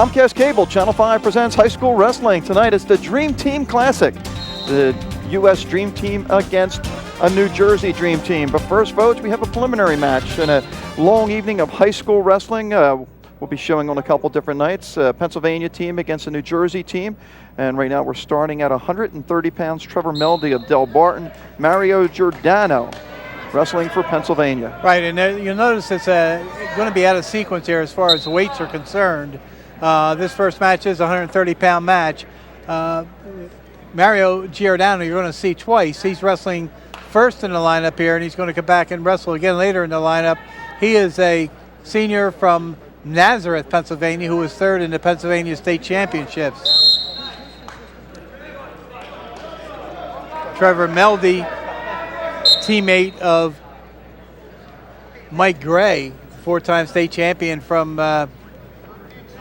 Comcast Cable, Channel 5 presents high school wrestling. Tonight it's the Dream Team Classic. The U.S. Dream Team against a New Jersey Dream Team. But first, folks, we have a preliminary match and a long evening of high school wrestling. We'll be showing on a couple different nights. Pennsylvania team against a New Jersey team. And right now we're starting at 130 pounds. Trevor Meldy of Delbarton, Mario Giordano wrestling for Pennsylvania. Right, and you'll notice it's going to be out of sequence here as far as the weights are concerned. This first match is a 130-pound match. Mario Giordano, you're going to see twice. He's wrestling first in the lineup here, and he's going to come back and wrestle again later in the lineup. He is a senior from Nazareth, Pennsylvania, who was third in the Pennsylvania State Championships. Trevor Meldy, teammate of Mike Gray, four-time state champion from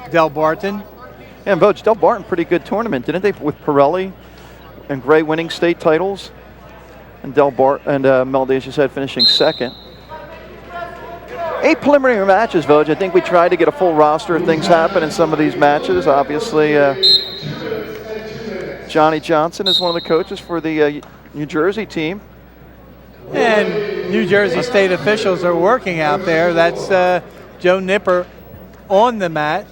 Delbarton. And Boach, Delbarton, pretty good tournament, didn't they? With Pirelli and Gray winning state titles, and Meldy, as you said, finishing second. 8 preliminary matches, Vogue. I think we tried to get a full roster. Things happen in some of these matches. Obviously, Johnny Johnson is one of the coaches for the New Jersey team. And New Jersey state officials are working out there. That's Joe Nipper on the mat.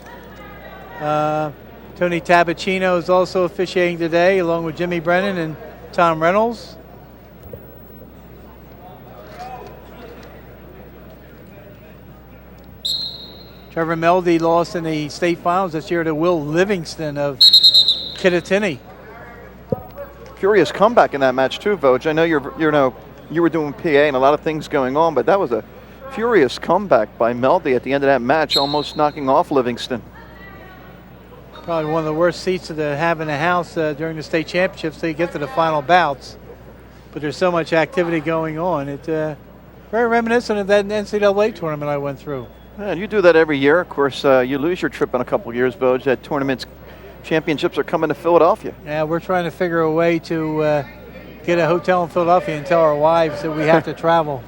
Tony Tabacino is also officiating today, along with Jimmy Brennan and Tom Reynolds. Trevor Meldy lost in the state finals this year to Will Livingston of Kittatinny. Curious comeback in that match too, Vogue. I know you were doing PA and a lot of things going on, but that was a furious comeback by Meldy at the end of that match, almost knocking off Livingston. Probably one of the worst seats to have in the house during the state championships till you get to the final bouts. But there's so much activity going on. It's very reminiscent of that NCAA tournament I went through. And you do that every year. Of course, you lose your trip in a couple of years, Vogue. That tournament's championships are coming to Philadelphia. Yeah, we're trying to figure a way to get a hotel in Philadelphia and tell our wives that we have to travel.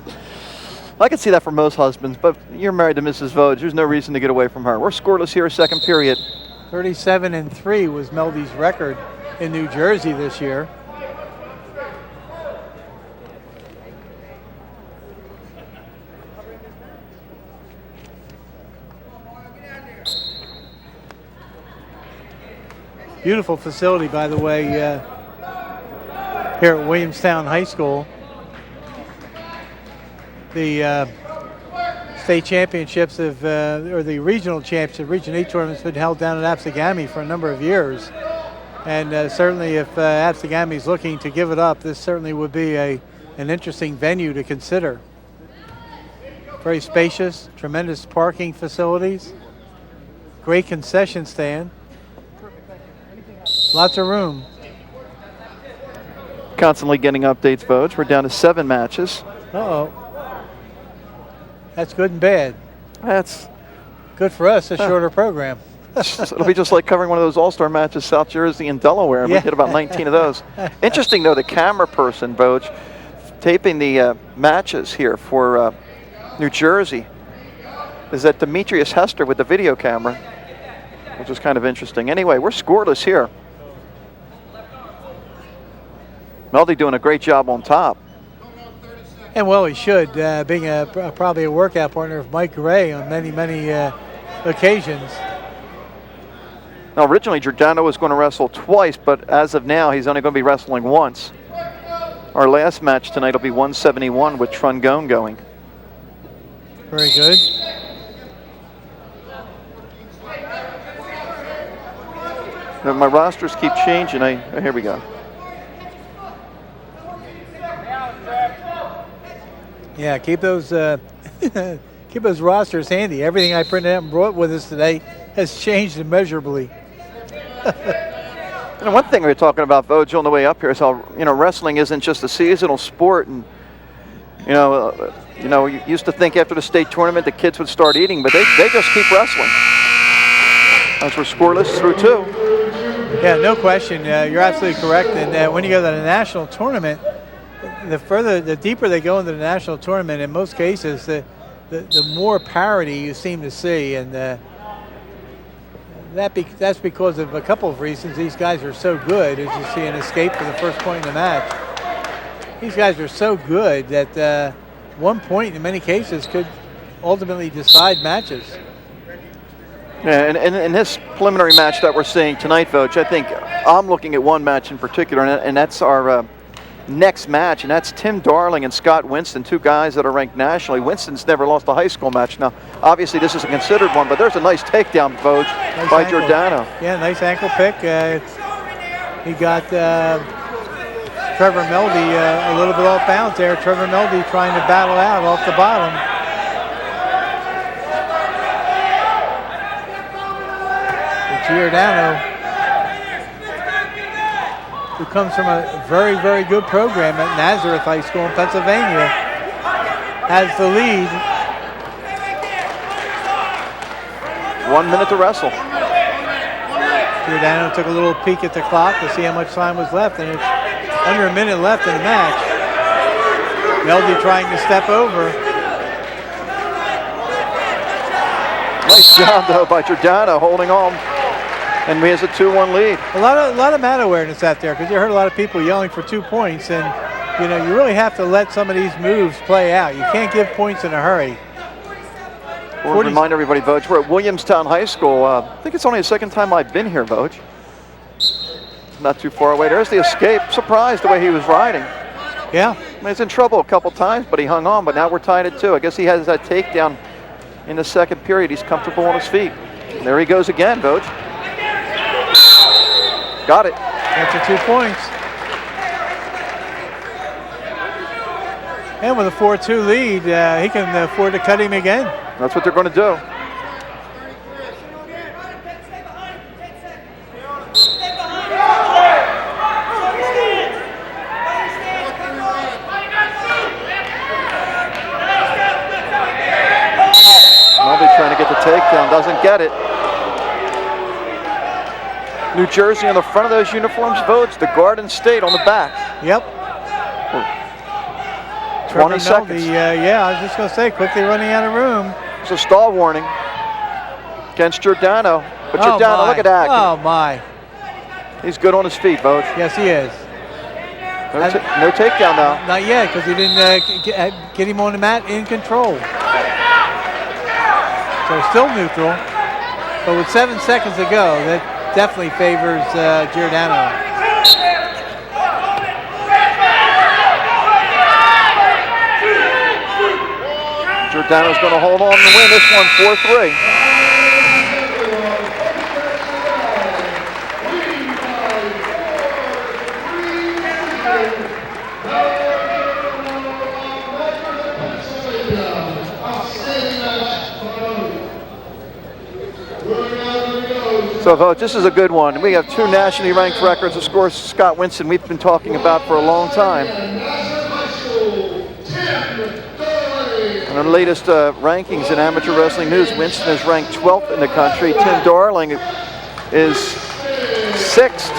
I can see that for most husbands, but you're married to Mrs. Vogue. There's no reason to get away from her. We're scoreless here, second period. 37-3 was Meldy's record in New Jersey this year. Beautiful facility, by the way, here at Williamstown High School. The state championships or the regional championships, Region 8 tournaments have been held down at Absegami for a number of years. And certainly if Absegami is looking to give it up, this certainly would be an interesting venue to consider. Very spacious, tremendous parking facilities, great concession stand. Lots of room. Constantly getting updates, Vogue. We're down to 7 matches. Uh-oh. That's good and bad. That's good for us, a shorter program. It'll be just like covering one of those all-star matches, South Jersey and Delaware, and we did about 19 of those. Interesting, though, the camera person, Vogue, taping the matches here for New Jersey is that Demetrius Hester with the video camera, which is kind of interesting. Anyway, we're scoreless here. Meldy doing a great job on top. And well, he should, being probably a workout partner of Mike Gray on many, many occasions. Now, originally, Giordano was going to wrestle twice, but as of now, he's only going to be wrestling once. Our last match tonight will be 171 with Trungone going. Very good. Now, my rosters keep changing. Here we go. Yeah, keep those keep those rosters handy. Everything I printed out and brought with us today has changed immeasurably. And one thing we were talking about, Vogue, on the way up here is how wrestling isn't just a seasonal sport, and you used to think after the state tournament the kids would start eating, but they just keep wrestling. As we're scoreless through 2. Yeah, no question. You're absolutely correct. And when you go to the national tournament, the deeper they go into the national tournament, in most cases, the more parity you seem to see. And That's because of a couple of reasons. These guys are so good, as you see an escape for the first point in the match. These guys are so good that 1 point in many cases could ultimately decide matches. Yeah, and in this preliminary match that we're seeing tonight, Voch, I think I'm looking at one match in particular, and that's our next match, and that's Tim Darling and Scott Winston, two guys that are ranked nationally. Winston's never lost a high school match. Now, obviously, this is a considered one, but there's a nice takedown, Voch, nice by ankle. Giordano. Yeah, nice ankle pick. He got Trevor Meldy a little bit off balance there. Trevor Meldy trying to battle out off the bottom. Giordano, who comes from a very, very good program at Nazareth High School in Pennsylvania, has the lead. 1 minute to wrestle. Giordano took a little peek at the clock to see how much time was left, and it's under a minute left in the match. Meldy trying to step over. Nice job, though, by Giordano holding on. And he has a 2-1 lead. A lot of mat awareness out there, because you heard a lot of people yelling for 2 points, and you really have to let some of these moves play out. You can't give points in a hurry. We'll remind everybody, Voch, we're at Williamstown High School. I think it's only the second time I've been here, Voch. Not too far away. There's the escape. Surprised the way he was riding. Yeah. I mean, he's in trouble a couple times, but he hung on. But now we're tied at 2. I guess he has that takedown in the second period. He's comfortable on his feet. And there he goes again, Voch. Got it. That's the 2 points. And with a 4-2 lead, he can afford to cut him again. That's what they're going to do. Melby trying to get the takedown, doesn't get it. New Jersey on the front of those uniforms, Votes. The Garden State on the back. Yep. 20 seconds. Yeah, I was just going to say, quickly running out of room. It's a stall warning against Giordano. But Giordano, look at that. Oh, my. He's good on his feet, Votes. Yes, he is. No takedown now. Not yet, because he didn't get him on the mat in control. So still neutral. But with 7 seconds to go, that definitely favors Giordano. Giordano's going to hold on to win this one 4-3. So, Vote, this is a good one. We have 2 nationally ranked records. Of course, Scott Winston, we've been talking about for a long time. In our latest rankings in amateur wrestling news, Winston is ranked 12th in the country. Tim Darling is 6th,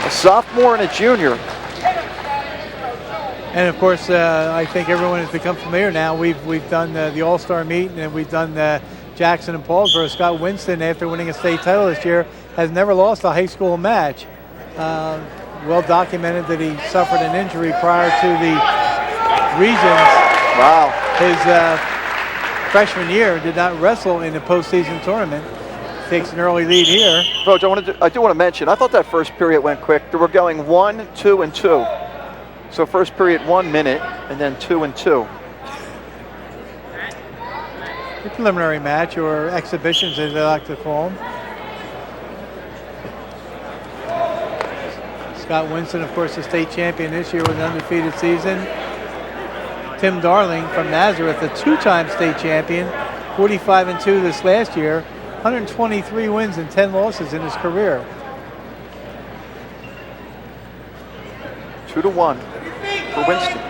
a sophomore and a junior. And of course, I think everyone has become familiar now. We've done the All-Star meet, and we've done Jackson and Paulsboro. Scott Winston, after winning a state title this year, has never lost a high school match. Well documented that he suffered an injury prior to the regions. Wow. His freshman year did not wrestle in the postseason tournament. Takes an early lead here. Coach, I do want to mention, I thought that first period went quick. They were going 1, 2, and 2. So first period 1 minute, and then 2 and 2. The preliminary match, or exhibitions as they like to call them. Scott Winston, of course, the state champion this year with an undefeated season. Tim Darling from Nazareth, a 2-time state champion, 45-2 this last year, 123 wins and 10 losses in his career. 2-1 for Winston.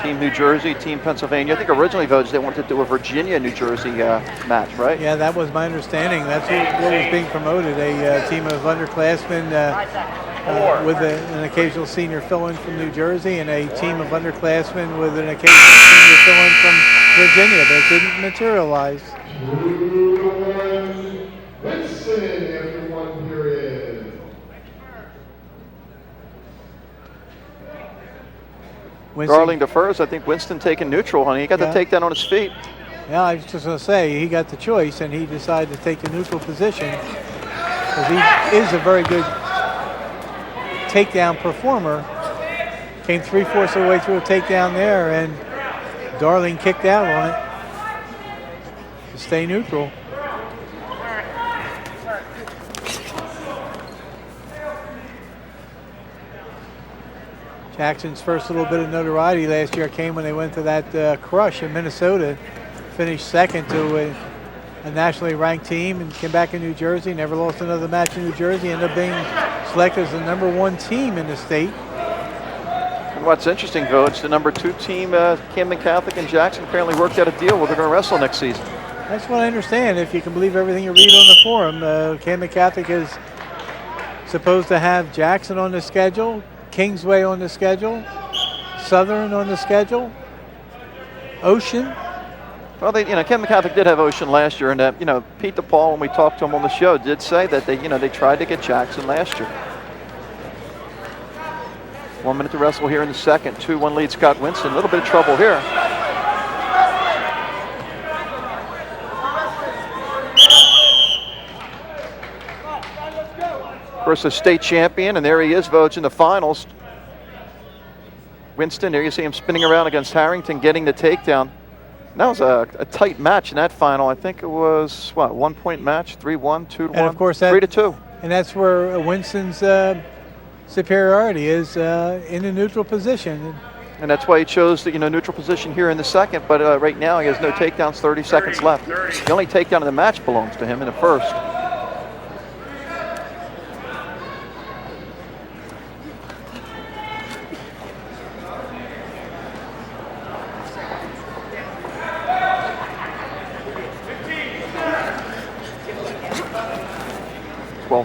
Team New Jersey, Team Pennsylvania. I think originally, Votes, they wanted to do a Virginia-New Jersey match, right? Yeah, that was my understanding. That's what was being promoted, a team of underclassmen with an occasional senior fill-in from New Jersey and a team of underclassmen with an occasional senior fill-in from Virginia, but it didn't materialize. Winston after 1 period. Darling defers. I think Winston taking neutral, honey. He got the takedown on his feet. Yeah, I was just going to say, he got the choice, and he decided to take the neutral position because he is a very good takedown performer. Came 3/4 of the way through a takedown there, and Darling kicked out on it to stay neutral. Jackson's first little bit of notoriety last year came when they went to that crush in Minnesota, finished second to a nationally ranked team, and came back in New Jersey, never lost another match in New Jersey, ended up being selected as the #1 team in the state. And what's interesting, Coach, the #2 team, Camden Catholic and Jackson, apparently worked out a deal where they're going to wrestle next season. That's what I understand, if you can believe everything you read on the forum. Camden Catholic is supposed to have Jackson on the schedule, Kingsway on the schedule, Southern on the schedule, Ocean. Well, Camden Catholic did have Ocean last year, and Pete DePaul, when we talked to him on the show, did say that they tried to get Jackson last year. 1 minute to wrestle here in the second. 2-1 lead Scott Winston. A little bit of trouble here. Of course, the state champion, and there he is, Vogue, in the finals. Winston, there you see him spinning around against Harrington, getting the takedown. And that was a tight match in that final. I think it was, 1-point match, 3-1, 2-1, and of course 3-2. And that's where Winston's superiority is in a neutral position. And that's why he chose the neutral position here in the second, but right now he has no takedowns, 30 seconds left. The only takedown in the match belongs to him in the first.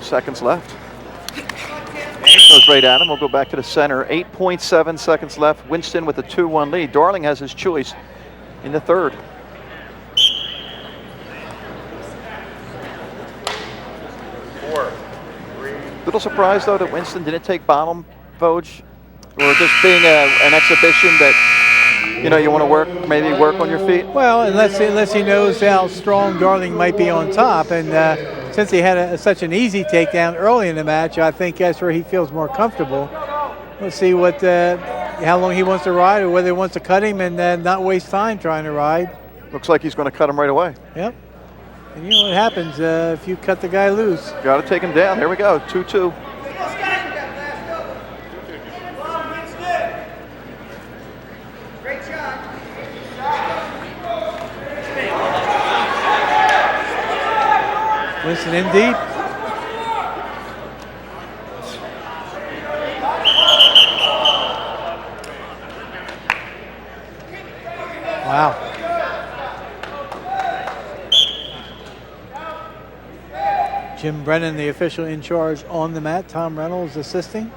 Seconds left. Goes right at him. We'll go back to the center. 8.7 seconds left. Winston with a 2-1 lead. Darling has his choice in the third. Little surprised though that Winston didn't take Balum, Vogue, or just being an exhibition that you want to maybe work on your feet. Well, unless he knows how strong Darling might be on top, and since he had such an easy takedown early in the match, I think that's where he feels more comfortable. Let's see how long he wants to ride, or whether he wants to cut him and not waste time trying to ride. Looks like he's going to cut him right away. Yep. And you know what happens if you cut the guy loose. Got to take him down. Here we go, 2-2. Winston in deep. Wow. Jim Brennan, the official in charge on the mat. Tom Reynolds assisting.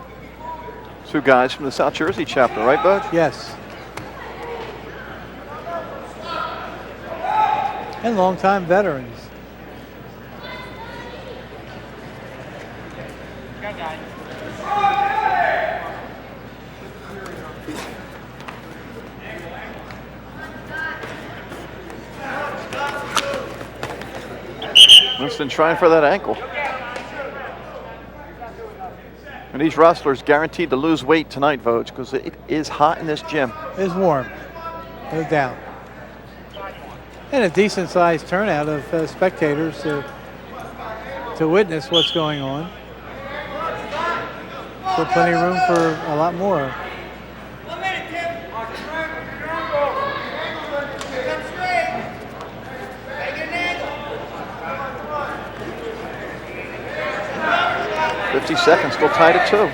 2 guys from the South Jersey chapter, right, Bud? Yes. And longtime veterans. Winston trying for that ankle. And these wrestlers guaranteed to lose weight tonight, Vogue, because it is hot in this gym. It's warm, no doubt. And a decent sized turnout of spectators to witness what's going on. So plenty of room for a lot more. 50 seconds, still tied at 2.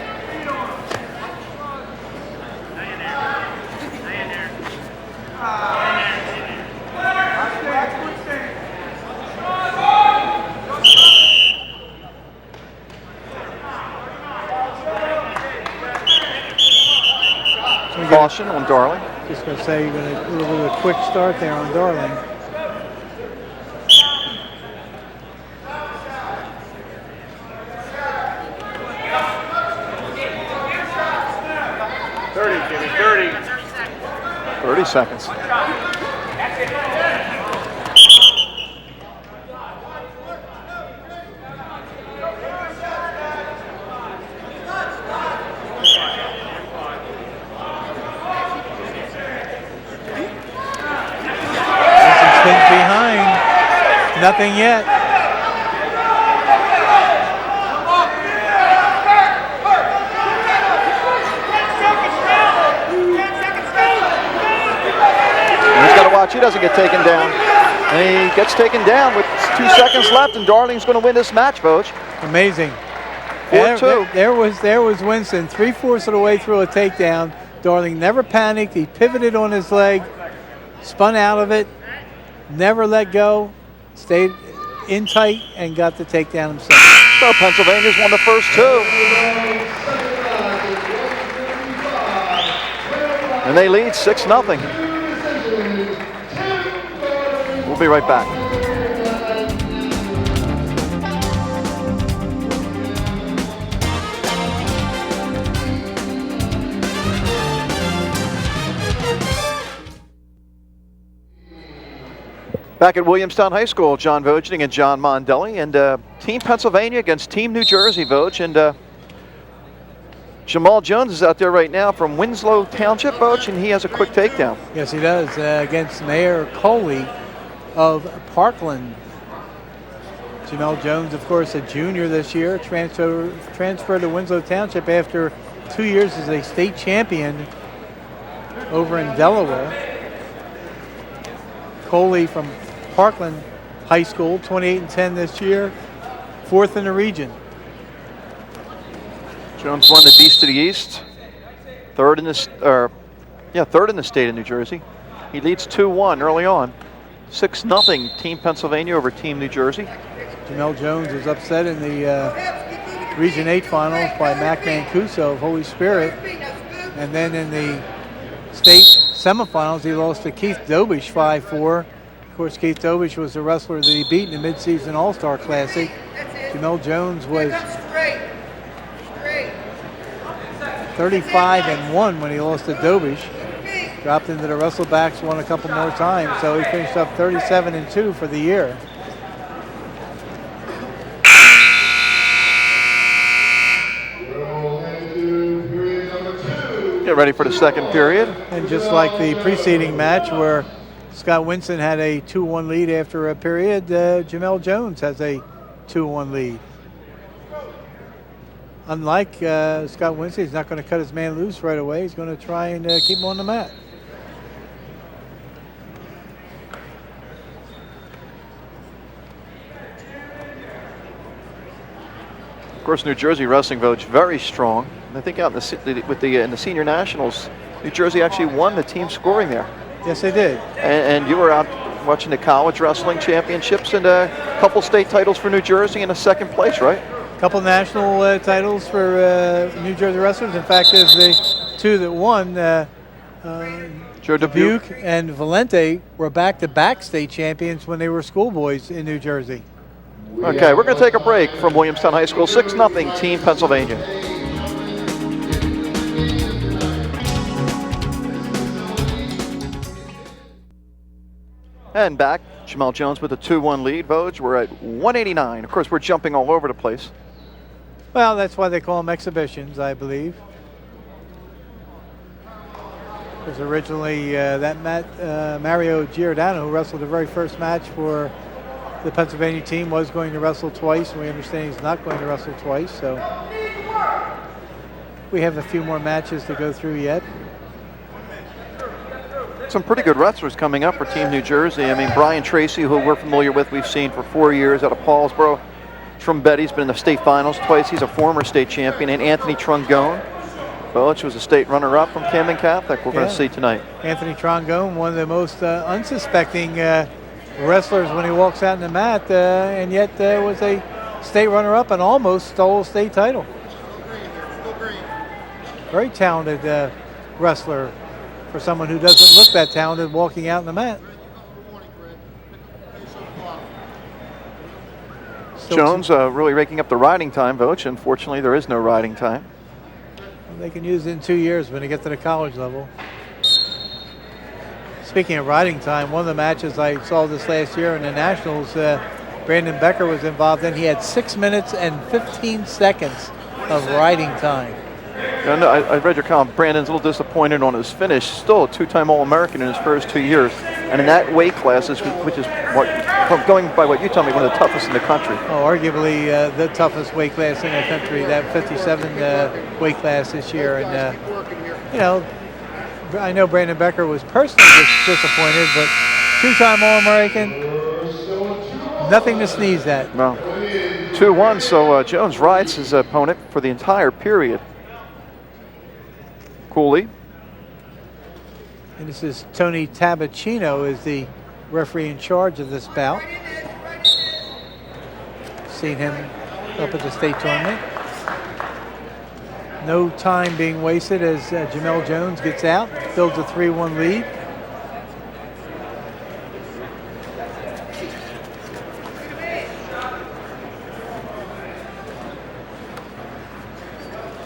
caution on Darling. Just going to say you're going to a little bit of a quick start there on Darling. Give me 30. 30 seconds. Behind, nothing yet. He's got to watch he doesn't get taken down. And he gets taken down with 2 seconds left, and Darling's going to win this match, Vogt. Amazing. 4-2. There was Winston, 3/4 of the way through a takedown. Darling never panicked. He pivoted on his leg, spun out of it, never let go, stayed in tight, and got the takedown himself. So Pennsylvania's won the first two. And they lead 6-0. We'll be right back. Back at Williamstown High School, John Vogt and John Mondelli, and Team Pennsylvania against Team New Jersey, Vogt, and Jamal Jones is out there right now from Winslow Township, Vogt, and he has a quick takedown. Yes, he does, against Mayor Coley of Parkland. Jamal Jones, of course, a junior this year, transferred to Winslow Township after 2 years as a state champion over in Delaware. Coley from Parkland High School, 28-10 this year, 4th in the region. Jones won the Beast of the East, third in the state of New Jersey. He leads 2-1 early on. 6-0 Team Pennsylvania over Team New Jersey. Jamel Jones was upset in the Region 8 finals by Mack Mancuso of Holy Spirit, and then in the state semifinals he lost to Keith Dobish 5-4. Of course, Keith Dobish was the wrestler that he beat in the mid-season All-Star Classic. Jamel Jones was 35-1 when he lost to Dobish. Dropped into the wrestlebacks, won a couple more times, so he finished up 37-2 for the year. Get ready for the second period. And just like the preceding match where Scott Winston had a 2-1 lead after a period, Jamel Jones has a 2-1 lead. Unlike Scott Winston, he's not going to cut his man loose right away. He's going to try and keep him on the mat. Of course, New Jersey wrestling Vogt very strong. And I think out in the senior nationals, New Jersey actually won the team scoring there. Yes, they did. And you were out watching the college wrestling championships and a couple state titles for New Jersey and a second place, right? A couple national titles for New Jersey wrestlers. In fact, there's the two that won. Joe Dubuque and Valente were back-to-back state champions when they were schoolboys in New Jersey. Okay, we're going to take a break from Williamstown High School. 6-0 Team Pennsylvania. And back, Jamel Jones with a 2-1 lead. Vogt, we're at 189. Of course, we're jumping all over the place. Well, that's why they call them exhibitions, I believe. Because originally Mario Giordano, who wrestled the very first match for the Pennsylvania team, was going to wrestle twice, and we understand he's not going to wrestle twice. So we have a few more matches to go through yet. Some pretty good wrestlers coming up for Team New Jersey. I mean, Brian Tracy, who we're familiar with, we've seen for 4 years out of Paulsboro. Trombetti's been in the state finals twice. He's a former state champion. And Anthony Trungone, which was a state runner-up from Camden Catholic, we're going to see tonight. Anthony Trungone, one of the most unsuspecting wrestlers when he walks out in the mat, and yet was a state runner-up and almost stole a state title. Very talented wrestler. for someone who doesn't look that talented walking out on the mat. Jones really raking up the riding time, Voch. Unfortunately, there is no riding time. They can use it in 2 years when they get to the college level. Speaking of riding time, one of the matches I saw this last year in the Nationals, Brandon Becker was involved in. He had 6 minutes and 15 seconds of riding time. Yeah, no, I read your column. Brandon's a little disappointed on his finish. Still a 2-time All-American in his first 2 years. And in that weight class, which is what, from going by what you told me, one of the toughest in the country. Oh, arguably the toughest weight class in the country, that 57 weight class this year. And, you know, I know Brandon Becker was personally disappointed, but 2-time All-American, nothing to sneeze at. No. 2-1, so Jones rides his opponent for the entire period. Cooley. And this is Tony Tabacino is the referee in charge of this bout. Seen him up at the state tournament. No time being wasted as Jamel Jones gets out, builds a 3-1 lead.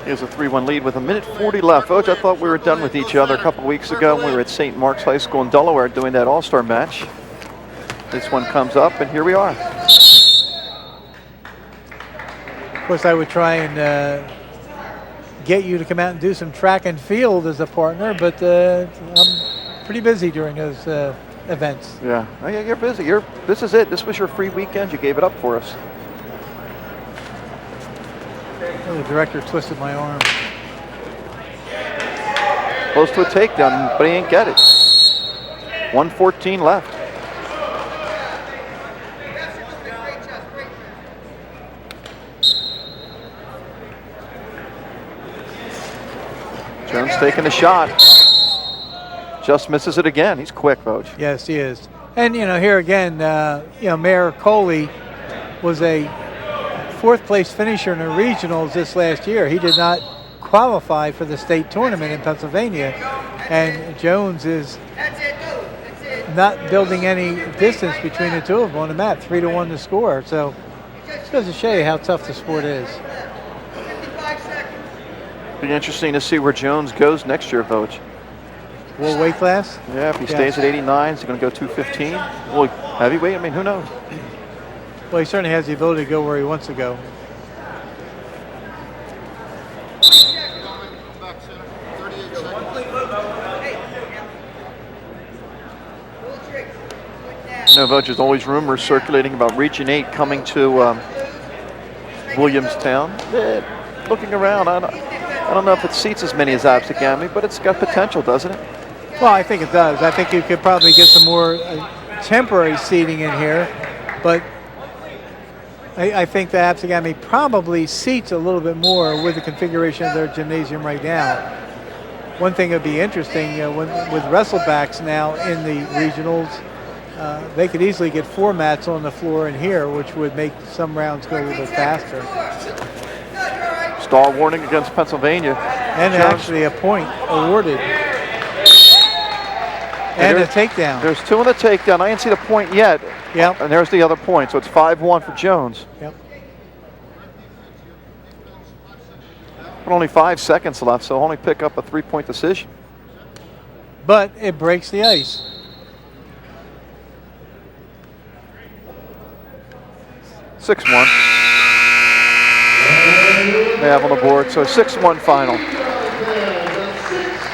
Here's a 3-1 lead with 1:40 left. Folks, I thought we were done with each other a couple weeks ago when we were at St. Mark's High School in Delaware doing that All-Star match. This one comes up, and here we are. Of course, I would try and get you to come out and do some track and field as a partner, but I'm pretty busy during those events. Yeah, oh, yeah, you're busy. This is it. This was your free weekend. You gave it up for us. Oh, the director twisted my arm. Close to a takedown, but he ain't get it. 1:14 left. Jones taking a shot. Just misses it again. He's quick, Voch. Yes, he is. And, you know, here again, you know, Mayor Coley was a 4th place finisher in the regionals this last year. He did not qualify for the state tournament in Pennsylvania. And Jones is not building any distance between the two of them on the mat, 3-1 to score. So it goes to show you how tough the sport is. Be interesting to see where Jones goes next year, Voch. What weight class? Yeah, if he stays at 89, is he going to go 215? Well, heavyweight, I mean, who knows? Well, he certainly has the ability to go where he wants to go. No, Voch, there's always rumors circulating about Region 8 coming to Williamstown. Looking around, I don't know if it seats as many as Absegami, but it's got potential, doesn't it? Well, I think it does. I think you could probably get some more temporary seating in here, but I think the Absegami probably seats a little bit more with the configuration of their gymnasium right now. One thing that would be interesting, with wrestlebacks now in the regionals, they could easily get 4 mats on the floor in here, which would make some rounds go a little bit faster. Stall warning against Pennsylvania. And Jones. actually a point awarded. And a takedown. There's 2 on the takedown. I didn't see the point yet. Yep. And there's the other point. So it's 5-1 for Jones. Yep. But only 5 seconds left, so only pick up a 3-point decision. But it breaks the ice. (6-1). They have on the board, so 6-1 final.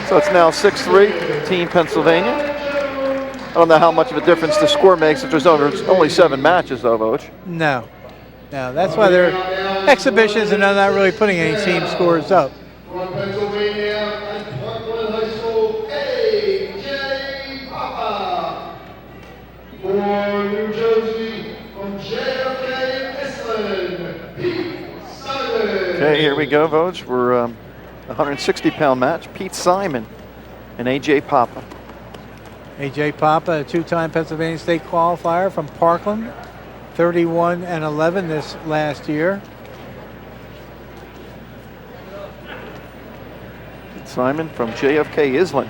So it's now 6-3, Team Pennsylvania. I don't know how much of a difference the score makes if there's only 7 matches, though, Voch. No. No, that's why they're exhibitions and they're not really putting any team scores up. From Pennsylvania and Parkland High School, A.J. Papa. For New Jersey, from JFK Islin, Pete Simon. Okay, here we go, Voch. We're a 160-pound match. Pete Simon and A.J. Papa. A.J. Papa, a 2-time Pennsylvania State qualifier from Parkland, 31-11 this last year. Pete Simon from JFK Islin.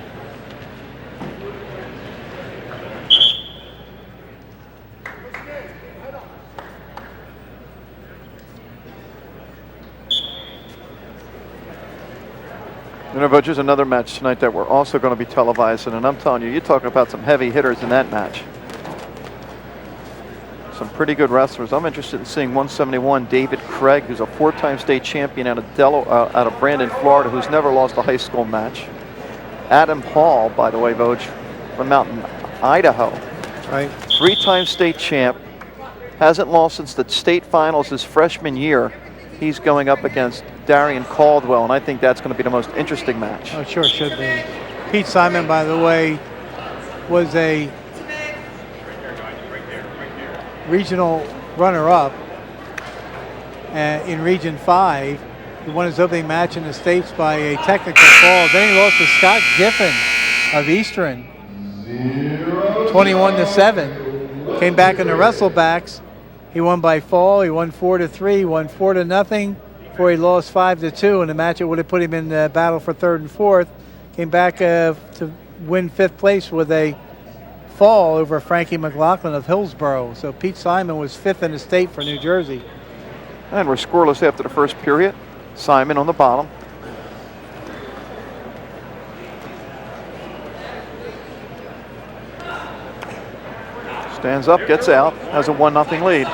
You know, but there's another match tonight that we're also going to be televising, and I'm telling you, you're talking about some heavy hitters in that match. Some pretty good wrestlers. I'm interested in seeing 171 David Craig, who's a 4-time state champion out of Brandon, Florida, who's never lost a high school match. Adam Hall, by the way, Voj, from Mountain, Idaho. Right. 3-time state champ. Hasn't lost since the state finals his freshman year. He's going up against Darrion Caldwell, and I think that's going to be the most interesting match. Oh, sure should be. Pete Simon, by the way, was a regional runner-up in Region 5. He won his opening match in the States by a technical fall. Then he lost to Scott Giffen of Eastern, 21-7. Came back in the wrestlebacks. He won by fall. He won 4-3, won 4-0, before he lost 5-2 in a match that would have put him in the battle for 3rd and 4th. Came back to win 5th place with a fall over Frankie McLaughlin of Hillsborough. So Pete Simon was 5th in the state for New Jersey. And we're scoreless after the first period. Simon on the bottom. Stands up, gets out, has a 1-0 lead.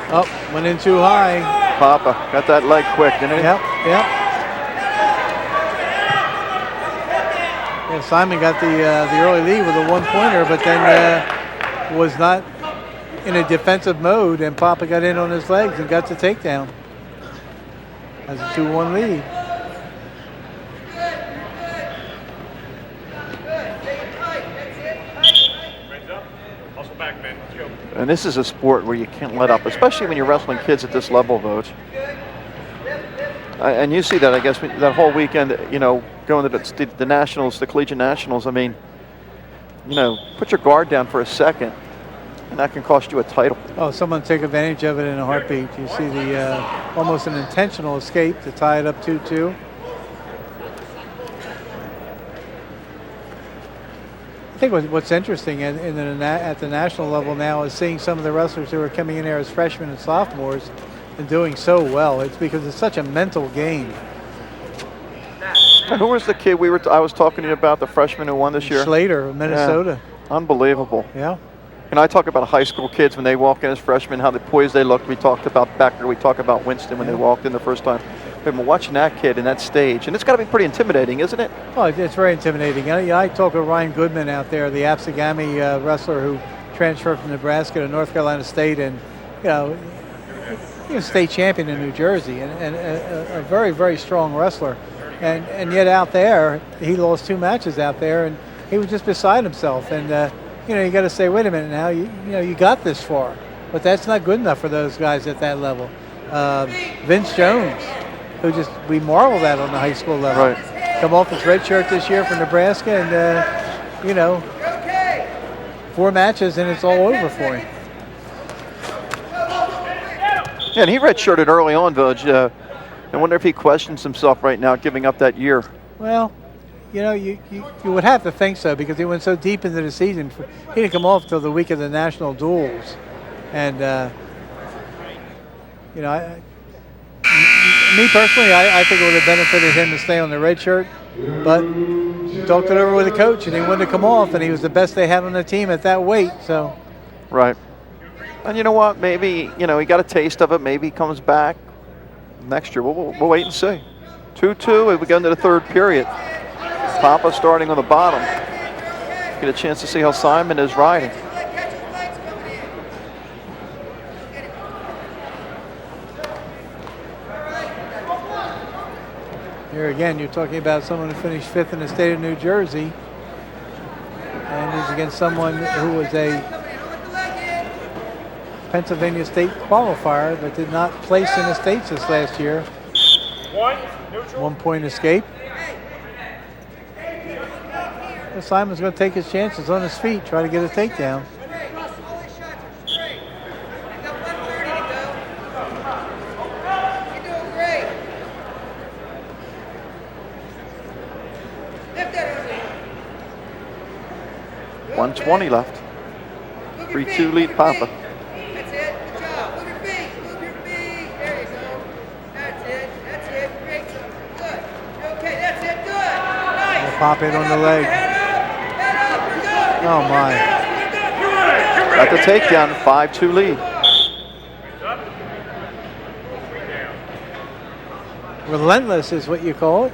Oh, went in too high. Papa got that leg quick, didn't he? Yep. Yeah, Simon got the early lead with a 1-pointer, but then was not in a defensive mode, and Papa got in on his legs and got the takedown. Has a 2-1 lead. And this is a sport where you can't let up, especially when you're wrestling kids at this level, Voj. And you see that, I guess, that whole weekend, you know, going to the nationals, the collegiate nationals. I mean, you know, put your guard down for a second, and that can cost you a title. Oh, someone take advantage of it in a heartbeat. You see the almost an intentional escape to tie it up 2-2. I think what's interesting at the national level now is seeing some of the wrestlers who are coming in there as freshmen and sophomores and doing so well. It's because it's such a mental game. And who was the kid I was talking to you about, the freshman who won this year? Slater of Minnesota. Yeah. Unbelievable. Yeah. And I talk about high school kids when they walk in as freshmen, how the poised they look. We talked about Becker. We talked about Winston when they walked in the first time. I've been watching that kid in that stage, and it's got to be pretty intimidating, isn't it? Oh, it's very intimidating. I talked with Ryan Goodman out there, the Absegami wrestler who transferred from Nebraska to North Carolina State, and you know, he was state champion in New Jersey, and a very, very strong wrestler. And yet out there, he lost 2 matches out there, and he was just beside himself. And you know, you got to say, wait a minute now, you know, you got this far, but that's not good enough for those guys at that level. Vince Jones, who we marveled at on the high school level. Right. Come off his red shirt this year for Nebraska, and you know, 4 matches and it's all over for him. Yeah, and he redshirted early on, Voj. I wonder if he questions himself right now, giving up that year. Well, you know, you would have to think so, because he went so deep into the season. He didn't come off until the week of the national duels, and you know, me personally, I think it would have benefited him to stay on the red shirt, but talked it over with the coach, and he wanted to come off, and he was the best they had on the team at that weight. So, right. And you know what? Maybe, you know, he got a taste of it. Maybe he comes back next year. We'll wait and see. 2-2 as we go into the 3rd period. Papa starting on the bottom. Get a chance to see how Simon is riding. Here again, you're talking about someone who finished 5th in the state of New Jersey, and is against someone who was a Pennsylvania State qualifier but did not place in the States this last year. 1-point escape. Well, Simon's going to take his chances on his feet, try to get a takedown. .120 left. 3-2 lead, Papa. That's it. Good job. Move your feet. Move your feet. There you go. That's it. That's it. Great. Good. Okay. That's Pop it on the leg. Oh my. Got the takedown, 5-2 lead. Relentless is what you call it.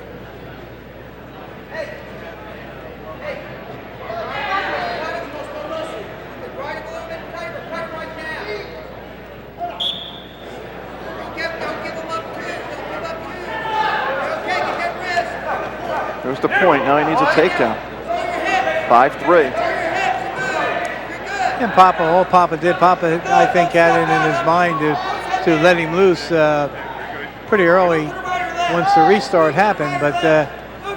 There's the point. Now he needs a takedown. 5-3. And Papa, all Papa did, Papa, I think, had it in his mind to let him loose pretty early once the restart happened, but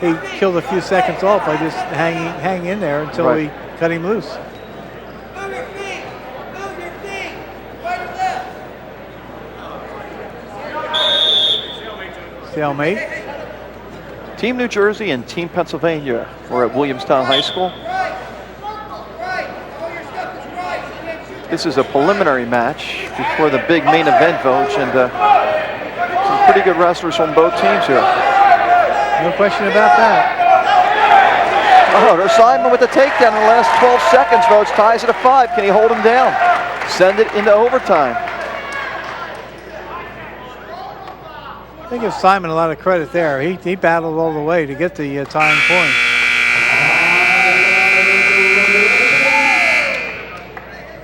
he killed a few seconds off by just hanging in there until we cut him loose. Stalemate. Team New Jersey and Team Pennsylvania were at Williamstown High School. This is a preliminary match before the big main event, Vogue, and some pretty good wrestlers on both teams here. No question about that. Oh, there's Simon with the takedown in the last 12 seconds, Vogue. Ties it at 5. Can he hold him down? Send it into overtime. I give Simon a lot of credit there. He battled all the way to get the tying point.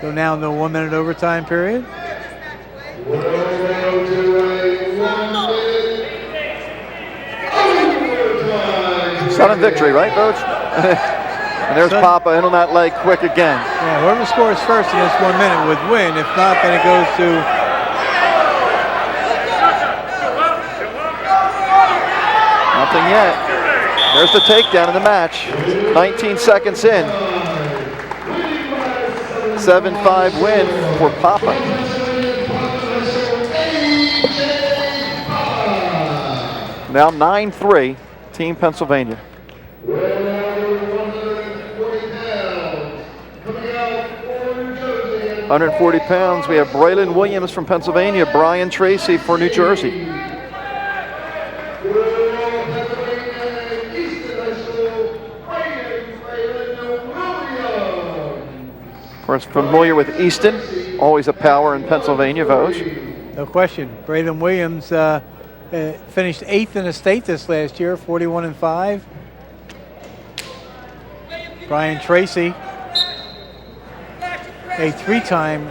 So now in the 1 minute overtime period. Sudden victory, right, Vogue? And there's Papa in on that leg quick again. Yeah, whoever scores first in this 1 minute would win. If not, then it goes to nothing yet. There's the takedown in the match. 19 seconds in. 7-5 win for Papa. Now 9-3, Team Pennsylvania. 140 pounds, we have Braylon Williams from Pennsylvania, Brian Tracy for New Jersey. Of course, familiar with Easton, always a power in Pennsylvania, Vogue. No question. Braylon Williams finished 8th in the state this last year, 41-5. Brian Tracy, a 3-time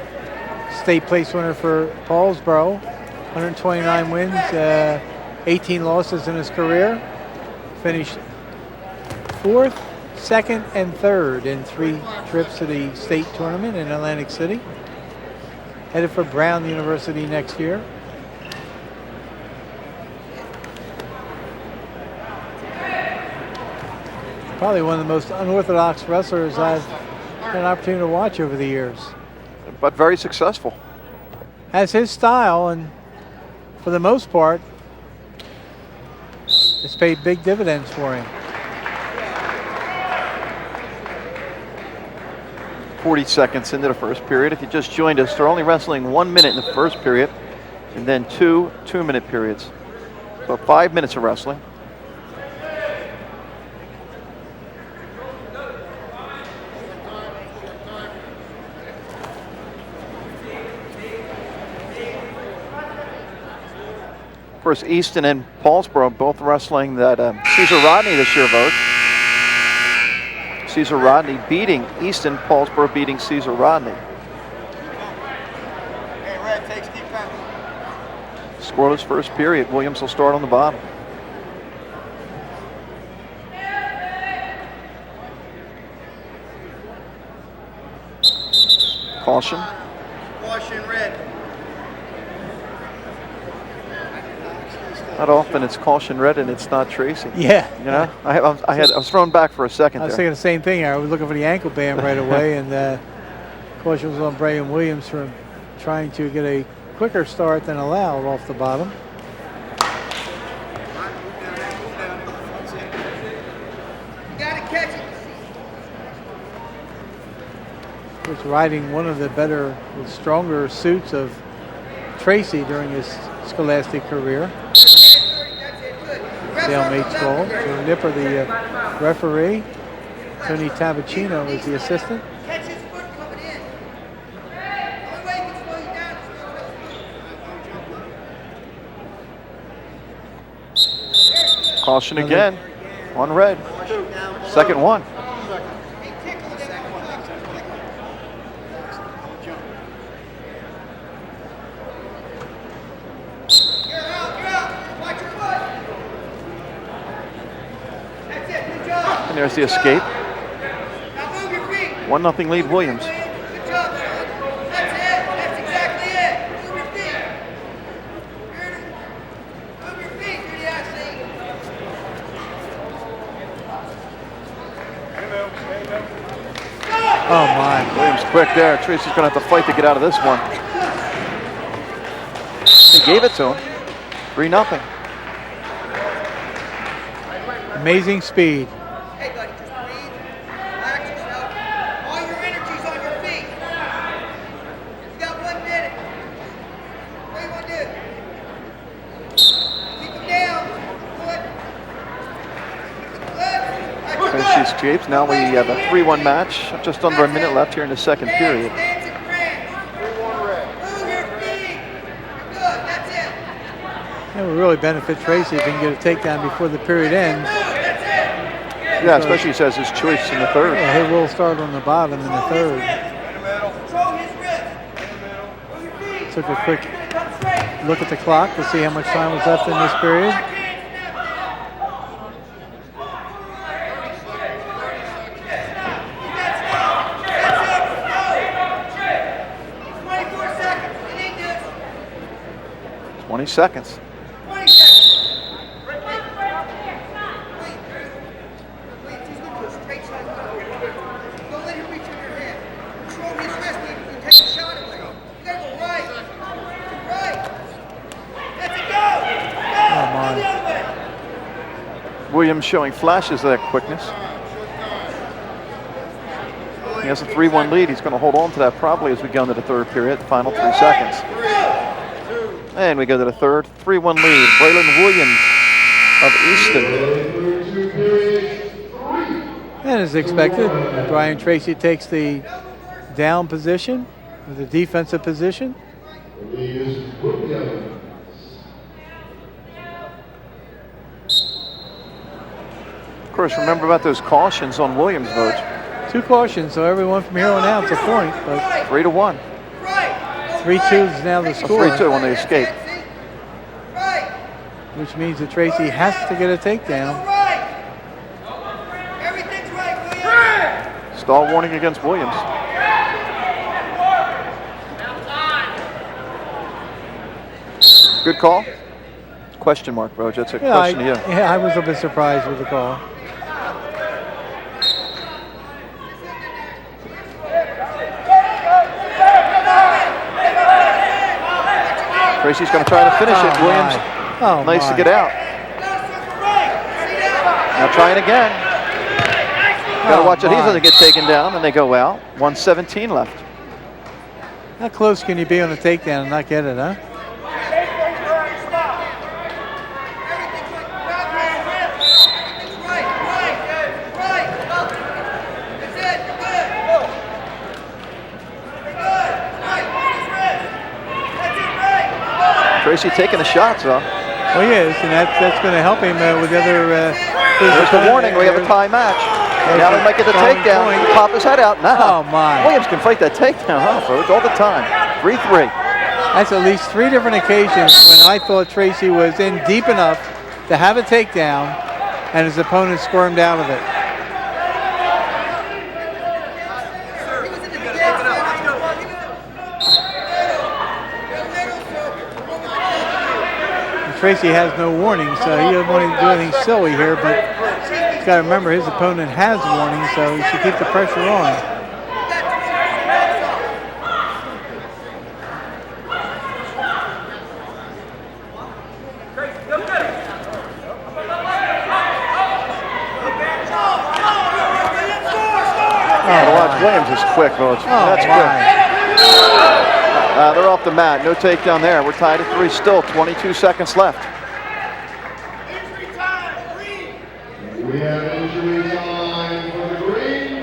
state place winner for Paulsboro, 129 wins, 18 losses in his career. Finished 4th, 2nd, and 3rd in 3 trips to the state tournament in Atlantic City. Headed for Brown University next year. Probably one of the most unorthodox wrestlers I've had an opportunity to watch over the years. But very successful. Has his style, and for the most part, it's paid big dividends for him. 40 seconds into the first period. If you just joined us, they're only wrestling 1 minute in the first period and then 2 2-minute periods. So 5 minutes of wrestling. Of course, Easton and Paulsboro both wrestling that Caesar Rodney this year, Vogue. Caesar Rodney beating Easton, Paulsboro beating Caesar Rodney. Scoreless first period. Williams will start on the bottom. Caution. Caution red. Not often it's caution red and it's not Tracy. Yeah. You know, I was thrown back for a second I was there. thinking the same thing. I was looking for the ankle band right away, and caution was on Braylon Williams for trying to get a quicker start than allowed off the bottom. You gotta catch it. Was riding one of the better, stronger suits of Tracy during his scholastic career. That's it, good. Stalemate's called. So Nipper, the referee. Tony Tabacino is the assistant. Catch his foot coming in. Only way he can slow you down is Caution again on red. Second one. You're out. Watch your foot. That's it. Good job. And there's the escape. Now move your feet. 1-0 lead Williams. Good job, son. That's it. That's exactly it. Move your feet. Move your feet. Good athlete. Oh my. Williams quick there. Tracy's going to have to fight to get out of this one. They gave it to him. 3-0. Amazing speed. Hey, buddy, just breathe. Relax yourself. All your energy's on your feet. You got 1 minute. What do you want to do? Keep them down. Good. Good. She escapes. Now we have a 3-1 match. Just under a minute left here in the second period. Dance and prance. Move your feet. You're good. That's it. It would really benefit Tracy if he can get a takedown before the period ends. That's it. Yeah, especially as his choice in the third. Yeah, he will start on the bottom in the third. Control his wrist. Move your feet. Took a quick Come straight. look at the clock to see how much time was left in this period. Seconds. 20 seconds. Wait, he's going to do a straight shot. Don't let him reach in your hand. Control his wrist. You take the shot away. You got to go right. Right. That's it. Go. Oh, my. Go the other way. Williams showing flashes of that quickness. He has a 3-1 lead. He's going to hold on to that probably as we go into the third period, the final 3 seconds. And we go to the third, 3-1 lead. Braylon Williams of Easton. And as expected, Brian Tracy takes the down position, or the defensive position. Of course, remember about those cautions on Williams' vote. 2 cautions, so everyone from here on out is a point. But 3-1. 3-2 is now the score. 3-2 on the escape. Which means that Tracy has to get a takedown. Everything's right, Williams. Stall warning against Williams. Good call? Question mark, Roach. That's a question to you. Yeah, I was a bit surprised with the call. Tracy's going to try to finish it. Williams, nice to get out. Now trying again. Got to watch it. He doesn't get taken down, and they go out. 1:17 left. How close can you be on a takedown and not get it, huh? Tracy taking the shots, though. Oh, he is, and that's going to help him with the other. There's the warning. We have a tie match. Now he might get the takedown. Pop his head out. Now, oh my! Williams can fight that takedown, huh, folks? All the time. 3-3. That's at least 3 different occasions when I thought Tracy was in deep enough to have a takedown, and his opponent squirmed out of it. Tracy has no warning, so he doesn't want to do anything silly here, but he's got to remember his opponent has warning, so he should keep the pressure on. Williams is quick, Roach. That's quick. They're off the mat. No takedown there. We're tied at 3 still. 22 seconds left.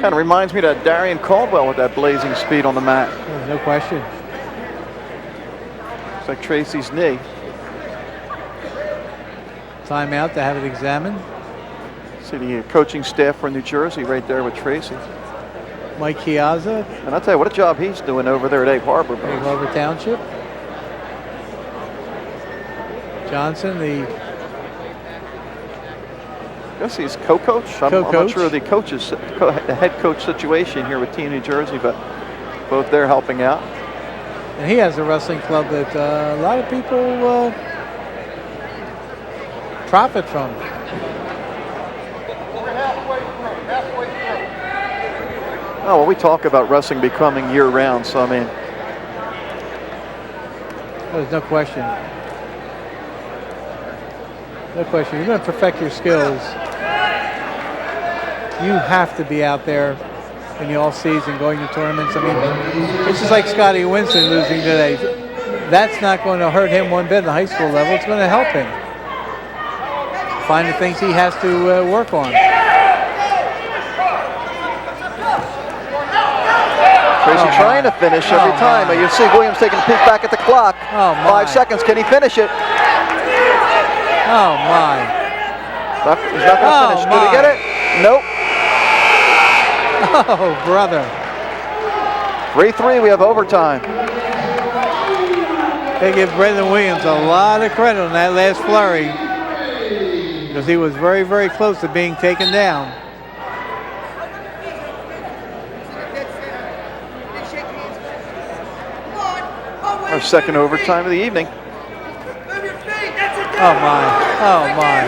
Kind of reminds me of that Darrion Caldwell with that blazing speed on the mat. No question. Looks like Tracy's knee. Timeout to have it examined. See the coaching staff for New Jersey right there with Tracy. Mike Chiazza, And I'll tell you what a job he's doing over there at Egg Harbor. Egg Harbor Township. Johnson, the I guess he's co-coach. I'm not Co-coach. sure of the the head coach situation here with Team New Jersey, but both they're helping out. and he has a wrestling club that a lot of people profit from. Oh, well, we talk about wrestling becoming year-round, so I mean, There's no question. No question. You're going to perfect your skills. You have to be out there in the off-season, going to tournaments. I mean, it's just like Scotty Winston losing today. That's not going to hurt him one bit at the high school level. It's going to help him find the things he has to work on. Tracy trying to finish every time. But you see Williams taking a peek back at the clock. Oh, my. 5 seconds. Can he finish it? Oh, my. He's not going to finish. Did he get it? Nope. Oh, brother. 3-3. We have overtime. They give Brendan Williams a lot of credit on that last flurry because he was very, very close to being taken down. Our second overtime of the evening. Oh, my. Oh, my.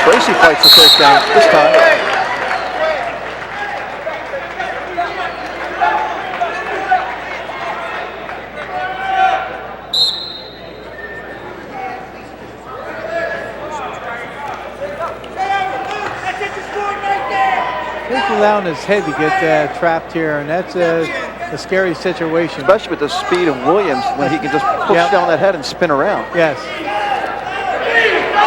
Tracy fights the takedown this time. He's allowing his head to get trapped here, and that's a scary situation. Especially with the speed of Williams when he can just push down that head and spin around. Yes.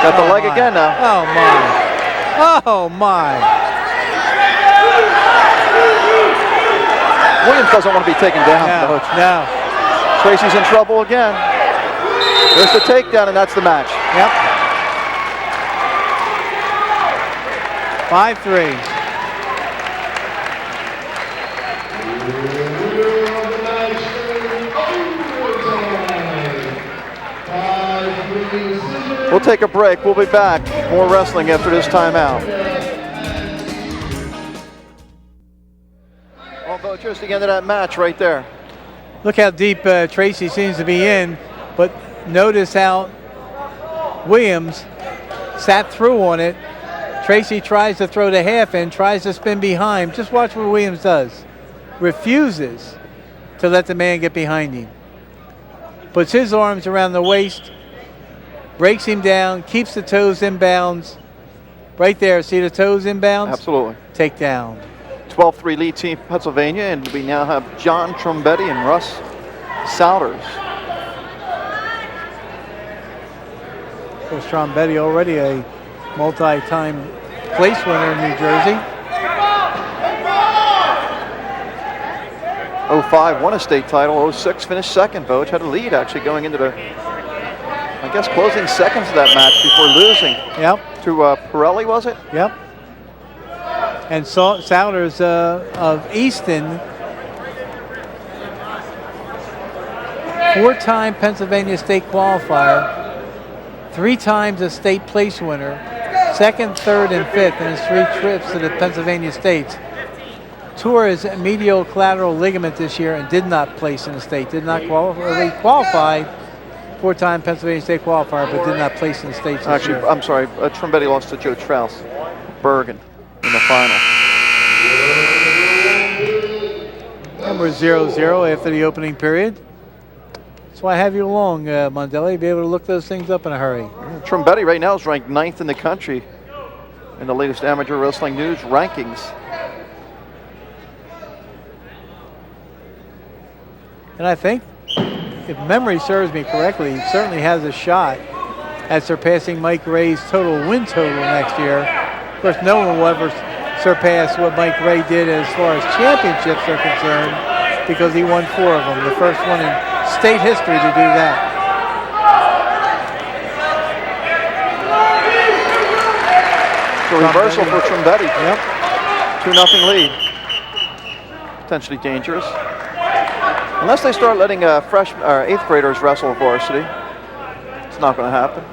Got the leg again now. Oh, my. Oh, my. Williams doesn't want to be taken down, No, Coach. no. Tracy's in trouble again. There's the takedown, and that's the match. Yep. 5-3. We'll take a break. We'll be back. More wrestling after this timeout. Well, Coach, just the end of that match right there. Look how deep Tracy seems to be in, but notice how Williams sat through on it. Tracy tries to throw the half in, tries to spin behind. Just watch what Williams does. Refuses to let the man get behind him. Puts his arms around the waist, breaks him down, keeps the toes in bounds. Right there, see the toes in bounds? Absolutely. Take down. 12-3 lead Team Pennsylvania, and we now have John Trombetti and Russ Souders. Of course, Trombetti already a multi-time place winner in New Jersey. 05 won a state title. 06 finished second. Voge had a lead actually going into the, I guess, closing seconds of that match before losing. Yep. To Pirelli, was it? Yep. And Souders of Easton, 4-time Pennsylvania State qualifier, 3 times a state place winner, 2nd, 3rd, and 5th in his 3 trips to the Pennsylvania States. Tore his medial collateral ligament this year and did not place in the state. Did not qualify. He qualified, 4-time Pennsylvania State qualifier, but did not place in the states this Actually, year. I'm sorry. Trombetti lost to Joe Trouse, Bergen, in the final. And we're 0-0 after the opening period. That's why I have you along, Mondelli. Be able to look those things up in a hurry. Trombetti right now is ranked 9th in the country in the latest Amateur Wrestling News rankings. And I think, if memory serves me correctly, he certainly has a shot at surpassing Mike Ray's total win total next year. Of course, no one will ever surpass what Mike Ray did as far as championships are concerned, because he won 4 of them. The first one in state history to do that. So reversal for Trombetti. Yep. 2-0 lead. Potentially dangerous. Unless they start letting freshman or 8th graders wrestle varsity, it's not going to happen.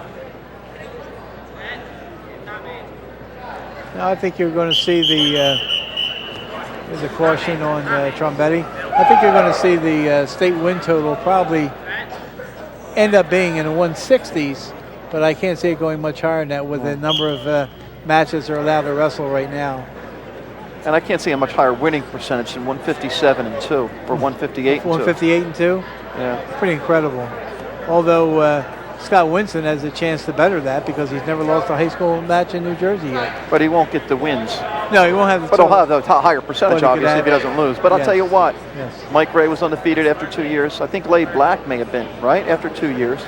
Now I think you're going to see there's a caution on Trombetti. I think you're going to see the state win total probably end up being in the 160s, but I can't see it going much higher than that with the number of matches they're allowed to wrestle right now. And I can't see a much higher winning percentage than 157 and 2 or 158 and 2. 158 and 2? Yeah. Pretty incredible. Although Scott Winston has a chance to better that because he's never lost a high school match in New Jersey yet. But he won't get the wins. No, he won't have the But he'll have the higher percentage, obviously, if he doesn't lose. But I'll tell you what, Mike Ray was undefeated after 2 years. I think Leigh Black may have been, right, after 2 years.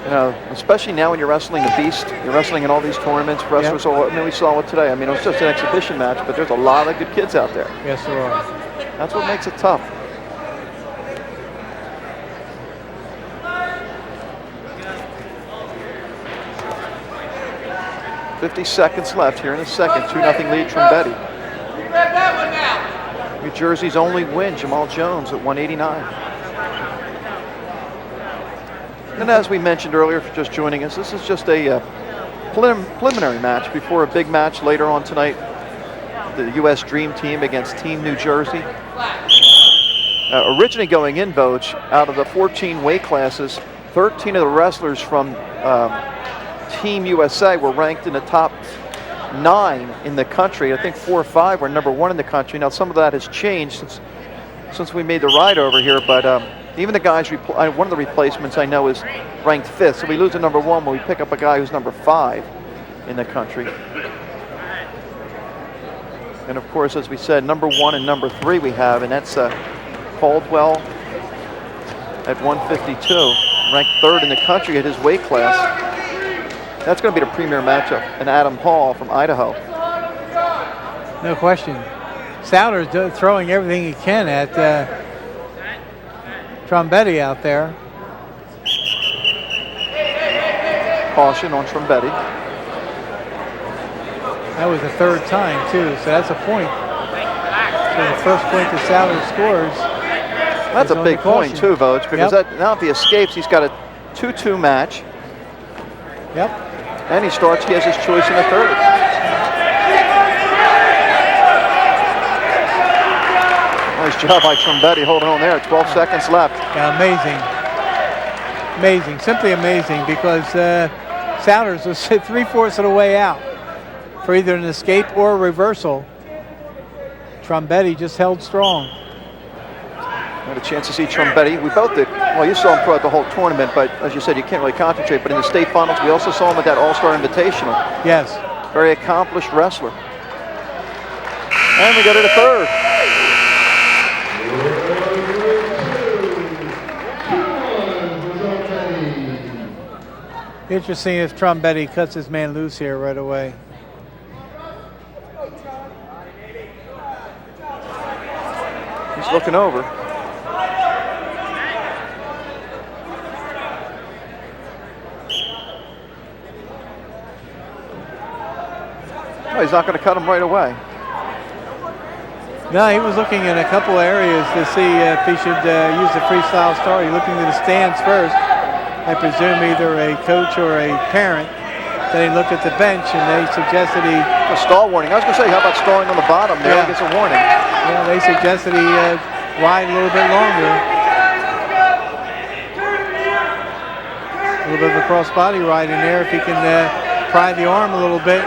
You know, especially now when you're wrestling the beast, you're wrestling in all these tournaments, wrestlers, I mean, we saw it today. I mean, it was just an exhibition match, but there's a lot of good kids out there. Yes, there are. That's what makes it tough. $50 seconds left here in the second. 2-0 lead, Trombetti. New Jersey's only win, Jamal Jones at 189. And as we mentioned earlier, for just joining us, this is just a preliminary match before a big match later on tonight. The U.S. Dream Team against Team New Jersey. Originally going in, Voge, out of the 14 weight classes, 13 of the wrestlers from Team USA were ranked in the top 9 in the country. I think 4 or 5 were number 1 in the country. Now some of that has changed since we made the ride over here, but even the guys, one of the replacements I know is ranked 5th. So we lose a number 1 when we pick up a guy who's number 5 in the country. And of course, as we said, number 1 and number 3 we have, and that's Caldwell at 152, ranked 3rd in the country at his weight class. That's going to be the premier matchup. And Adam Hall from Idaho. No question. Souders throwing everything he can at Trombetti out there. Caution on Trombetti. That was the 3rd time too, so that's a point. So the first point that Souders scores. That's a big point too, Voge, because now if he escapes, he's got a 2-2 match. Yep. And he has his choice in the 3rd. Nice job by Trombetti holding on there. 12 seconds left. Yeah, amazing. Amazing, simply amazing, because Souders was 3/4 of the way out for either an escape or a reversal. Trombetti just held strong. Had a chance to see Trombetti. We both did. Well, you saw him throughout the whole tournament, but as you said, you can't really concentrate. But in the state finals, we also saw him at that All-Star Invitational. Yes. Very accomplished wrestler. And we go to the 3rd. Interesting if Trombetti cuts his man loose here right away. He's looking over. Oh, he's not going to cut him right away. No, he was looking in a couple areas to see if he should use the freestyle start. He looking to the stands first. I presume either a coach or a parent. Then he looked at the bench and they suggested he... A stall warning. I was going to say, how about stalling on the bottom there? He gets a warning. Yeah, they suggested he ride a little bit longer. A little bit of a cross-body ride in there if he can pry the arm a little bit.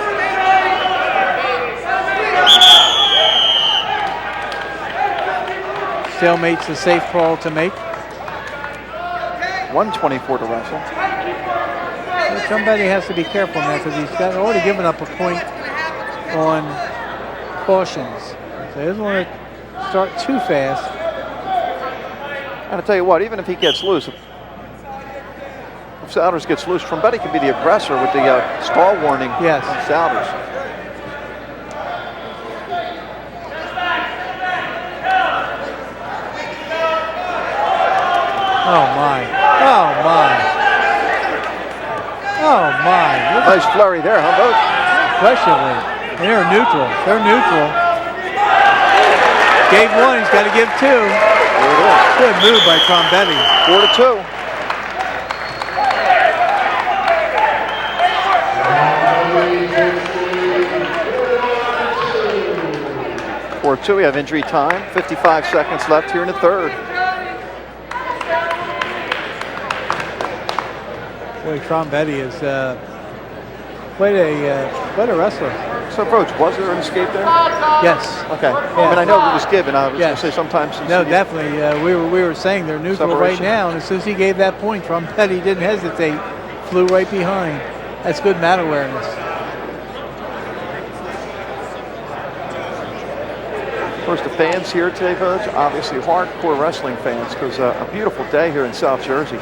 Stalemate's a safe call to make. 124 to wrestle. Somebody has to be careful now because he's already given up a point on cautions. So he doesn't want to start too fast. And I'll tell you what, even if he gets loose, if Souders gets loose, Trombetti can be the aggressor with the stall warning on Souders. Nice flurry there, huh, Boat? Questionably. They're neutral. They're neutral. Gave one, he's got to give two. There it is. Good move by Trombetti. 4-2. We have injury time. 55 seconds left here in the third. Boy, Trombetti is quite a wrestler. So, Broach, was there an escape there? Yes. Okay. Yeah. I mean, I know it was given. I was Yes. going to say sometimes. No, definitely. We were saying they're neutral right Separation. now, and as soon as he gave that point, Trombetti didn't hesitate, flew right behind. That's good mat awareness. Of course, the fans here today, Village, obviously hardcore wrestling fans, because a beautiful day here in South Jersey.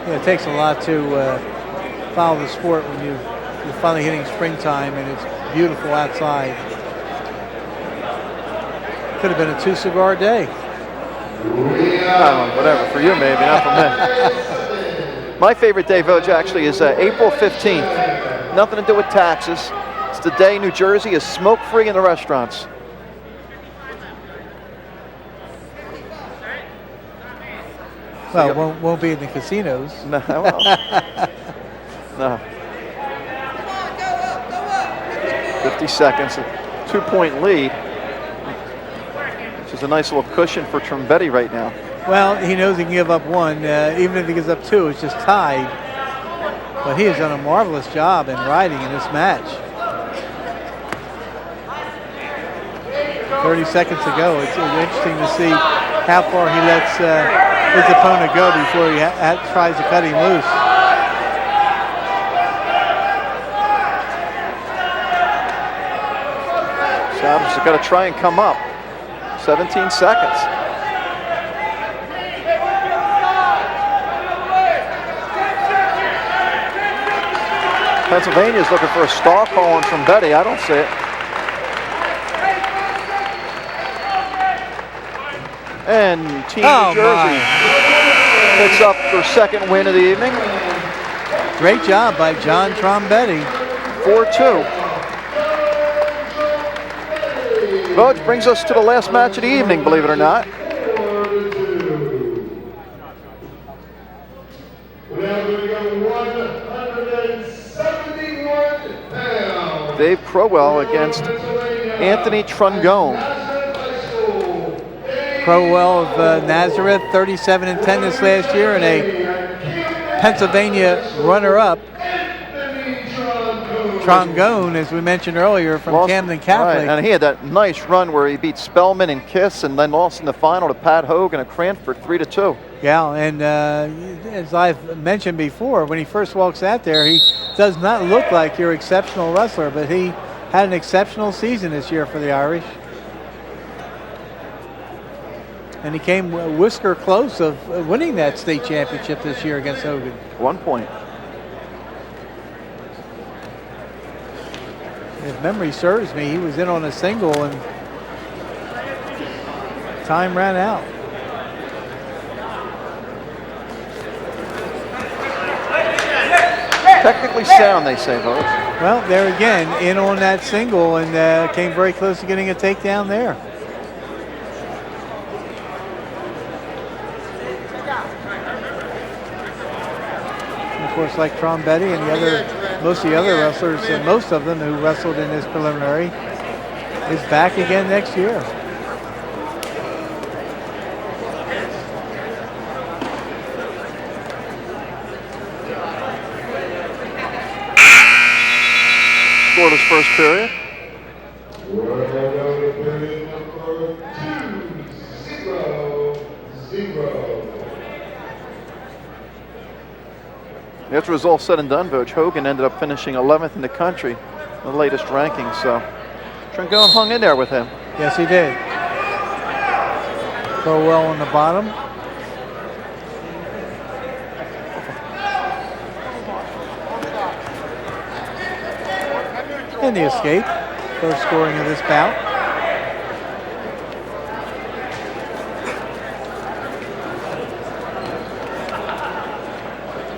Yeah, it takes a lot to follow the sport when you're finally hitting springtime and it's beautiful outside. Could have been a 2-cigar day. Whatever, for you maybe, not for me. My favorite day, Village, actually is April 15th. Nothing to do with taxes. It's the day New Jersey is smoke-free in the restaurants. Well, won't be in the casinos. No, well, no. 50 seconds, a 2-point lead, which is a nice little cushion for Trombetti right now. Well, he knows he can give up one. Even if he gives up two, it's just tied. But he has done a marvelous job in riding in this match. 30 seconds to go. It's interesting to see how far he lets his opponent go before he tries to cut him loose. Savage has got to try and come up. 17 seconds. Pennsylvania's looking for a stall call on Trombetti. I don't see it. And Team New Jersey picks up their second win of the evening. Great job by John Trombetti. 4-2. Well, which brings us to the last match of the evening, believe it or not. Dave Crowell against Anthony Trungone. Crowell of Nazareth, 37-10 this last year, and a Pennsylvania runner-up. Trongone, as we mentioned earlier, from Camden Catholic. Right. And he had that nice run where he beat Spellman and Kist and then lost in the final to Pat Hogan and Cranford 3-2. Yeah, and as I've mentioned before, when he first walks out there, he does not look like your exceptional wrestler, but he had an exceptional season this year for the Irish. And he came whisker close of winning that state championship this year against Hogan. 1 point. If memory serves me, he was in on a single and time ran out. Technically sound, they say, folks. Well, there again, in on that single and came very close to getting a takedown there. Of course, like Trombetti and most of the other wrestlers, most of them who wrestled in this preliminary, is back again next year. Scoreless first period. After it was all said and done, Coach Hogan ended up finishing 11th in the country in the latest ranking, so Trungone hung in there with him. Yes, he did. Crowell on the bottom. And the escape, first scoring of this bout.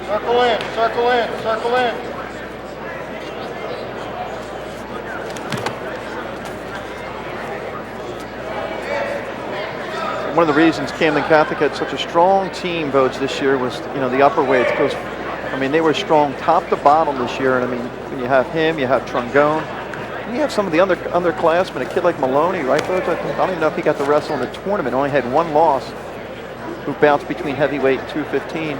Circle in. Circle in, circle in. One of the reasons Camden Catholic had such a strong team votes this year was, the upper weights. Because, they were strong top to bottom this year. And when you have him, you have Trungone, and you have some of the underclassmen. A kid like Maloney, right, folks? I don't even know if he got to wrestle in the tournament. Only had one loss. Who bounced between heavyweight and 215.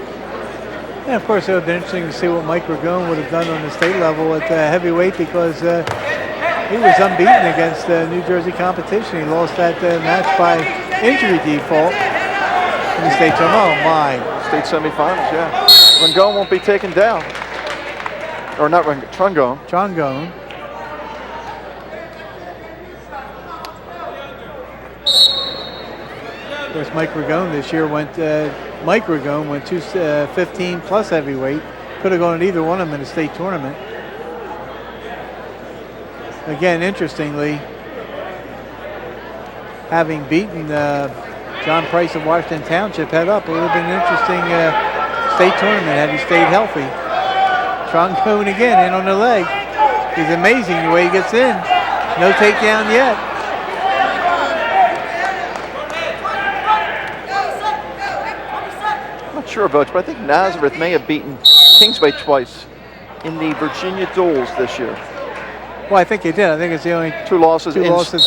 And of course, it would be interesting to see what Mike Ragone would have done on the state level at heavyweight, because he was unbeaten against New Jersey competition. He lost that match by injury default in the state tournament. Oh my! State semifinals, yeah. Rangone won't be taken down, or not Trungone. Trungone. Of course, Mike Ragone this year went. Mike Ragone went 215 plus heavyweight. Could have gone at either one of them in the state tournament. Again, interestingly, having beaten John Price of Washington Township head up, it would have been an interesting state tournament had he stayed healthy. Trungone again in on the leg. He's amazing the way he gets in. No takedown yet. Sure, Butch, but I think Nazareth may have beaten Kingsway twice in the Virginia duels this year. Well, I think they did. I think it's the only two losses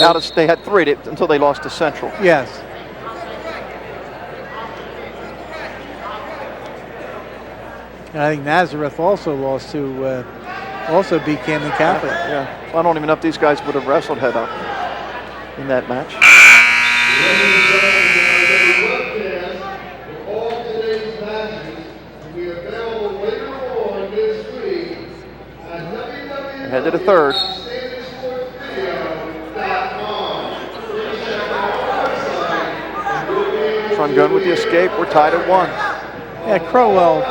out of. They had three until they lost to Central. Yes. And I think Nazareth also lost to, also beat Camden Catholic. Yeah. Well, I don't even know if these guys would have wrestled head up in that match. Headed to third. Trungone with the escape. We're tied at 1. Yeah, Crowell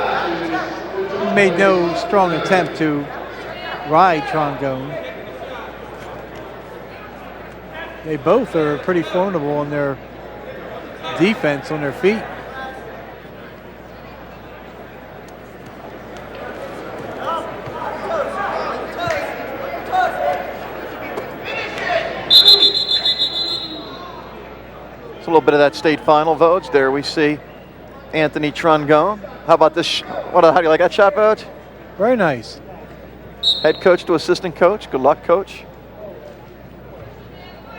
made no strong attempt to ride Trungone. They both are pretty formidable in their defense on their feet. A little bit of that state final votes. There we see Anthony Trungone. How about this? How do you like that shot, Vote? Very nice. Head coach to assistant coach. Good luck, coach.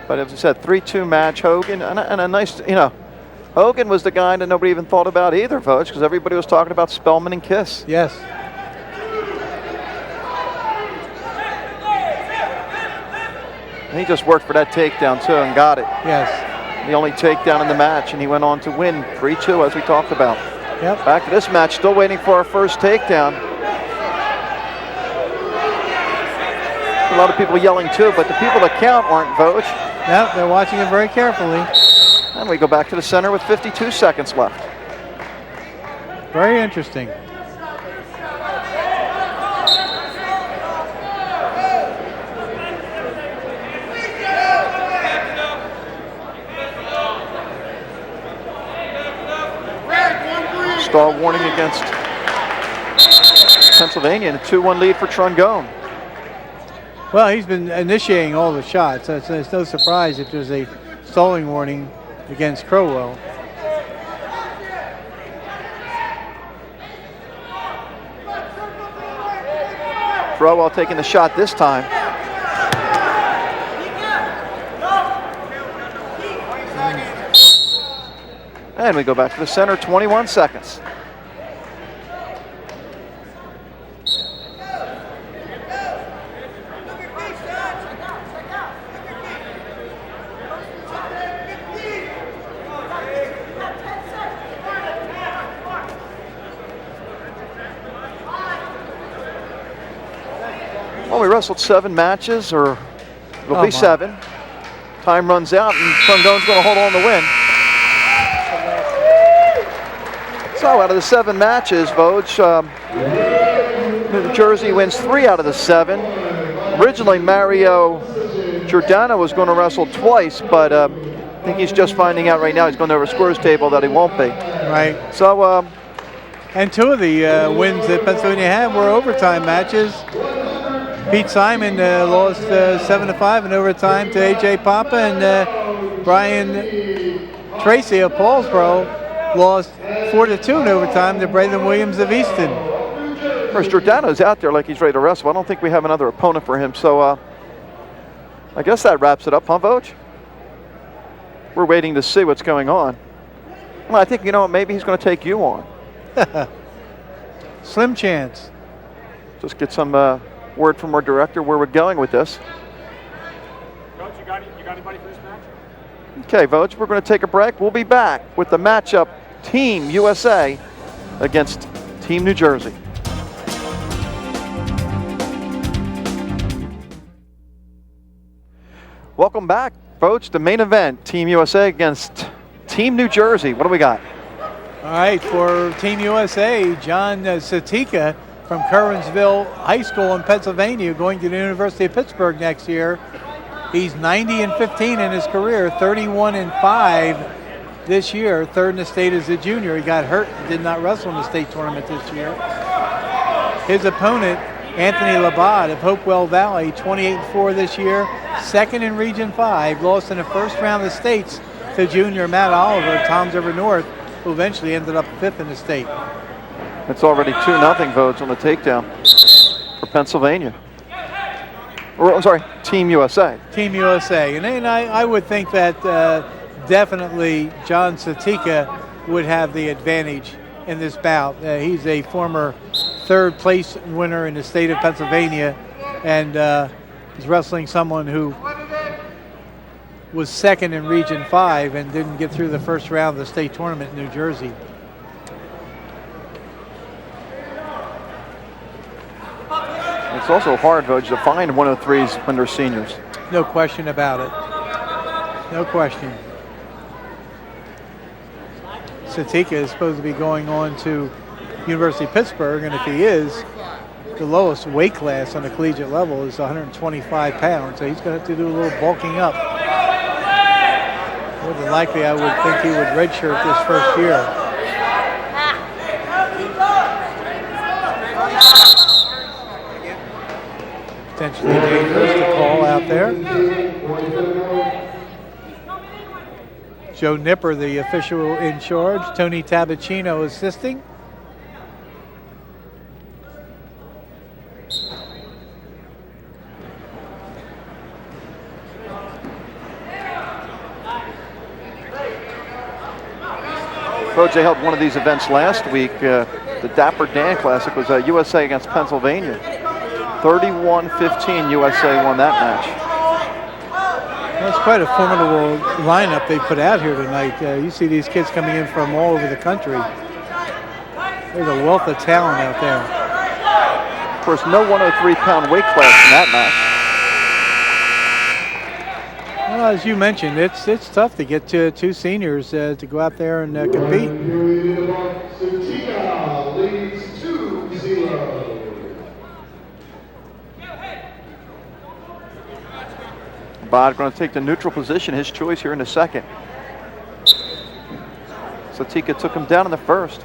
But as I said, 3-2 match. Hogan and a nice, Hogan was the guy that nobody even thought about either, Vote, because everybody was talking about Spellman and Kist. Yes. And he just worked for that takedown too and got it. Yes. The only takedown in the match, and he went on to win 3-2, as we talked about. Yep. Back to this match, still waiting for our first takedown. A lot of people yelling too, but the people that count aren't Vote. Yep, they're watching it very carefully. And we go back to the center with 52 seconds left. Very interesting. Star warning against Pennsylvania, and a 2-1 lead for Trungone. Well, he's been initiating all the shots, so it's no surprise if there's a stalling warning against Crowell. Crowell taking the shot this time. And we go back to the center, 21 seconds. Well, we wrestled 7 matches, or it'll be 7. Time runs out, and Trungone's going to hold on to win. So out of the 7 matches, Vogue, New Jersey wins 3 out of the 7. Originally, Mario Giordano was going to wrestle twice, but I think he's just finding out right now, he's going to have a scores table, that he won't be. Right. So And two of the wins that Pennsylvania had were overtime matches. Pete Simon lost 7-5 in overtime to A.J. Papa, and Brian Tracy of Paulsboro lost 4-2 in overtime to Braylon Williams of Easton. Of course, Giordano's out there like he's ready to wrestle. I don't think we have another opponent for him, so I guess that wraps it up, huh, Vogt? We're waiting to see what's going on. Well, I think, you know what, maybe he's going to take you on. Slim chance. Just get some word from our director where we're going with this. Coach, you got anybody for this match? Okay, Vogt, we're going to take a break. We'll be back with the matchup Team USA against Team New Jersey. Welcome back, Vogt. The main event, Team USA against Team New Jersey. What do we got? All right, for Team USA, John Satika from Kerwinsville High School in Pennsylvania, going to the University of Pittsburgh next year. He's 90-15 in his career, 31-5 this year, third in the state as a junior. He got hurt and did not wrestle in the state tournament this year. His opponent, Anthony Lebbad of Hopewell Valley, 28-4 this year, second in Region 5, lost in the first round of the states to junior Matt Oliver of Toms River North, who eventually ended up fifth in the state. It's already 2-0 Vogt on the takedown for Pennsylvania. Or, I'm sorry, Team USA. Team USA. And I would think that definitely John Satika would have the advantage in this bout. He's a former third place winner in the state of Pennsylvania, and he's wrestling someone who was second in Region 5 and didn't get through the first round of the state tournament in New Jersey. It's also hard, Vogt, to find 103s when they're seniors. No question about it. No question. Satika is supposed to be going on to University of Pittsburgh, and if he is, the lowest weight class on the collegiate level is 125 pounds, so he's going to have to do a little bulking up. More than likely, I would think he would redshirt this first year. Potentially dangerous to call out there. Joe Nipper, the official in charge. Tony Tabacino assisting. Vogt, they held one of these events last week. The Dapper Dan Classic was USA against Pennsylvania. 31-15 USA won that match. That's quite a formidable lineup they put out here tonight. You see these kids coming in from all over the country. There's a wealth of talent out there. Of course, no 103-pound weight class in that match. Well, as you mentioned, it's tough to get two seniors to go out there and compete. Bod going to take the neutral position, his choice here in the second. Satika took him down in the first.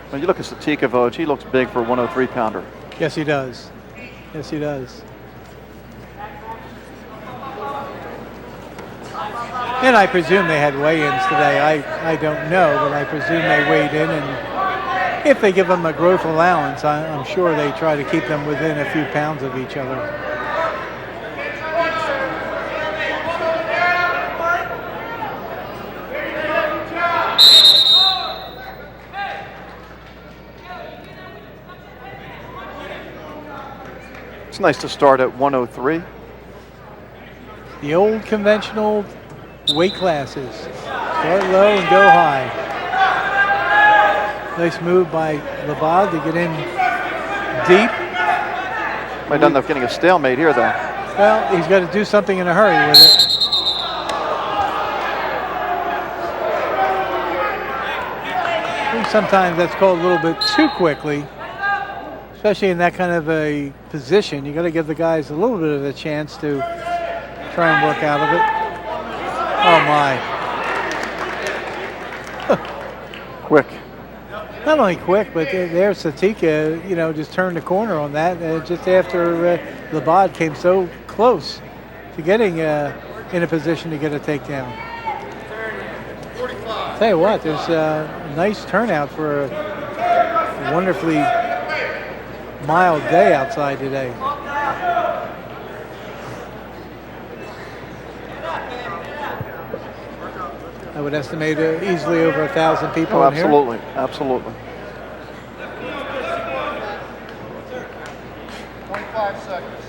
When you look at Satika, Vogt, he looks big for a 103-pounder. Yes, he does. Yes, he does. And I presume they had weigh-ins today. I don't know, but I presume they weighed in, and if they give them a growth allowance, I'm sure they try to keep them within a few pounds of each other. It's nice to start at 103. The old conventional weight classes. Start low and go high. Nice move by Lebbad to get in deep. Might end up getting a stalemate here, though. Well, he's got to do something in a hurry with it. I think sometimes that's called a little bit too quickly, especially in that kind of a position. You got to give the guys a little bit of a chance to try and work out of it. Oh my. Quick. Not only quick, but there's Satika, you know, just turned the corner on that just after Lebbad came so close to getting in a position to get a takedown. Tell you what, there's a nice turnout for a wonderfully mild day outside today. I would estimate easily over 1,000 people in here. Absolutely, absolutely. 25 seconds.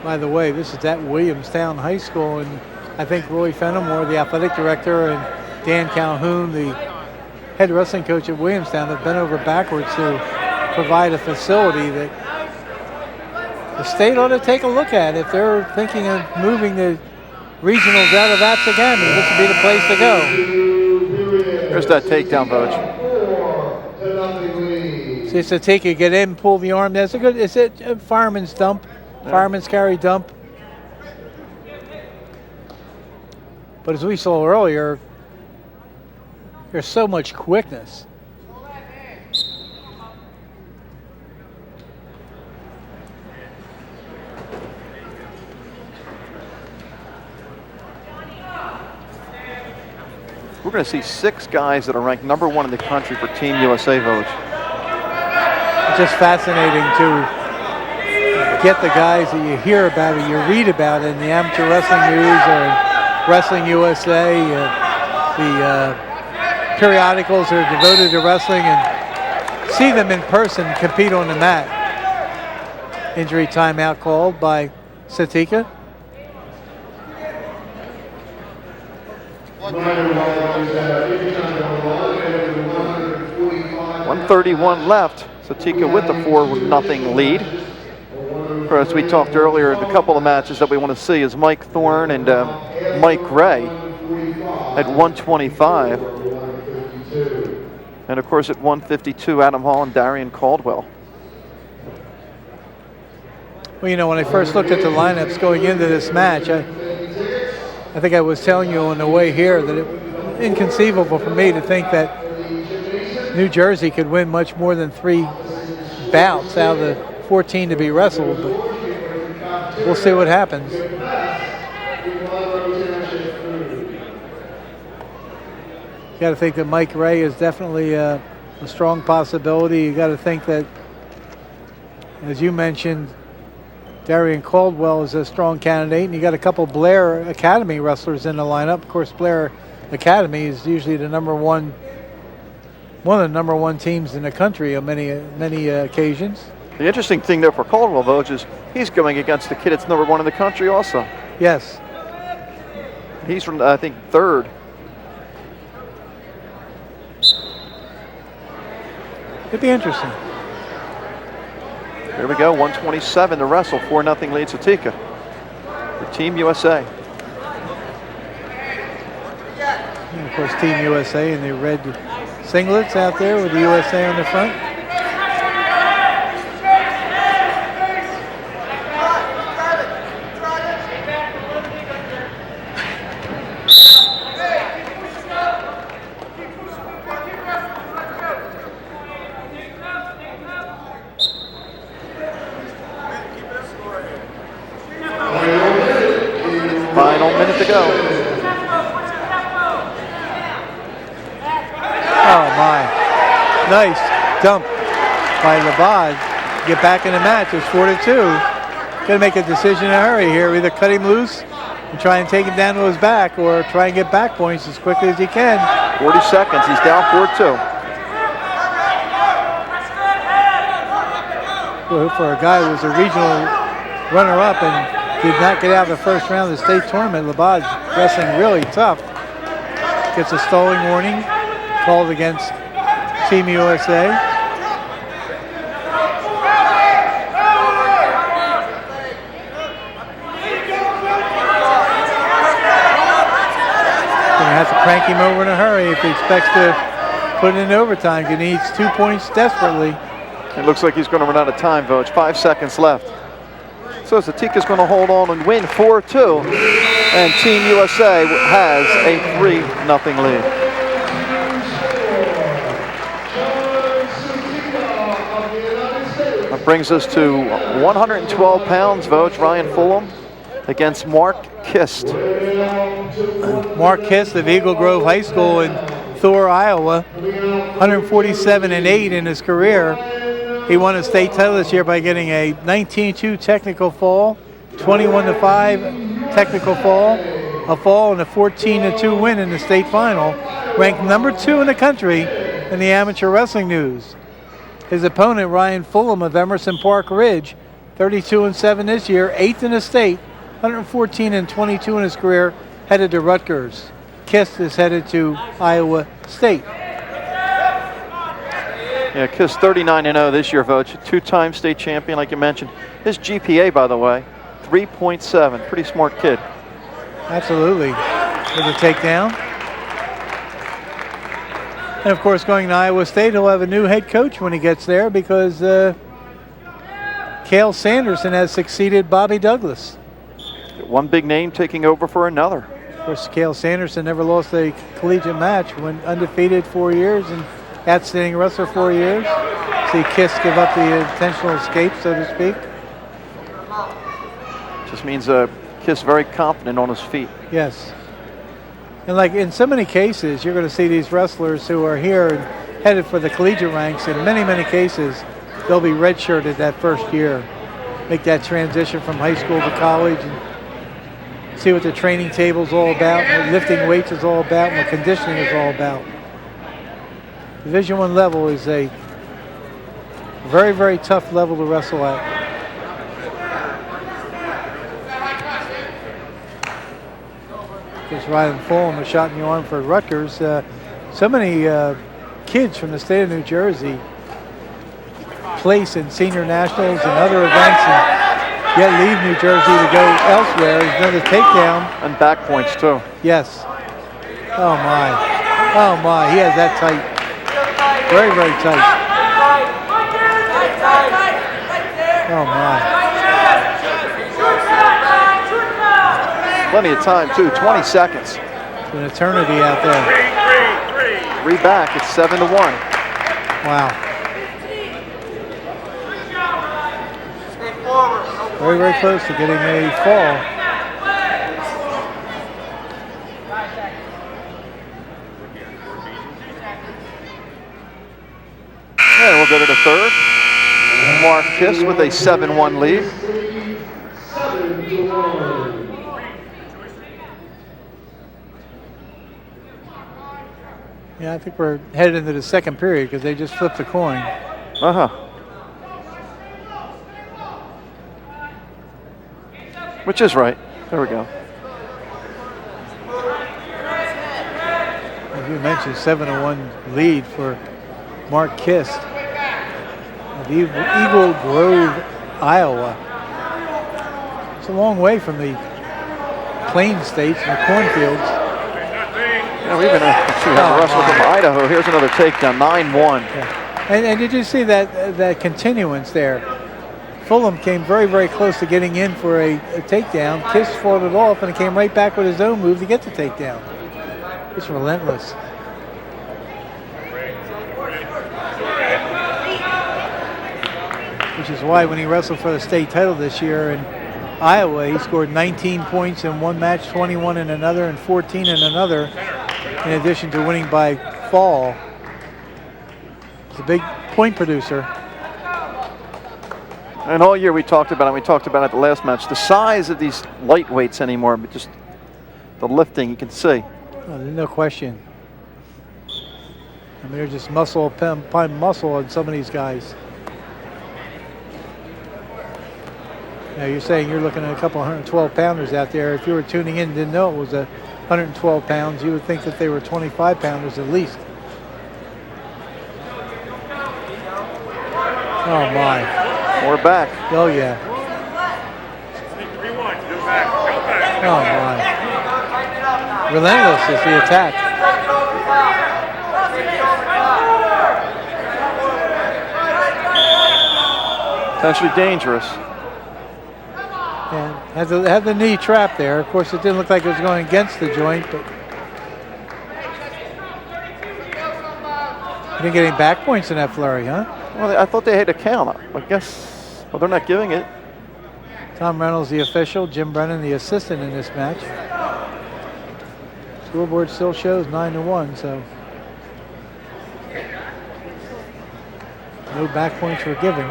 By the way, this is at Williamstown High School, and I think Roy Fenimore, the athletic director, and Dan Calhoun, the head wrestling coach at Williamstown, have bent over backwards to provide a facility that the state ought to take a look at. If they're thinking of moving the regionals out of Apsagami, this would be the place to go. There's that takedown, Vogue. See, it's a take it, get in, pull the arm. That's a good, it's a fireman's dump, fireman's carry dump. But as we saw earlier, there's so much quickness. We're going to see 6 guys that are ranked #1 in the country for Team USA votes. It's just fascinating to get the guys that you hear about or you read about in the amateur wrestling news or in Wrestling USA, the periodicals that are devoted to wrestling, and see them in person compete on the mat. Injury timeout called by Satika. 1:31 left. Satika with the 4-0 lead. As we talked earlier, the couple of matches that we want to see is Mike Thorn and Mike Ray at 125. And of course at 152, Adam Hall and Darrion Caldwell. Well, you know, when I first looked at the lineups going into this match, I think I was telling you on the way here that it was inconceivable for me to think that New Jersey could win much more than 3 bouts out of the 14 to be wrestled, but we'll see what happens. You got to think that Mike Ray is definitely a strong possibility. You got to think that, as you mentioned, Darrion Caldwell is a strong candidate, and you got a couple Blair Academy wrestlers in the lineup. Of course, Blair Academy is usually the one of the #1 teams in the country on many occasions. The interesting thing there for Caldwell, though, is he's going against the kid that's #1 in the country also. Yes. He's from, I think, 3rd. It'd be interesting. Here we go, 127 to wrestle, 4-0 lead Satika for Team USA. And of course, Team USA in the red singlets out there with the USA on the front. Final minute to go. Oh my, nice dump by Lebbad. Get back in the match, it's 4-2. Gotta make a decision in a hurry here. Either cut him loose and try and take him down to his back, or try and get back points as quickly as he can. 40 seconds, he's down 4-2. Well, for a guy who was a regional runner-up and did not get out of the first round of the state tournament, Lebbad's wrestling really tough. Gets a stalling warning called against Team USA. Gonna have to crank him over in a hurry if he expects to put it in overtime. He needs 2 points desperately. It looks like he's going to run out of time, Vogue. 5 seconds left. So Satika's going to hold on and win 4-2. And Team USA has a 3-0 lead. That brings us to 112 pounds, votes Ryan Fullam against Mark Kist. Mark Kist of Eagle Grove High School in Thor, Iowa, 147-8 in his career. He won a state title this year by getting a 19-2 technical fall, 21-5 technical fall, a fall, and a 14-2 win in the state final. Ranked number 2 in the country in the amateur wrestling news. His opponent, Ryan Fullam of Emerson-Park Ridge, 32-7 this year, 8th in the state, 114-22 in his career, headed to Rutgers. Kist is headed to Iowa State. Yeah, Kist 39-0 this year, votes. 2-time state champion, like you mentioned. His GPA, by the way, 3.7. Pretty smart kid. Absolutely. With a takedown. And of course, going to Iowa State, he'll have a new head coach when he gets there because Cale Sanderson has succeeded Bobby Douglas. One big name taking over for another. Of course, Cale Sanderson never lost a collegiate match, went undefeated 4 years and outstanding wrestler 4 years. See Kist give up the intentional escape, so to speak. Just means Kist very confident on his feet. Yes. And like in so many cases, you're going to see these wrestlers who are here and headed for the collegiate ranks. In many, many cases, they'll be redshirted that first year. Make that transition from high school to college and see what the training table's all about, what lifting weights is all about, and what conditioning is all about. Division I level is a very, very tough level to wrestle at. Because Ryan Fullam, a shot in the arm for Rutgers. So many kids from the state of New Jersey place in senior nationals and other events and yet leave New Jersey to go elsewhere. There's another takedown. And back points too. Yes. Oh my. Oh my, he has that tight. Very, very tight. Oh my. Plenty of time too, 20 seconds. It's an eternity out there. 3 back, it's 7-1. Wow. Very, very close to getting a fall. And we'll go to the third. Mark Kist with a 7-1 lead. Yeah, I think we're headed into the second period because they just flipped the coin. Uh-huh. Which is right. There we go. As you mentioned, 7-1 lead for Mark Kist of Eagle Grove, Iowa. It's a long way from the plain states and the cornfields. Yeah, we even see how wrestle from Idaho. Here's another takedown, 9-1. Yeah. And did you see that continuance there? Fullam came very, very close to getting in for a takedown. Kist fought it off, and it came right back with his own move to get the takedown. It's relentless. Which is why when he wrestled for the state title this year in Iowa, he scored 19 points in one match, 21 in another, and 14 in another, in addition to winning by fall. He's a big point producer. And all year we talked about it at the last match, the size of these lightweights anymore, but just the lifting you can see. Oh, no question. I mean, they're just muscle upon muscle on some of these guys. Now you're saying you're looking at a couple 112-pounders out there. If you were tuning in and didn't know it was 112 pounds, you would think that they were 25-pounders at least. Oh my. We're back. Oh yeah. Oh my. Relentless is the attack. Potentially dangerous. And had the knee trapped there. Of course, it didn't look like it was going against the joint, but you didn't get any back points in that flurry, huh? Well, I thought they had a count. I guess, well, they're not giving it. Tom Reynolds, the official. Jim Brennan, the assistant in this match. Scoreboard still shows 9-1, so no back points were given.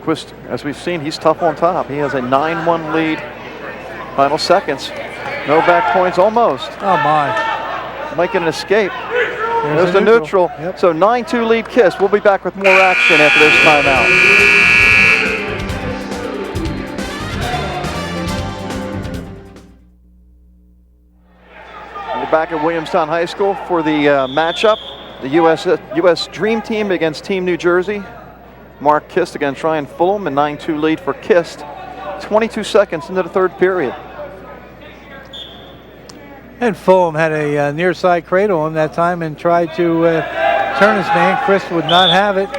Quist, as we've seen, he's tough on top. He has a 9-1 lead. Final seconds. No back points, almost. Oh, my. Might get an escape. There's the neutral. Yep. So 9-2 lead Kist. We'll be back with more action after this timeout. We're back at Williamstown High School for the matchup. The U.S. Dream Team against Team New Jersey. Mark Kist against Ryan Fullam, a 9-2 lead for Kist. 22 seconds into the third period. And Fulham had a near side cradle on that time and tried to turn his man. Chris would not have it.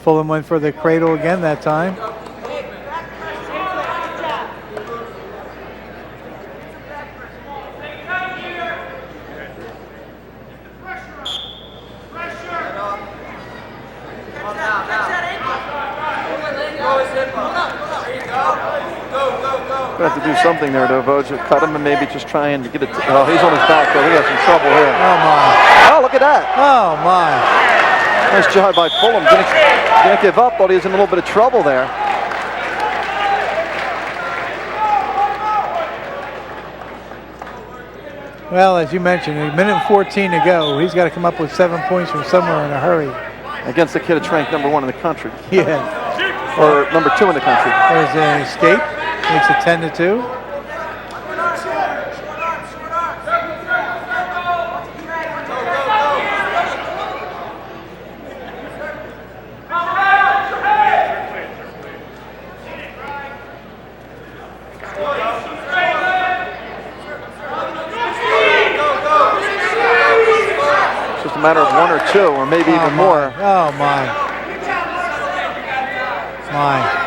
Fulham went for the cradle again that time. Gonna have to do something there, though, Vogue. Cut him and maybe just trying to get it. Oh, he's on his back, though. He has some trouble here. Oh, my. Oh, look at that. Oh, my. Nice job by Fulham. Didn't give up, but he was in a little bit of trouble there. Well, as you mentioned, a minute and 14 to go. He's got to come up with 7 points from somewhere in a hurry. Against the kid that's ranked #1 in the country. Yeah. Or #2 in the country. There's an escape. Makes it 10-2. It's just a matter of 1 or 2, or maybe even more. Oh, my. My.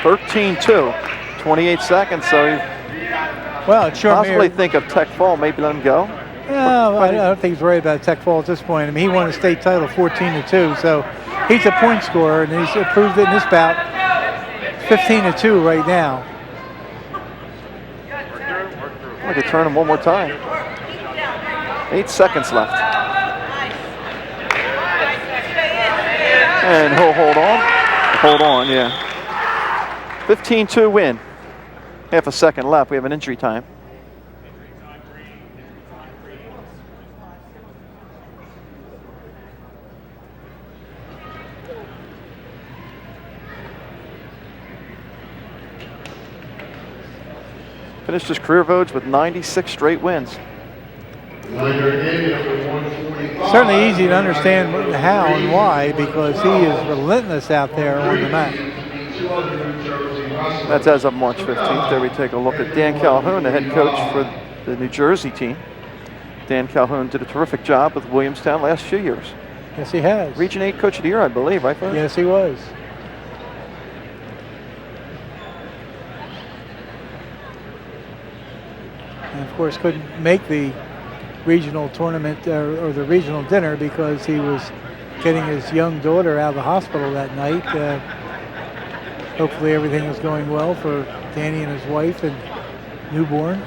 13-2, 28 seconds, so he Well, it sure possibly think of tech fall, maybe let him go. No, I don't think he's worried about tech fall at this point. I mean, he won a state title 14-2, so he's a point scorer, and he's proved it in this bout. 15-2 right now. I could turn him one more time. 8 seconds left. And he'll hold on. Hold on, yeah. 15-2 win. Half a second left. We have an injury time. Finished his career votes with 96 straight wins. Certainly easy to understand how and why, because he is relentless out there on the mat. That's as of March 15th. There we take a look at Dan Calhoun, the head coach for the New Jersey team. Dan Calhoun did a terrific job with Williamstown last few years. Yes, he has. Region 8 Coach of the Year, I believe, right, folks? Yes, he was. And of course, couldn't make the regional tournament or the regional dinner because he was getting his young daughter out of the hospital that night. Hopefully everything was going well for Danny and his wife and newborn.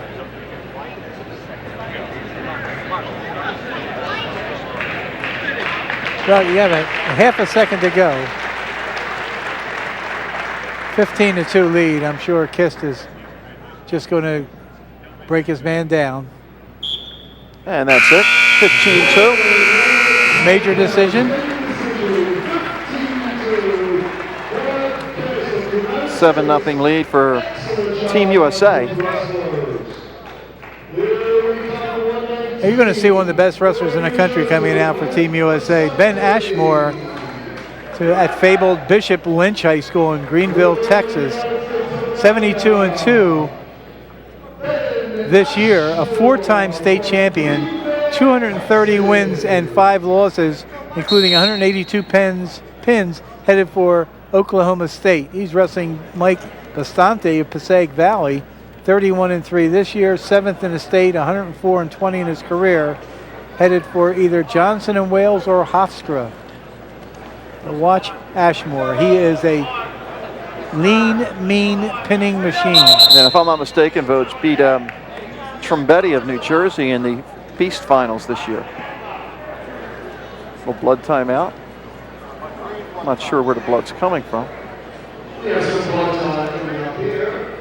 Well, you have a half a second to go. 15-2 lead. I'm sure Kist is just going to break his man down. And that's it. 15-2. Major decision. 7-0 lead for Team USA. You're going to see one of the best wrestlers in the country coming out for Team USA. Ben Ashmore at fabled Bishop Lynch High School in Greenville, Texas. 72-2 this year, a 4-time state champion, 230 wins and 5 losses, including 182 pins, headed for Oklahoma State. He's wrestling Mike Bastante of Passaic Valley, 31-3 this year, 7th in the state, 104-20 in his career, headed for either Johnson and Wales or Hofstra. Watch Ashmore. He is a lean, mean pinning machine. And if I'm not mistaken, Vogt beat Trombetti of New Jersey in the Beast Finals this year. Little blood timeout. I'm not sure where the blood's coming from.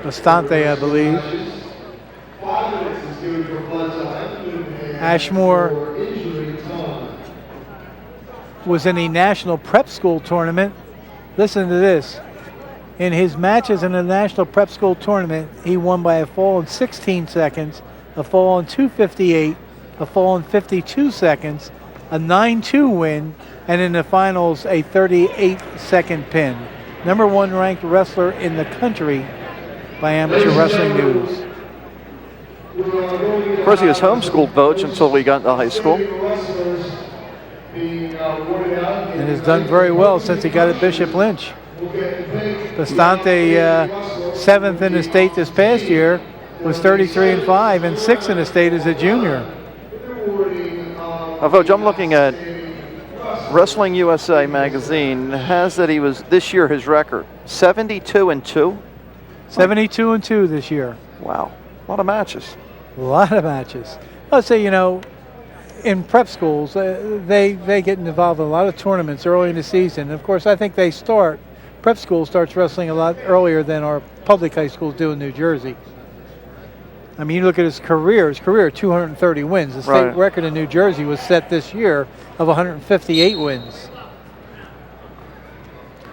Bastante, I believe. Ashmore was in the National Prep School Tournament. Listen to this. In his matches in the National Prep School Tournament, he won by a fall in 16 seconds, a fall in 2:58, a fall in 52 seconds, a 9-2 win, and in the finals, a 38-second pin. #1 ranked wrestler in the country by Amateur Wrestling News. Of course, he was homeschooled, Vogt, until he got into high school. And has done very well since he got at Bishop Lynch. Bastante, 7th in the state this past year, was 33-5 and 6th in the state as a junior. Vogt, I'm looking at Wrestling USA magazine has that he was this year his record 72-2. 72-2 this year. Wow, a lot of matches. A lot of matches. Let's say, you know, in prep schools, they get involved in a lot of tournaments early in the season. Of course, I think prep school starts wrestling a lot earlier than our public high schools do in New Jersey. I mean, you look at his career, 230 wins. The state record in New Jersey was set this year of 158 wins.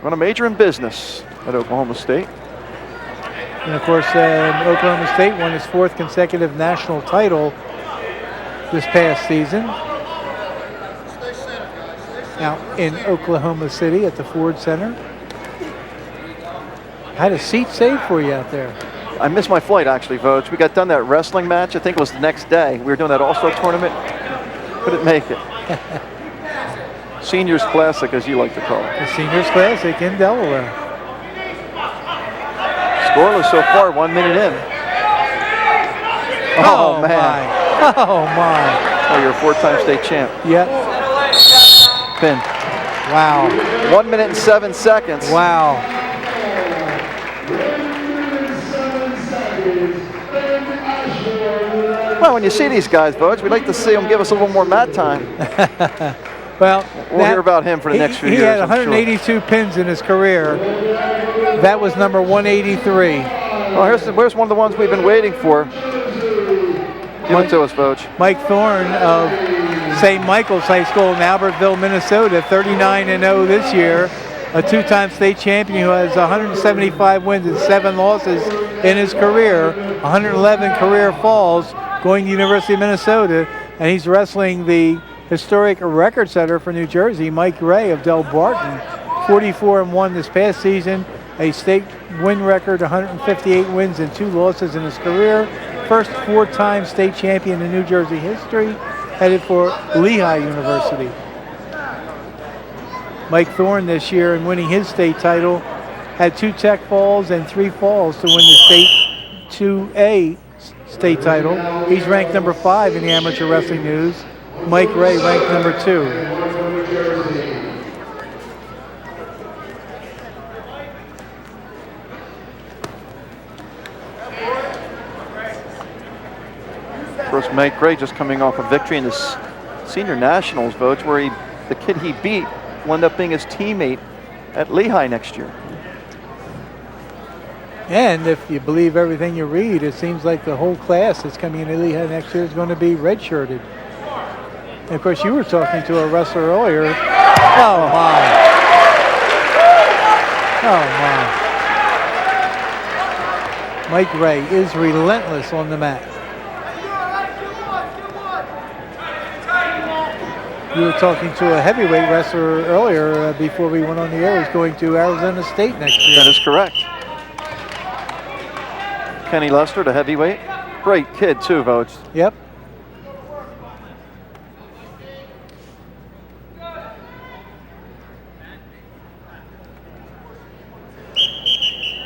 Going to major in business at Oklahoma State. And of course, Oklahoma State won its 4th consecutive national title this past season out in Oklahoma City at the Ford Center. Had a seat saved for you out there. I missed my flight, actually, Vogt. We got done that wrestling match. I think it was the next day. We were doing that All-Star tournament. Couldn't make it. Seniors Classic, as you like to call it. The Seniors Classic in Delaware. Scoreless so far, 1 minute in. Oh man. My. Oh, my. Oh, you're a 4-time state champ. Yep. Pin. Wow. 1 minute and 7 seconds. Wow. Well, when you see these guys, Vogt, we'd like to see them give us a little more mat time. Well, we'll hear about him for the next few years. He had 182 pins in his career. That was number 183. Well, here's one of the ones we've been waiting for. Give it to us, Vogt. Mike Thorn of St. Michael's High School in Albertville, Minnesota, 39-0 this year. A 2-time state champion who has 175 wins and 7 losses in his career, 111 career falls, going to University of Minnesota, and he's wrestling the historic record setter for New Jersey, Mike Ray of Delbarton, 44-1 this past season, a state win record, 158 wins and 2 losses in his career. First 4-time state champion in New Jersey history, headed for Lehigh University. Mike Thorn this year in winning his state title had 2 tech falls and 3 falls to win the state 2A state title. He's ranked number 5 in the Amateur Wrestling News. Mike Ray ranked number 2. Of course, Mike Ray just coming off a victory in the Senior Nationals, Vogt, where the kid he beat will end up being his teammate at Lehigh next year. And if you believe everything you read, it seems like the whole class that's coming into Lehigh next year is going to be redshirted. And of course, you were talking to a wrestler earlier. Oh my. Oh my. Mike Ray is relentless on the mat. You were talking to a heavyweight wrestler earlier before we went on the air. He's going to Arizona State next year. That is correct. Kenny Lester, the heavyweight. Great kid, too, Votes. Yep.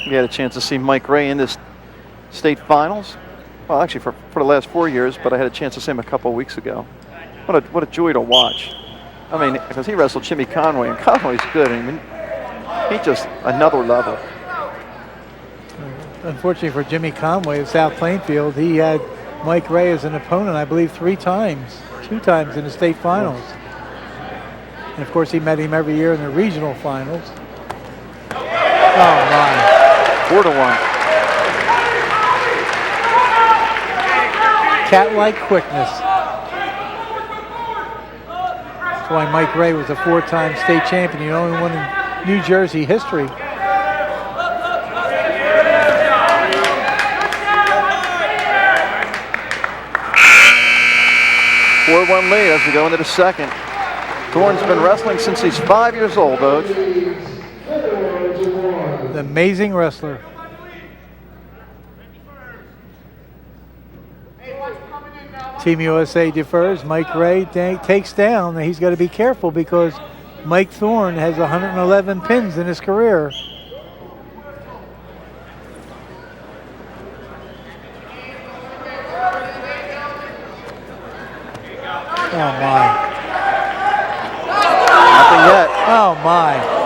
We had a chance to see Mike Ray in this state finals. Well, actually for the last 4 years, but I had a chance to see him a couple weeks ago. What a joy to watch. I mean, because he wrestled Jimmy Conway, and Conway's good. I mean, he's just another level. Unfortunately for Jimmy Conway of South Plainfield, he had Mike Ray as an opponent, I believe, 2 times in the state finals. And of course, he met him every year in the regional finals. Oh my. 4-1. Cat-like quickness. That's why Mike Ray was a 4-time state champion. The only one in New Jersey history. 4-1 lead as we go into the second. Thorn's been wrestling since he's 5 years old, Vogt. An amazing wrestler. Team USA defers. Mike Ray takes down. He's got to be careful because Mike Thorn has 111 pins in his career. Oh my. Nothing yet. Oh my.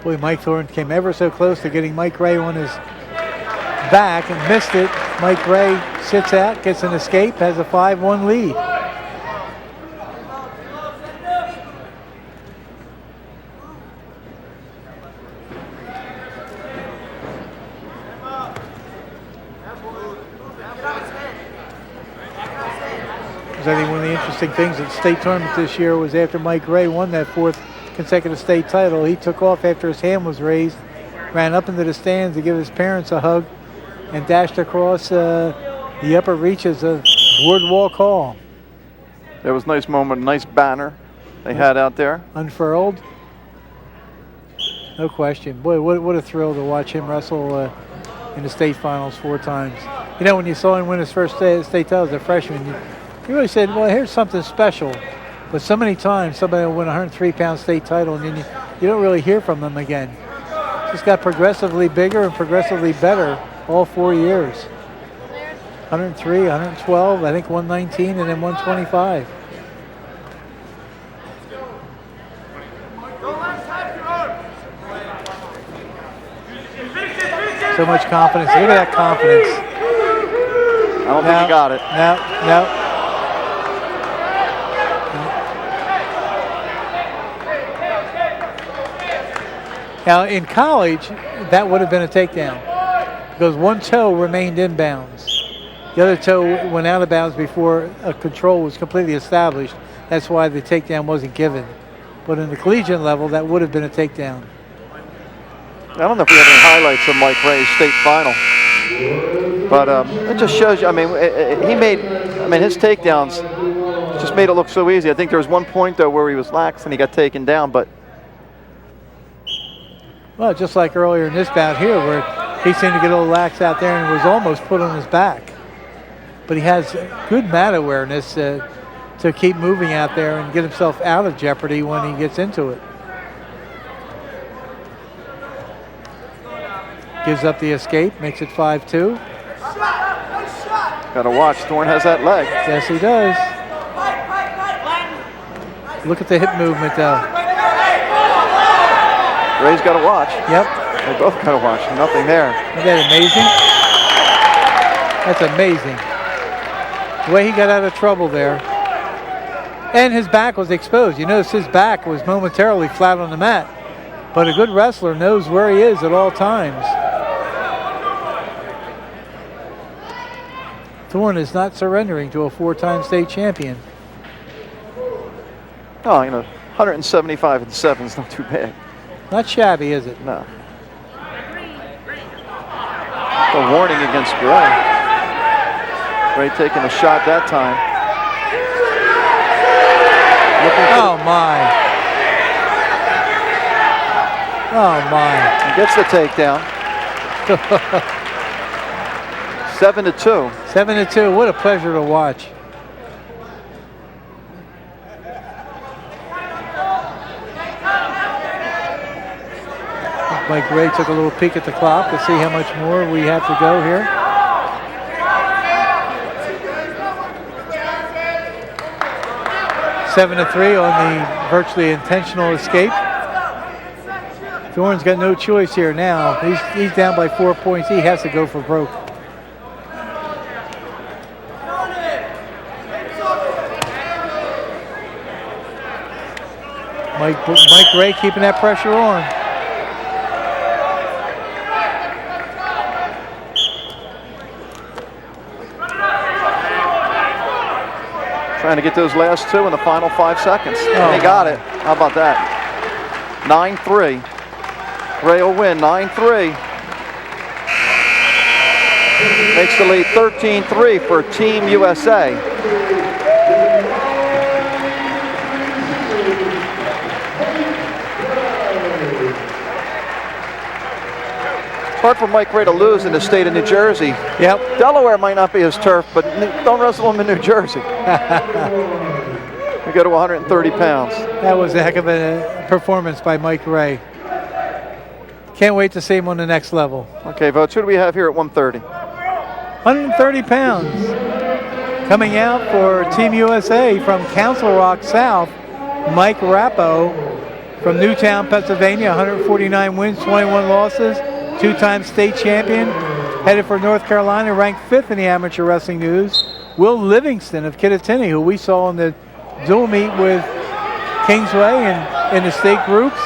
Boy, Mike Thorn came ever so close to getting Mike Ray on his back and missed it. Mike Ray sits out, gets an escape, has a 5-1 lead. I think one of the interesting things at the state tournament this year was after Mike Ray won that 4th consecutive state title, he took off after his hand was raised, ran up into the stands to give his parents a hug, and dashed across the upper reaches of Boardwalk Hall. That was a nice moment, nice banner they had out there. Unfurled. No question. Boy, what a thrill to watch him wrestle in the state finals 4 times. You know, when you saw him win his first state title as a freshman, you really said, well, here's something special. But so many times somebody will win a 103-pound state title and then you don't really hear from them again. Just got progressively bigger and progressively better all 4 years. 103, 112, I think 119, and then 125. So much confidence. Look at that confidence. I don't think he got it. No. Now, in college, that would have been a takedown because one toe remained inbounds. The other toe went out of bounds before a control was completely established. That's why the takedown wasn't given. But in the collegiate level, that would have been a takedown. I don't know if we have any highlights of Mike Ray's state final. But it just shows you, I mean, his takedowns just made it look so easy. I think there was one point, though, where he was lax and he got taken down, but. Well, just like earlier in this bout here, where he seemed to get a little lax out there and was almost put on his back. But he has good mat awareness to keep moving out there and get himself out of jeopardy when he gets into it. Gives up the escape, makes it 5-2. Got to watch. Thorn has that leg. Yes, he does. Look at the hip movement, though. Ray's got to watch. Yep. They both got to watch. Nothing there. Isn't that amazing? That's amazing. The way he got out of trouble there. And his back was exposed. You notice his back was momentarily flat on the mat. But a good wrestler knows where he is at all times. Thorn is not surrendering to a 4-time state champion. Oh, 175 and 7 is not too bad. Not shabby, is it? No. A warning against Gray. Gray taking a shot that time. Oh my. Oh my. He gets the takedown. 7-2. 7-2. What a pleasure to watch. Mike Ray took a little peek at the clock to see how much more we have to go here. Seven to 3 on the virtually intentional escape. Thorn's got no choice here now. He's down by 4 points. He has to go for broke. Mike Ray keeping that pressure on. Trying to get those last 2 in the final 5 seconds. Oh. And he got it. How about that? 9-3. Ray will win 9-3. Makes the lead 13-3 for Team USA. Hard for Mike Ray to lose in the state of New Jersey. Yep. Delaware might not be his turf, but don't wrestle him in New Jersey. We go to 130 pounds. That was a heck of a performance by Mike Ray. Can't wait to see him on the next level. Okay, Votes, who do we have here at 130? 130 pounds. Coming out for Team USA from Council Rock South, Mike Rappo from Newtown, Pennsylvania, 149 wins, 21 losses. 2-time state champion, headed for North Carolina, ranked 5th in the amateur wrestling news. Will Livingston of Kittatinny, who we saw in the dual meet with Kingsway and in the state groups.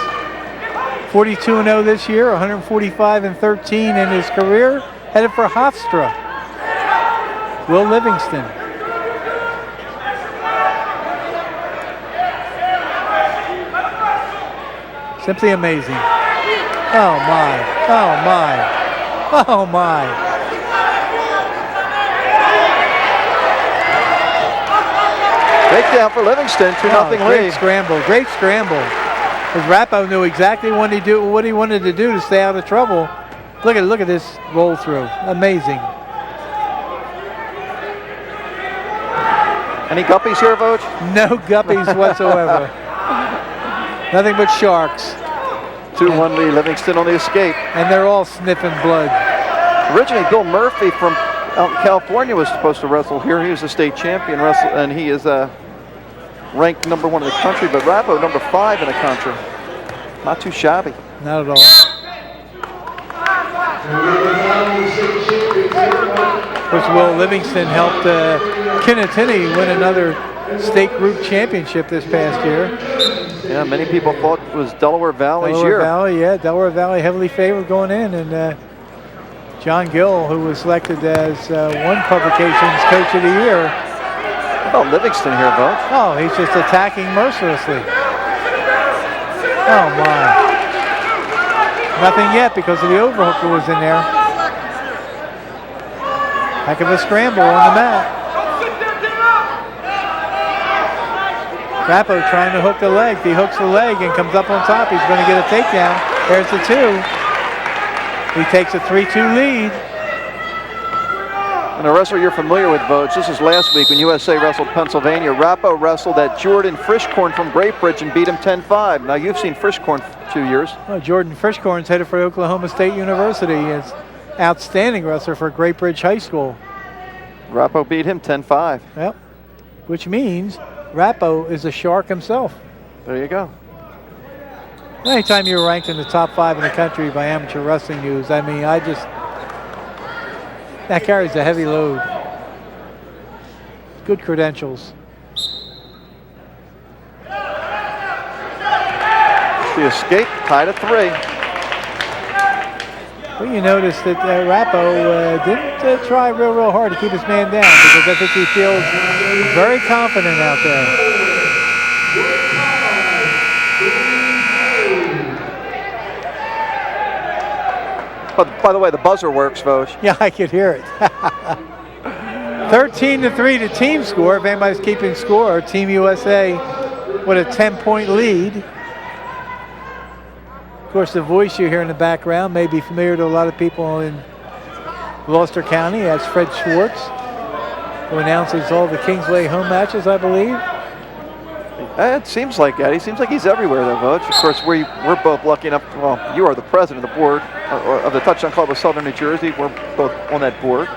42-0 this year, 145-13 in his career, headed for Hofstra. Will Livingston. Simply amazing. Oh my, oh my, oh my. Takedown for Livingston, 2-0 Great lead. scramble, great scramble. As Rappo knew exactly what he wanted to do to stay out of trouble. Look at this roll through, amazing. Any guppies here, Vogt? No guppies whatsoever. Nothing but sharks. 2-1 lead, Livingston on the escape. And they're all sniffing blood. Originally, Bill Murphy from out in California was supposed to wrestle here. He was a state champion wrestler, and he is ranked #1 in the country, but Rappo #5 in the country. Not too shabby. Not at all. Of course, Will Livingston helped Kittatinny win another state group championship this past year. Yeah, many people thought it was Delaware Valley's Delaware year. Valley, yeah, Delaware Valley heavily favored going in, and John Gill, who was selected as one publication's Coach of the Year. How about Livingston here, Vogt? Oh, he's just attacking mercilessly. Oh my. Nothing yet because of the overhooker was in there. Heck of a scramble on the mat. Rappo trying to hook the leg. He hooks the leg and comes up on top. He's going to get a takedown. There's the 2. He takes a 3-2 lead. And a wrestler you're familiar with, Vogt. This is last week when USA wrestled Pennsylvania. Rappo wrestled at Jordan Frischkorn from Great Bridge and beat him 10-5. Now you've seen Frischkorn for 2 years. Well, Jordan Frischkorn's headed for Oklahoma State University. He's outstanding wrestler for Great Bridge High School. Rappo beat him 10-5. Yep. Which means Rappo is a shark himself. There you go. Anytime you're ranked in the top 5 in the country by Amateur Wrestling News, I mean, that carries a heavy load. Good credentials. The escape tied at 3. Well, you notice that Rappo didn't try real hard to keep his man down because I think he feels very confident out there. But by the way, the buzzer works, Voge. Yeah, I could hear it. 13-3 to team score. If anybody's keeping score, Team USA with a 10-point lead. Of course, the voice you hear in the background may be familiar to a lot of people in Gloucester County. That's Fred Schwartz, who announces all the Kingsway home matches, I believe. It seems like that. He seems like he's everywhere, though, Voge. Of course, we're both lucky enough. Well, you are the president of the board of the Touchdown Club of Southern New Jersey. We're both on that board.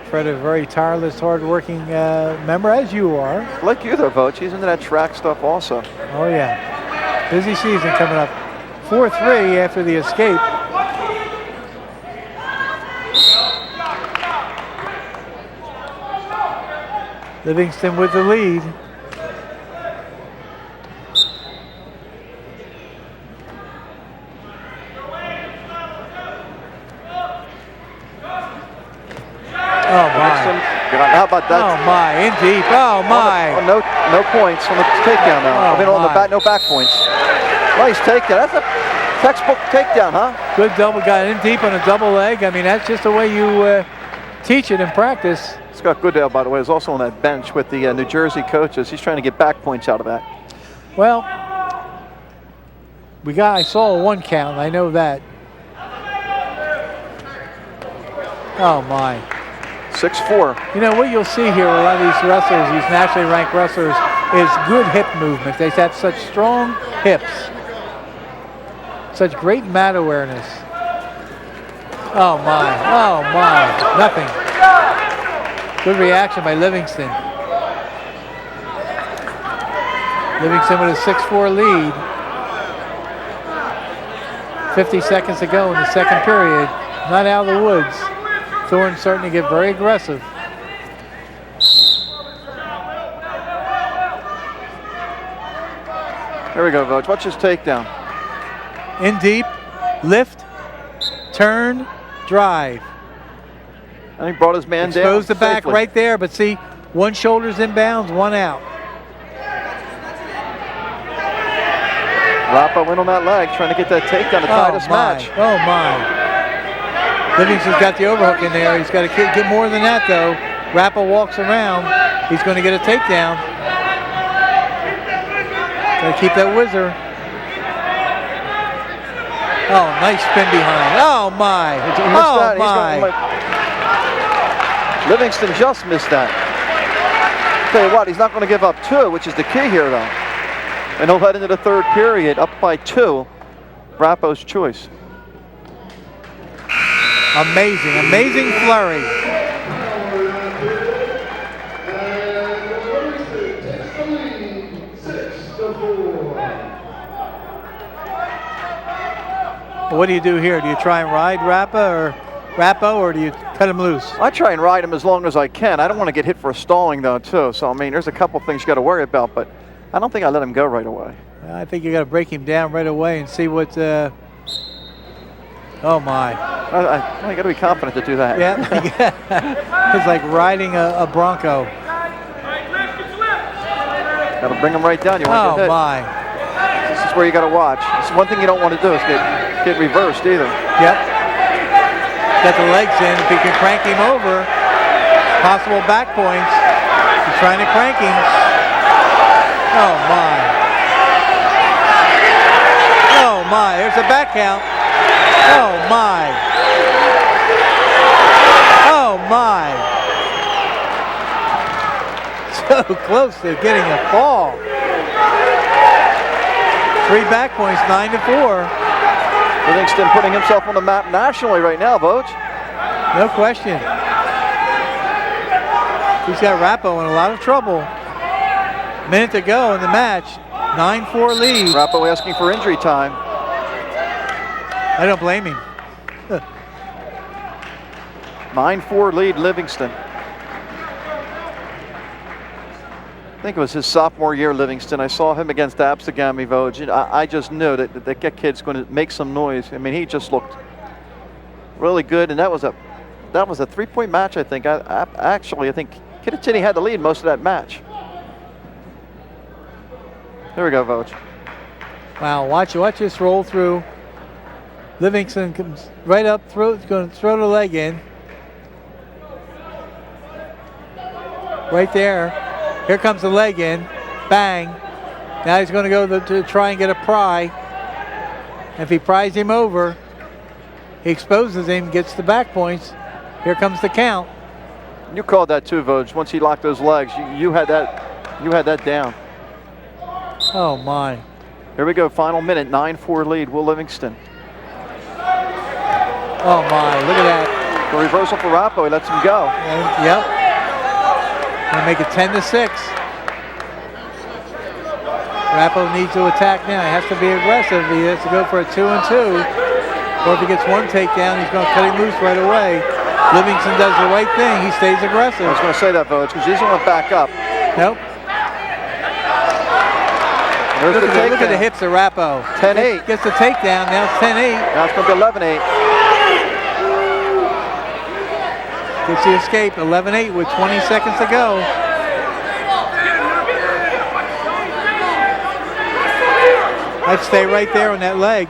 Fred, a very tireless, hard-working member, as you are. Like you, though, Voge. He's into that track stuff also. Oh, yeah. Busy season coming up. 4-3 after the escape. Livingston with the lead. Oh my! How about that? Oh my! In deep. Oh my! No points on the takedown now. Oh, on the back, no back points. Nice takedown. That's a textbook takedown, huh? Good double. Got in deep on a double leg. I mean, that's just the way you teach it in practice. Scott Goodale, by the way, is also on that bench with the New Jersey coaches. He's trying to get back points out of that. Well, I saw a 1 count. I know that. Oh my! 6-4. You know what you'll see here with a lot of these wrestlers, these nationally ranked wrestlers, is good hip movement. They have such strong hips, such great mat awareness. Oh my! Oh my! Nothing. Good reaction by Livingston. Livingston with a 6-4 lead. 50 seconds to go in the second period. Not out of the woods. Thorn starting to get very aggressive. Here we go, Voge. Watch his takedown. In deep, lift, turn, drive. And he brought his man down. Exposed the back safely. right there, but see, one shoulder's inbounds, one out. Rappo went on that leg, trying to get that takedown to tie this match. Oh my. Livingston's got the overhook in there. He's got to get more than that, though. Rappo walks around. He's going to get a takedown. Got to keep that whizzer. Oh, nice spin behind. Oh, my. Oh, my. Livingston just missed that. Tell you what, he's not going to give up 2, which is the key here, though. And he'll head into the third period up by 2. Rappo's choice. Amazing, amazing flurry. What do you do here? Do you try and ride Rappo, or do you cut him loose? I try and ride him as long as I can. I don't want to get hit for a stalling, though, too. So, I mean, there's a couple things you got to worry about, but I don't think I let him go right away. I think you got to break him down right away and see what. Oh my! You got to be confident to do that. Yeah, it's like riding a Bronco. Got to bring him right down. You want to get hit. Oh my! This is where you got to watch. This is one thing you don't want to do is get reversed either. Yep. Got the legs in. If he can crank him over, possible back points. He's trying to crank him. Oh my! Oh my! There's a back count. Oh my! Oh my! So close to getting a fall. 3 back points, 9-4. Livingston putting himself on the map nationally right now, Voge. No question. He's got Rappo in a lot of trouble. Minute to go in the match. 9-4 lead. Rappo asking for injury time. I don't blame him. 9-4 lead, Livingston. I think it was his sophomore year, Livingston. I saw him against Absegami Vosges. I just knew that kid's going to make some noise. I mean, he just looked really good, and that was a 3-point match, I think. Actually, I think Kittatinny had the lead most of that match. Here we go, Vosges. Wow, watch this roll through. Livingston comes right up, going to throw the leg in. Right there. Here comes the leg in. Bang. Now he's going to go to try and get a pry. And if he pries him over, he exposes him, gets the back points. Here comes the count. You called that too, Vosges. Once he locked those legs, you had that down. Oh my. Here we go, final minute, 9-4 lead, Will Livingston. Oh my, look at that. The reversal for Rappo, he lets him go. And, yep. Gonna make it 10-6. Rappo needs to attack now. He has to be aggressive. He has to go for a 2-2. Or if he gets one takedown, he's gonna cut him loose right away. Livingston does the right thing. He stays aggressive. I was gonna say that, Vosges, because he doesn't want to back up. Nope. Look at the hips of Rappo. 10-8. Gets the takedown. Now it's 10-8. Now it's going to be 11-8. Gets the escape. 11-8 with 20 seconds to go. I'd stay right there on that leg.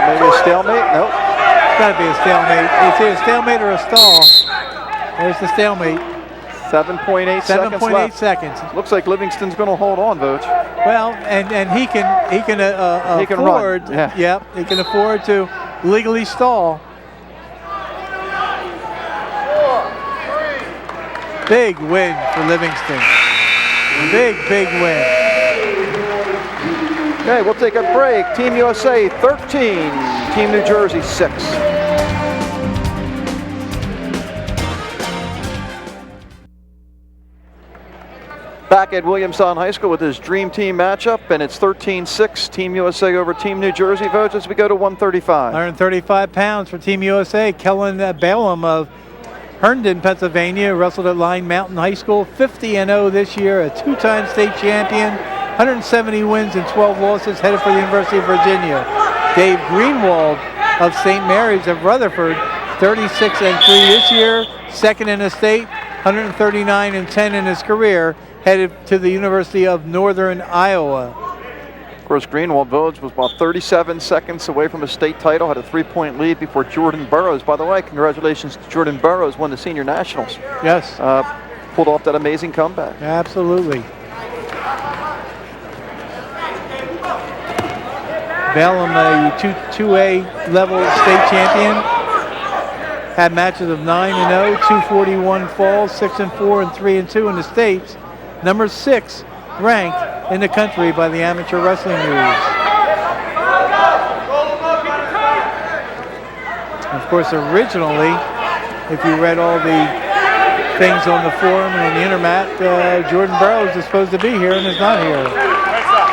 Maybe a stalemate? Nope. It's got to be a stalemate. It's either a stalemate or a stall. There's the stalemate. 7.8 seconds left. 7.8 seconds. Looks like Livingston's going to hold on, Vosges. Well, and he can afford. Run. Yeah. Yep, he can afford to legally stall. Big win for Livingston. Big win. Okay, we'll take a break. Team USA 13, Team New Jersey 6. Back at Williamstown High School with his Dream Team matchup, and it's 13-6, Team USA over Team New Jersey. Votes as we go to 135. 135 pounds for Team USA. Kellon Balum of Herndon, Pennsylvania, wrestled at Line Mountain High School. 50-0 this year, a two-time state champion. 170 wins and 12 losses, headed for the University of Virginia. Dave Greenwald of St. Mary's of Rutherford, 36-3 this year, second in the state, 139-10 in his career, headed to the University of Northern Iowa. Of course, Greenwald Vosges was about 37 seconds away from a state title, had a 3-point lead before Jordan Burroughs. By the way, congratulations to Jordan Burroughs, won the senior nationals. Yes. Pulled off that amazing comeback. Absolutely. Balum, a 2A level state champion, had matches of 9-0, 241 falls, 6-4, and 3-2 in the states. Number 6 ranked in the country by the Amateur Wrestling News. Of course, originally, if you read all the things on the forum and on the internet, Jordan Burroughs is supposed to be here and is not here.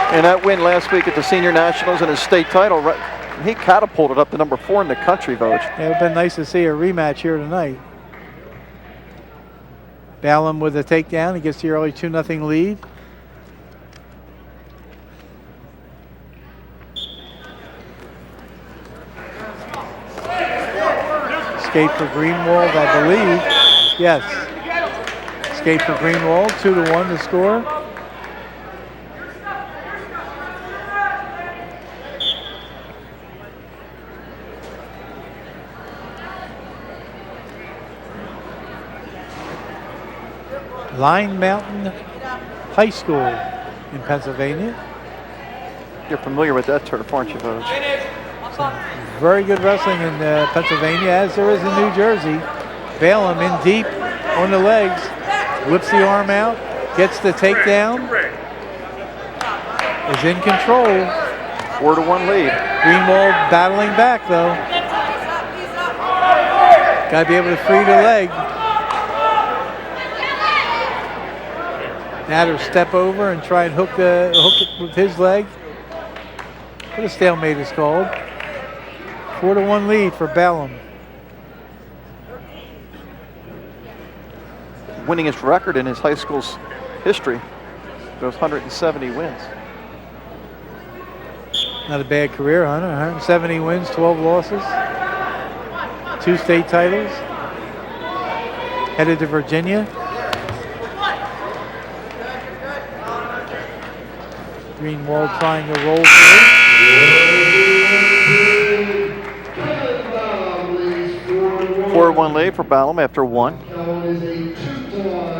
And that win last week at the Senior Nationals and his state title, he catapulted up to number 4 in the country, Vosges. It would have been nice to see a rematch here tonight. Balum with a takedown. He gets the early 2-0 lead. Escape for Greenwald, I believe. Yes. Escape for Greenwald, 2-1 to score. Line Mountain High School in Pennsylvania. You're familiar with that turf, aren't you, Vosges? Very good wrestling in Pennsylvania, as there is in New Jersey. Balum in deep on the legs, whips the arm out, gets the takedown, is in control. 4-1 lead. Greenwald battling back though. Got to be able to free the leg. Natter step over and try and hook it with his leg. What a stalemate is called. 4-1 lead for Balum. winningest record in his high school's history. Those 170 wins. Not a bad career, Hunter. 170 wins, 12 losses, 2 state titles. Headed to Virginia. Greenwald trying to roll through. 4-1 lead for Balum after 1.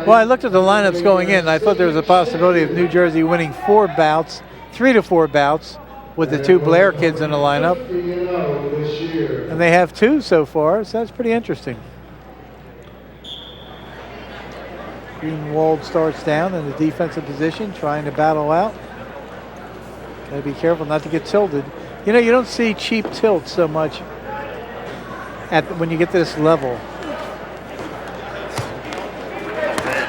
Well, I looked at the lineups going in, and I thought there was a possibility of New Jersey winning 4 bouts, 3 to 4 bouts, with the 2 Blair kids in the lineup. And they have 2 so far, so that's pretty interesting. Greenwald starts down in the defensive position, trying to battle out. Gotta be careful not to get tilted. You know, you don't see cheap tilt so much when you get to this level.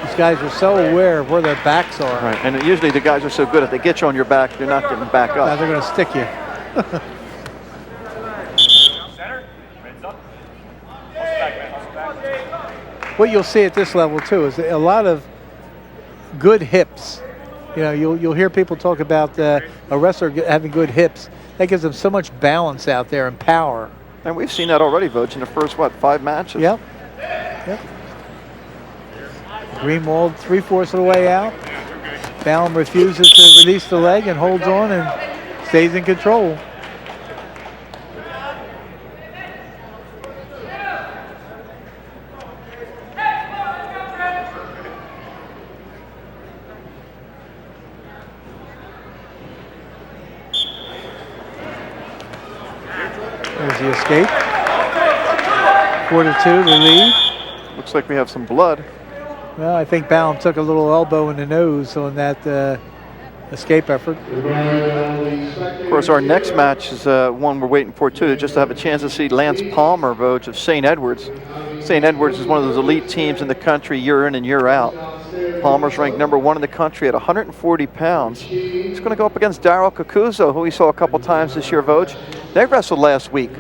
These guys are so aware of where their backs are. Right, and usually the guys are so good, if they get you on your back, you're not getting back Now up. they're gonna stick you. Center. Hands up. Hustle back, man. Hustle back. What you'll see at this level too is a lot of good hips. You know, you'll hear people talk about a wrestler having good hips. That gives them so much balance out there and power. And we've seen that already, Vogt, in the first, 5 matches? Yep. Greenwald 3/4 of the way out. Balum refuses to release the leg and holds on and stays in control. There's the escape. 4-2, the lead. Looks like we have some blood. Well, I think Balum took a little elbow in the nose on that escape effort. Of course, our next match is one we're waiting for, too, just to have a chance to see Lance Palmer, Vogt, of St. Edwards. St. Edwards is one of those elite teams in the country year in and year out. Palmer's ranked #1 in the country at 140 pounds. He's going to go up against Daryl Cocozzo, who we saw a couple times this year, Vogt. They wrestled last week.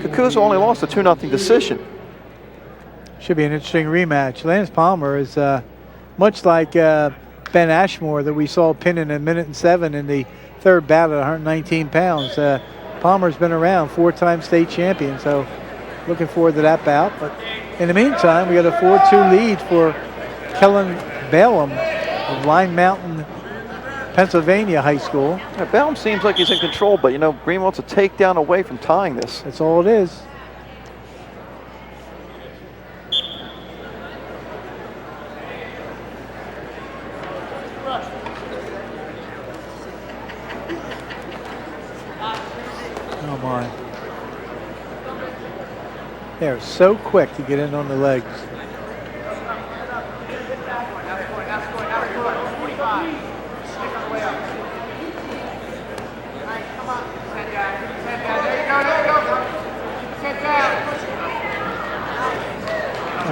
Cocozzo only lost a 2-0 decision. Should be an interesting rematch. Lance Palmer is much like Ben Ashmore that we saw pin in 1:07 in the 3rd bout at 119 pounds. Palmer's been around, 4-time state champion, so looking forward to that bout. But in the meantime, we got a 4-2 lead for Kellon Balum of Line Mountain, Pennsylvania High School. Yeah, Balum seems like he's in control, but, you know, Greenwald's a takedown away from tying this. That's all it is. Oh my. They're so quick to get in on the legs.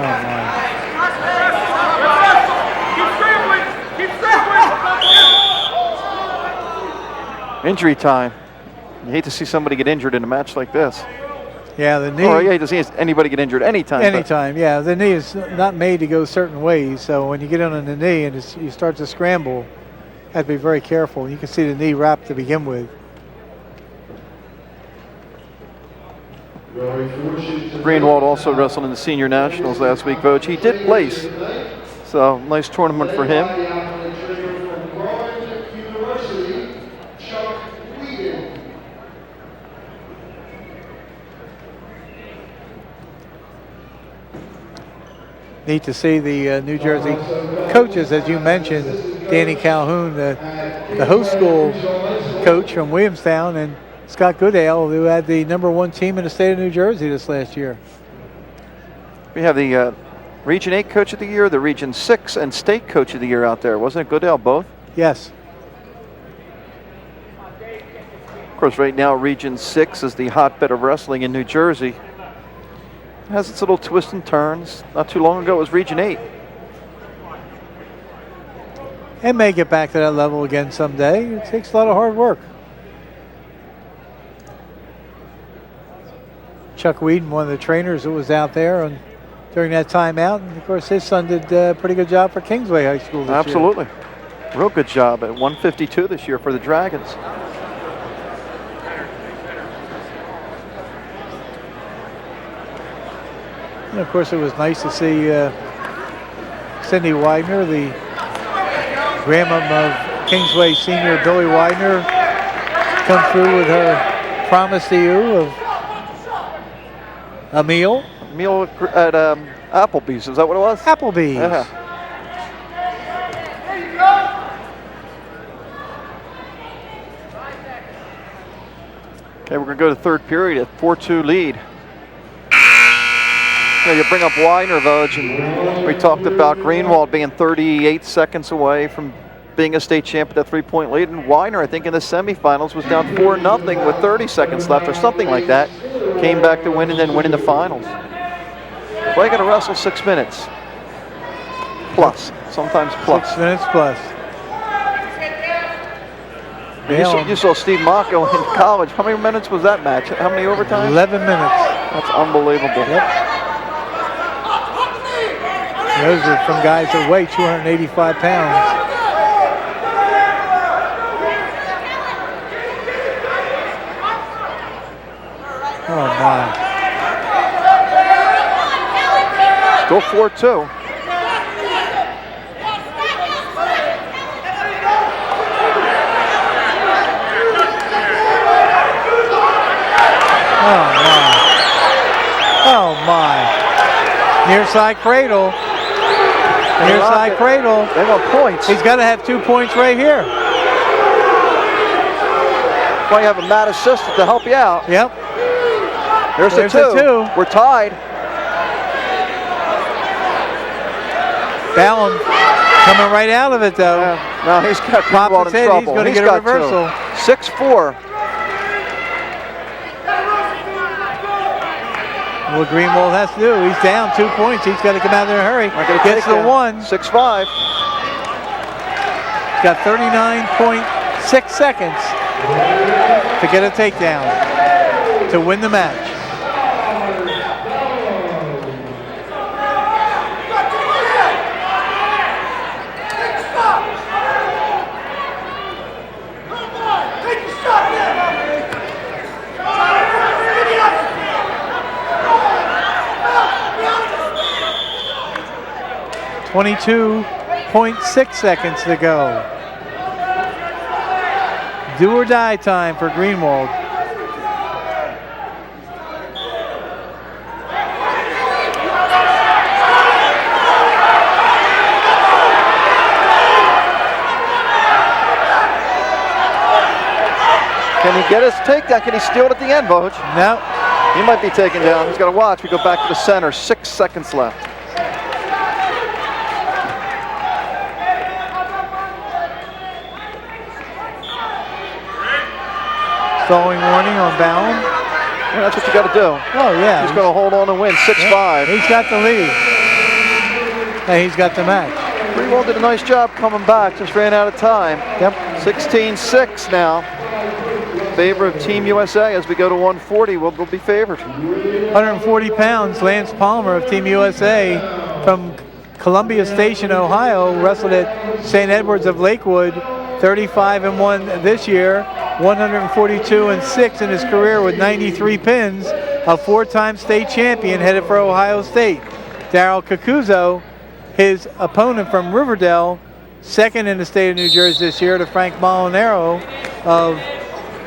Oh my. Injury time. You hate to see somebody get injured in a match like this. Yeah, the knee. Or you hate to see anybody get injured anytime. Anytime, yeah. The knee is not made to go certain ways, so when you get on the knee and you start to scramble, you have to be very careful. You can see the knee wrap to begin with. Greenwald also wrestled in the senior nationals last week, Vogt. He did place, so nice tournament for him. Neat to see the New Jersey coaches, as you mentioned, Danny Calhoun, the host school coach from Williamstown, and Scott Goodale, who had the #1 team in the state of New Jersey this last year. We have the Region 8 Coach of the Year, the Region 6 and State Coach of the Year out there. Wasn't it Goodale both? Yes. Of course, right now, Region 6 is the hotbed of wrestling in New Jersey. It has its little twists and turns. Not too long ago, it was Region 8. And may get back to that level again someday. It takes a lot of hard work. Chuck Whedon, one of the trainers that was out there on during that timeout. And of course, his son did a pretty good job for Kingsway High School this year. Absolutely. Real good job at 152 this year for the Dragons. And of course, it was nice to see Cindy Widener, the grandmom of Kingsway senior Billy Widener, come through with her promise to you of a meal. Meal at Applebee's, is that what it was? Applebee's. Yeah. Okay, we're going to go to third period at 4-2 lead. You bring up Widener, Voj, and we talked about Greenwald being 38 seconds away from being a state champ at that 3-point lead. And Widener, I think in the semifinals, was down 4-0 with 30 seconds left or something like that. Came back to win and then win in the finals. Well, you got to wrestle 6 minutes. Plus, sometimes plus. 6 minutes plus. You saw Steve Mocco in college. How many minutes was that match? How many overtime? 11 minutes. That's unbelievable. Yep. Those are from guys that weigh 285 pounds. Oh my. Still 4-2. Oh my. Oh my. Near side cradle. Near side cradle. They want points. He's got to have 2 points right here. Well, you have a mad assistant to help you out. Yep. There's the two. We're tied. Balum coming right out of it, though. Yeah. No, he's got Pops Greenwald in his head. trouble. He's going to get a reversal. 6-4. What Greenwald has to do, he's down 2 points. He's got to come out there in a hurry. Gets the one. 6-5. He's got 39.6 seconds to get a takedown to win the match. .6 seconds to go. Do or die time for Greenwald. Can he get his takedown? Can he steal it at the end, Voj? No. He might be taken down. He's got to watch. We go back to the center. 6 seconds left. Stalling warning on Balum. Yeah, that's what you got to do. Oh, yeah. He's going to hold on and win 6-5. He's got the lead. And he's got the match. Greenwald did a nice job coming back. Just ran out of time. Yep. 16-6 now. Favor of Team USA as we go to 140. We'll be favored. 140 pounds. Lance Palmer of Team USA from Columbia Station, Ohio, wrestled at St. Edwards of Lakewood. 35-1 this year. 142-6 in his career with 93 pins. A 4-time state champion headed for Ohio State. Daryl Cocozzo, his opponent from Riverdell, second in the state of New Jersey this year to Frank Molinaro of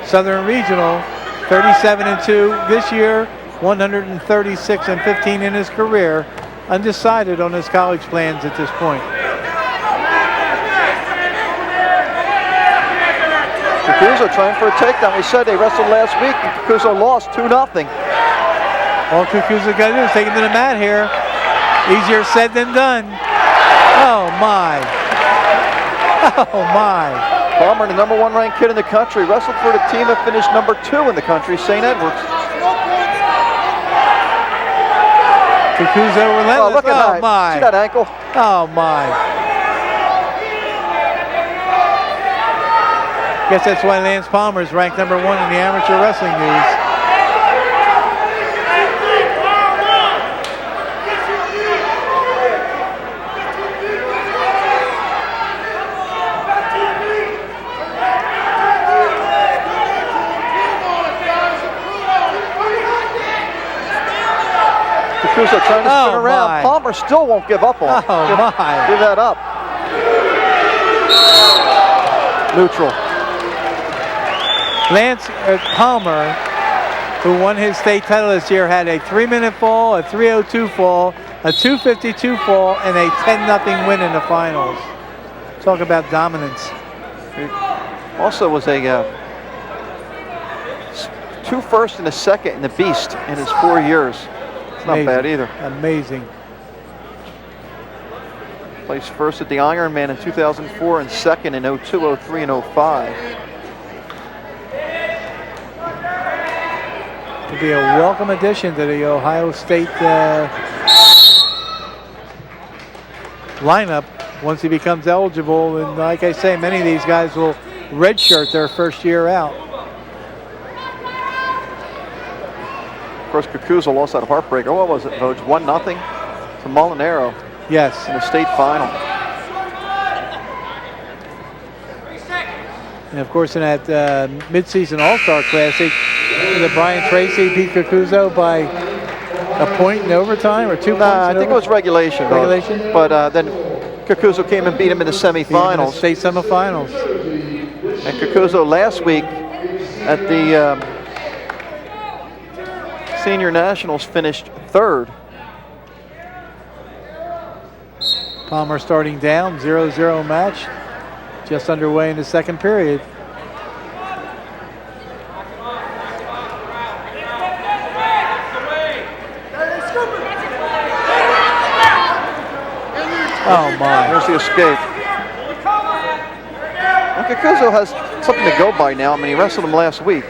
Southern Regional. 37-2 this year. 136-15 in his career. Undecided on his college plans at this point. Cocozzo trying for a takedown. We said they wrestled last week and Cocozzo lost 2-0. All Cocozzo got to do is take him to the mat here. Easier said than done. Oh my. Oh my. Palmer, the #1 ranked kid in the country, wrestled for the team that finished #2 in the country, St. Edwards. Cocozzo relentless. Oh, look at that. My. See that ankle? Oh my. Guess that's why Lance Palmer is ranked #1 in the amateur wrestling news. Cocozzo trying to spin around. My. Palmer still won't give up on it. Oh, my. Give that up. Neutral. Lance Palmer, who won his state title this year, had a 3-minute fall, a 3:02 fall, a 2:52 fall, and a 10-0 win in the finals. Talk about dominance. He also was a 2 first and a second in the Beast in his 4 years. It's not bad either. Amazing. Placed first at the Ironman in 2004 and second in 02, 03, and 05. To be a welcome addition to the Ohio State lineup once he becomes eligible. And like I say, many of these guys will redshirt their first year out. Of course, Cocozzo lost that heartbreaker. What was it, Vogue? 1-0 to Molinaro Yes. in the state final. And of course, in that midseason All-Star Classic, that Brian Tracy beat Cocozzo by a point in overtime or 2 points. I think it was regulation. Regulation? But then Cocozzo came and beat him in the semifinals. State semifinals. And Cocozzo last week at the Senior Nationals finished 3rd. Palmer starting down, 0-0 match. Just underway in the second period. Oh my. There's the escape. And Cocozzo has something to go by now. I mean, he wrestled him last week.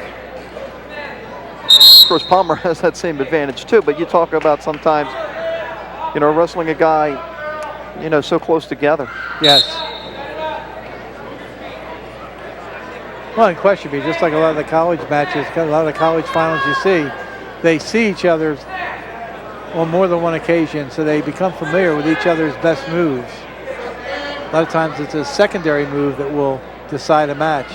Of course, Palmer has that same advantage too, but you talk about sometimes, you know, wrestling a guy, you know, so close together. Yes. Well, unquestionably, just like a lot of the college matches, a lot of the college finals you see, they see each other on more than one occasion, so they become familiar with each other's best moves. A lot of times it's a secondary move that will decide a match.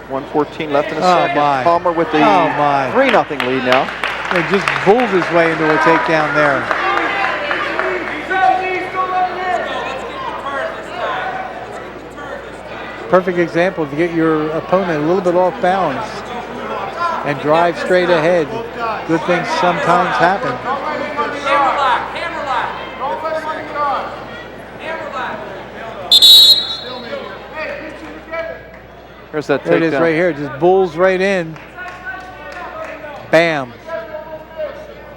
.114 left in the second. My. Palmer with the 3-0 lead now. He just bulled his way into a takedown there. Perfect example. If you get your opponent a little bit off balance and drive straight ahead, good things sometimes happen. There's that takedown. There it is right here. Just bulls right in. Bam.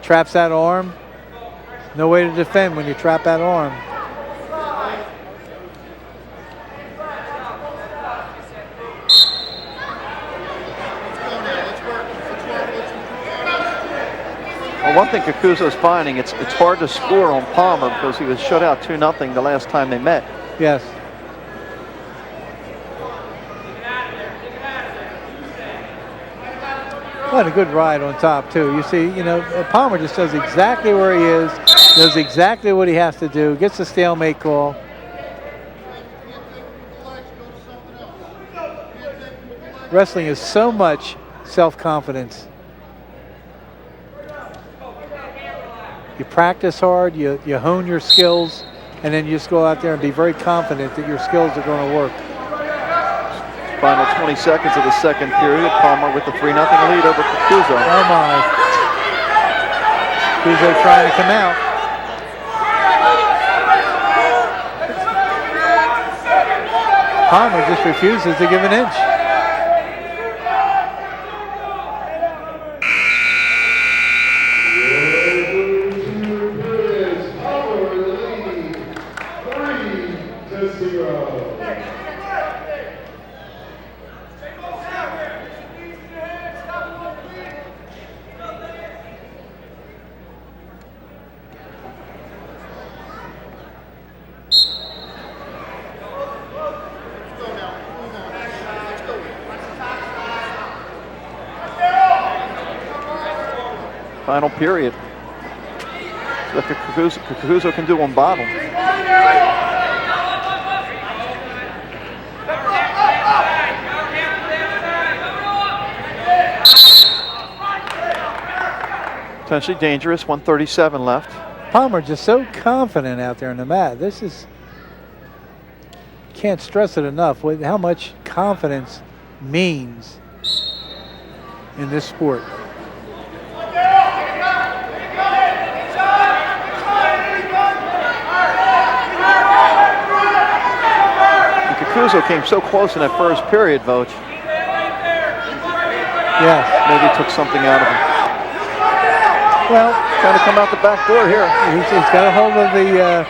Traps that arm. No way to defend when you trap that arm. Well, one thing Cocozzo is finding, it's hard to score on Palmer because he was shut out 2-0 the last time they met. Yes. What a good ride on top, too. You see, you know, Palmer just does exactly where he is, knows exactly what he has to do, gets the stalemate call. Wrestling is so much self-confidence. You practice hard, you hone your skills, and then you just go out there and be very confident that your skills are going to work. Final 20 seconds of the second period. Palmer with the 3-0 lead over Cocozzo. Oh my. Cocozzo trying to come out. Palmer just refuses to give an inch. Final period. Look at Cocozzo can do on bottom. Potentially dangerous, 137 left. Palmer just so confident out there on the mat. This is, can't stress it enough with how much confidence means in this sport. Cocozzo came so close in that first period, Vogt. Yes. Maybe took something out of him. Well, trying to come out the back door here. He's got a hold of the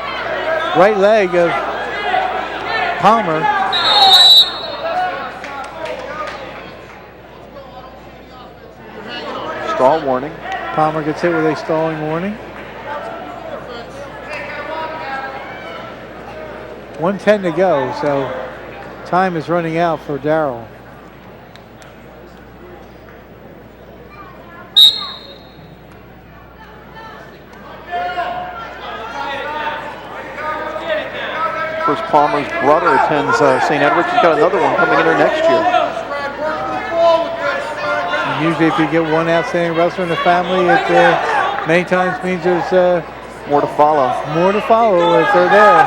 right leg of Palmer. Stall warning. Palmer gets hit with a stalling warning. 1:10 to go, so time is running out for Daryl. Of course, Palmer's brother attends St. Edward's. He's got another one coming in there next year. And usually if you get one outstanding wrestler in the family, it many times means there's more to follow. More to follow if they're there.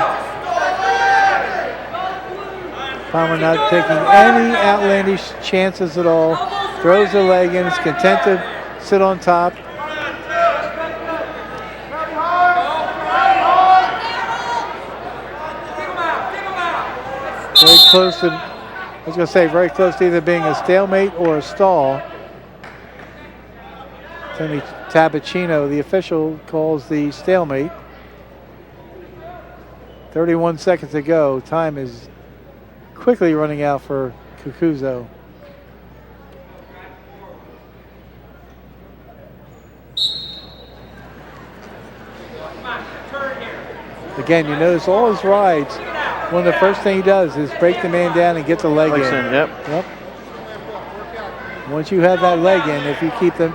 Palmer not taking any outlandish chances at all. Throws the leg in, is content to sit on top. Very close to, I was going to say, very close to either being a stalemate or a stall. Tony Tabacino, the official, calls the stalemate. 31 seconds to go. Time is quickly running out for Cocozzo. Again, you notice all his rides, one of the first thing he does is break the man down and get the leg in. Yep. Once you have that leg in, if you keep the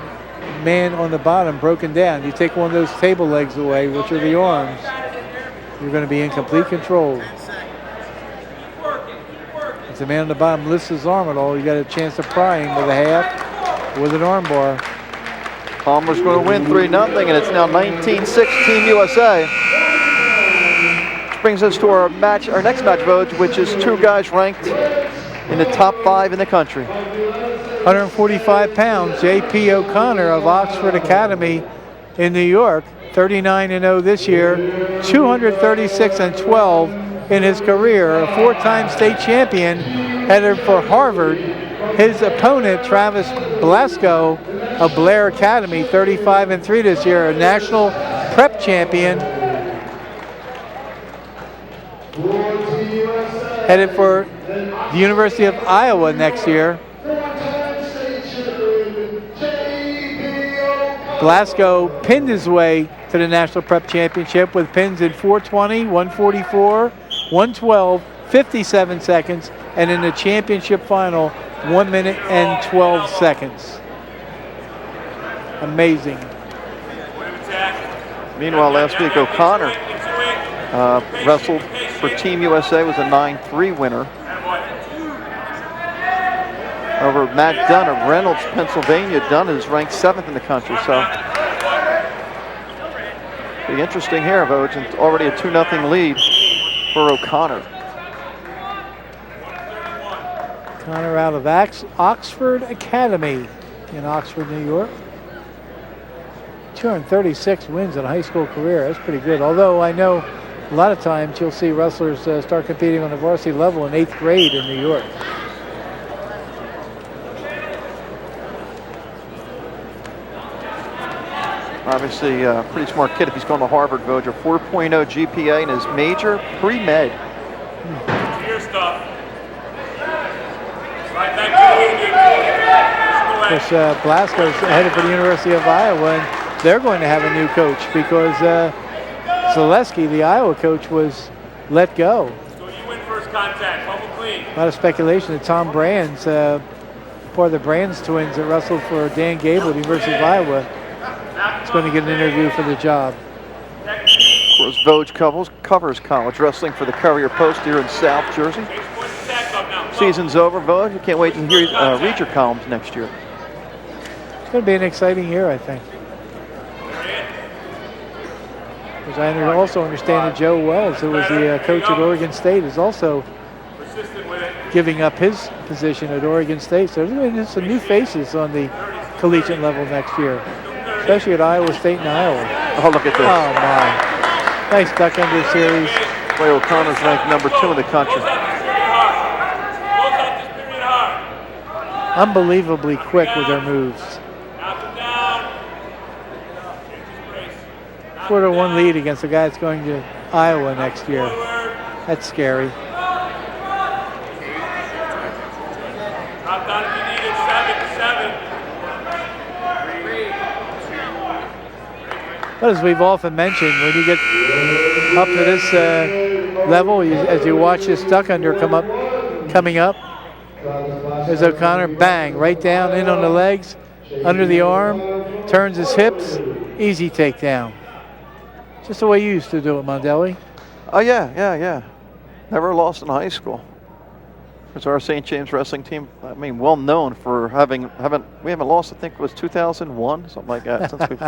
man on the bottom broken down, you take one of those table legs away, which are the arms, you're going to be in complete control. If the man on the bottom lifts his arm at all, you got a chance to pry him with a half, with an arm bar. Palmer's going to win 3-0, and it's now 19-6 Team USA. Which brings us to our next match vote, which is two guys ranked in the top 5 in the country. 145 pounds, J.P. O'Connor of Oxford Academy in New York, 39-0 this year, 236-12 in his career, a 4-time state champion, headed for Harvard. His opponent, Travis Blasco of Blair Academy, 35-3 this year, a national prep champion, headed for the University of Iowa next year. Blasco pinned his way to the National Prep Championship with pins in 420, 144, 112, 57 seconds, and in the championship final, 1 minute and 12 seconds. Amazing. Meanwhile, last week, O'Connor wrestled for Team USA, was a 9-3 winner over Matt Dunn of Reynolds, Pennsylvania. Dunn is ranked 7th in the country, so pretty interesting here, Vogt, and already a 2-0 lead for O'Connor. O'Connor out of Oxford Academy in Oxford, New York. 236 wins in a high school career. That's pretty good. Although I know a lot of times you'll see wrestlers start competing on the varsity level in 8th grade in New York. Obviously, a pretty smart kid if he's going to Harvard, Vogt. 4.0 GPA in his major, pre-med. Your stuff. Right back to Of course, Blasco's headed for the University of Iowa, and they're going to have a new coach because Zaleski, the Iowa coach, was let go. So you win first contact, bubble clean. A lot of speculation that Tom Brands, part of the Brands twins that wrestled for Dan Gable at the University of Iowa, is going to get an interview for the job. Of course, Vogt covers college wrestling for the Courier Post here in South Jersey. Season's over, Vogt. You can't wait to read your columns next year. It's going to be an exciting year, I think. Which I also understand that Joe Wells, who was the coach at Oregon State, is also giving up his position at Oregon State. So there's some new faces on the collegiate level next year, especially at Iowa State and Iowa. Oh, look at this. Oh, my. Nice duck under series. Boy, O'Connor's ranked number 2 in the country. Unbelievably quick with their moves. 4-1 lead against the guy that's going to Iowa next year. That's scary. But as we've often mentioned, when you get up to this level, as you watch this duck under coming up, there's O'Connor, bang, right down, in on the legs, under the arm, turns his hips, easy takedown. Just the way you used to do it, Mondelli. Oh, yeah. Never lost in high school. It's our St. James wrestling team. I mean, well known for we haven't lost, I think it was 2001, something like that, since we've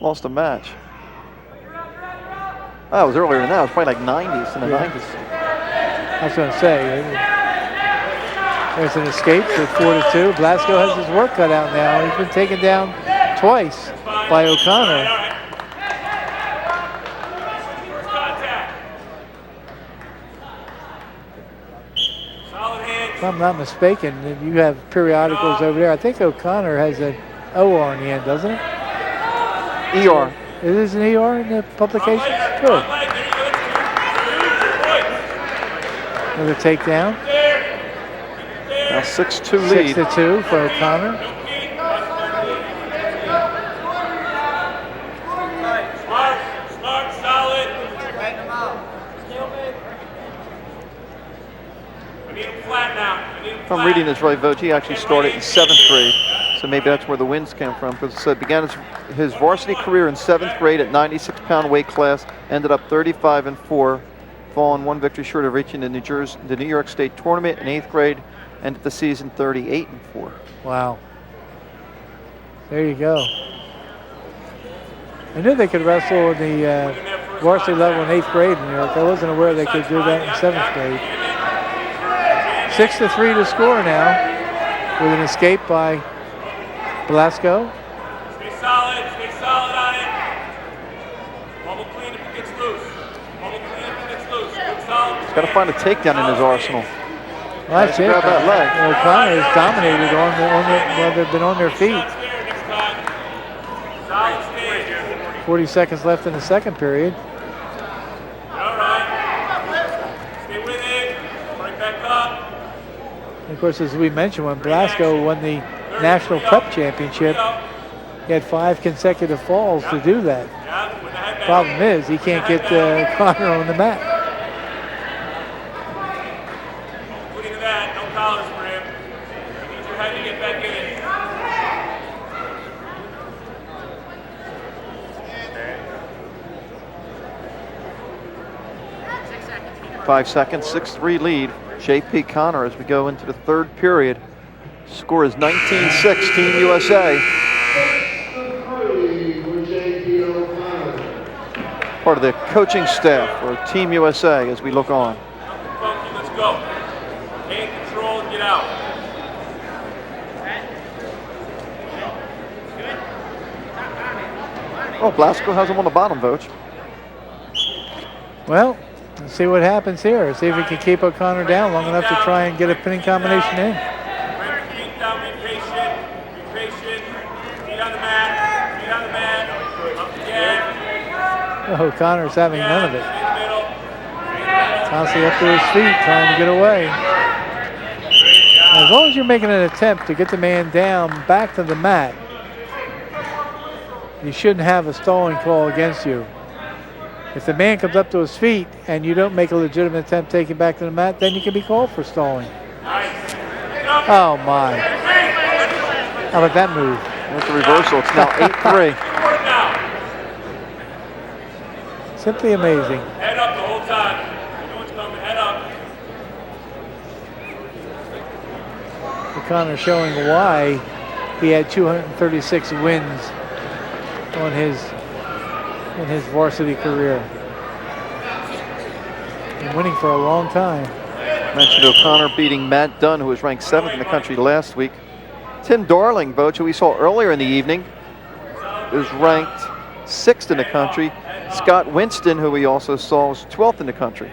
lost a match. Oh, it was earlier than that. It was probably like 90s, in the 90s. I was going to say, there's an escape to 4-2. Blasco has his work cut out now. He's been taken down twice by O'Connor. If I'm not mistaken, you have periodicals over there. I think O'Connor has an OR in the end, doesn't it? ER. It is an ER in the publication? Good. Another takedown. Now 6-2 lead. 6-2 for O'Connor. Smart, solid. If I'm reading this right, Vogt, he actually started in 7th grade, so maybe that's where the wins came from, because it said began his varsity career in 7th grade at 96-pound weight class, ended up 35-4, falling 1 victory short of reaching the New York State tournament in 8th grade, ended the season 38-4. Wow. There you go. I knew they could wrestle in the varsity level in 8th grade in New York. I wasn't aware they could do that in 7th grade. 6-3 to score now, with an escape by Blasco. Stay solid on it. Bubble clean if it gets loose. Good solid. He's got to find a takedown in his arsenal. Well, that's it. Grab that leg. O'Connor has dominated while they've been on their feet. 40 seconds left in the second period. And of course, as we mentioned, when Blasco won the National Prep Championship, he had 5 consecutive falls to do that. Problem is, he can't get O'Connor on the mat. Look at that, no collars for him. He needs your head to get back in it. 5 seconds, 6-3 lead. J.P. Connor as we go into the third period. Score is 19-6, Team USA. Part of the coaching staff for Team USA as we look on. Let's go. Take control and get out. Oh, Blasco has him on the bottom, Vogt. Well, let's see what happens here. See if we can keep O'Connor down long enough to try and get a pinning combination in. Be patient. Feet on the mat. Up again. Oh, O'Connor's having none of it. Constantly up to his feet, trying to get away. As long as you're making an attempt to get the man down back to the mat, you shouldn't have a stalling call against you. If the man comes up to his feet and you don't make a legitimate attempt to take him back to the mat, then you can be called for stalling. Oh my. How about that move? With the reversal, it's now 8-3. Simply amazing. Head up the whole time. You know what's coming. Head up. O'Connor showing why he had 236 wins on his in his varsity career. Been winning for a long time. Mentioned O'Connor beating Matt Dunn, who was ranked 7th in the country last week. Tim Darling, Vogt, who we saw earlier in the evening, is ranked 6th in the country. Scott Winston, who we also saw, was 12th in the country.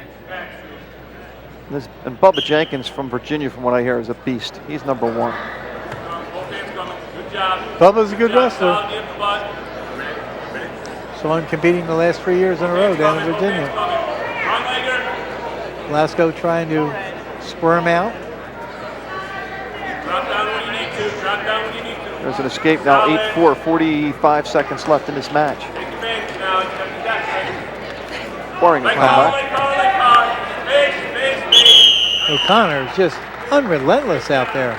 And Bubba Jenkins from Virginia, from what I hear, is a beast. He's number 1. Bubba's a good wrestler. Saw him competing the last 3 years in a row down in Virginia. Blasco trying to squirm out. There's an escape now, 8-4, 45 seconds left in this match. Barring a comeback. O'Connor is just unrelentless out there.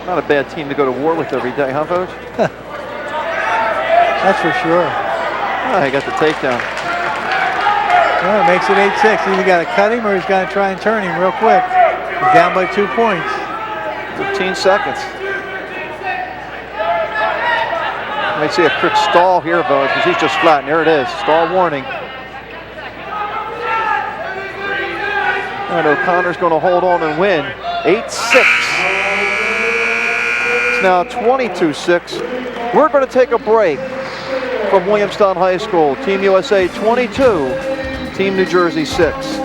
Not a bad team to go to war with every day, huh, Vogt? That's for sure. Oh, he got the takedown. Well, it makes it 8-6. Either got to cut him or he's got to try and turn him real quick. He's down by 2 points. 15 seconds. Might see a quick stall here, Vogt, because he's just flat. And there it is. Stall warning. And O'Connor's going to hold on and win. 8-6. It's now 22-6. We're going to take a break from Williamstown High School. Team USA 22, Team New Jersey 6.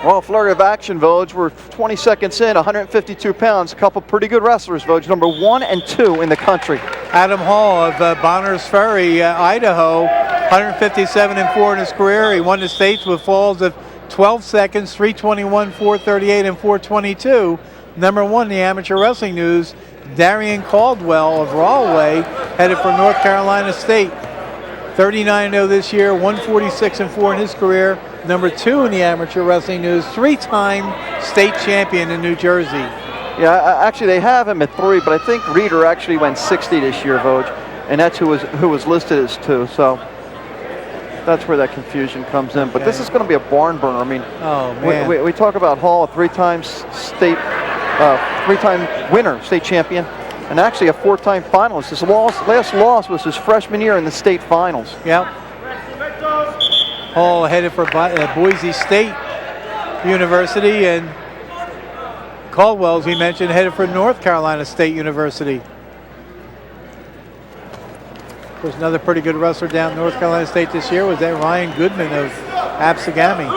Well, flurry of action, Vogt. We're 20 seconds in, 152 pounds. A couple pretty good wrestlers, Vogt. Number 1 and 2 in the country. Adam Hall of Bonners Ferry, Idaho, 157-4 in his career. He won the states with falls of 12 seconds, 321, 438, and 422. Number 1 in the amateur wrestling news, Darrion Caldwell of Rahway, headed for North Carolina State. 39-0 this year, 146-4 in his career. Number 2 in the amateur wrestling news, 3-time state champion in New Jersey. Yeah, actually they have him at 3, but I think Reeder actually went 60 this year, Vogt, and that's who was listed as 2. So that's where that confusion comes in. But this is going to be a barn burner. I mean, oh, man. We talk about Hall, a 3-time state, 3-time winner, state champion, and actually a 4-time finalist. His last loss was his freshman year in the state finals. Yep. Hall headed for Boise State University, and Caldwell, as we mentioned, headed for North Carolina State University. Of course, another pretty good wrestler down at North Carolina State this year was that Ryan Goodman of Absegami.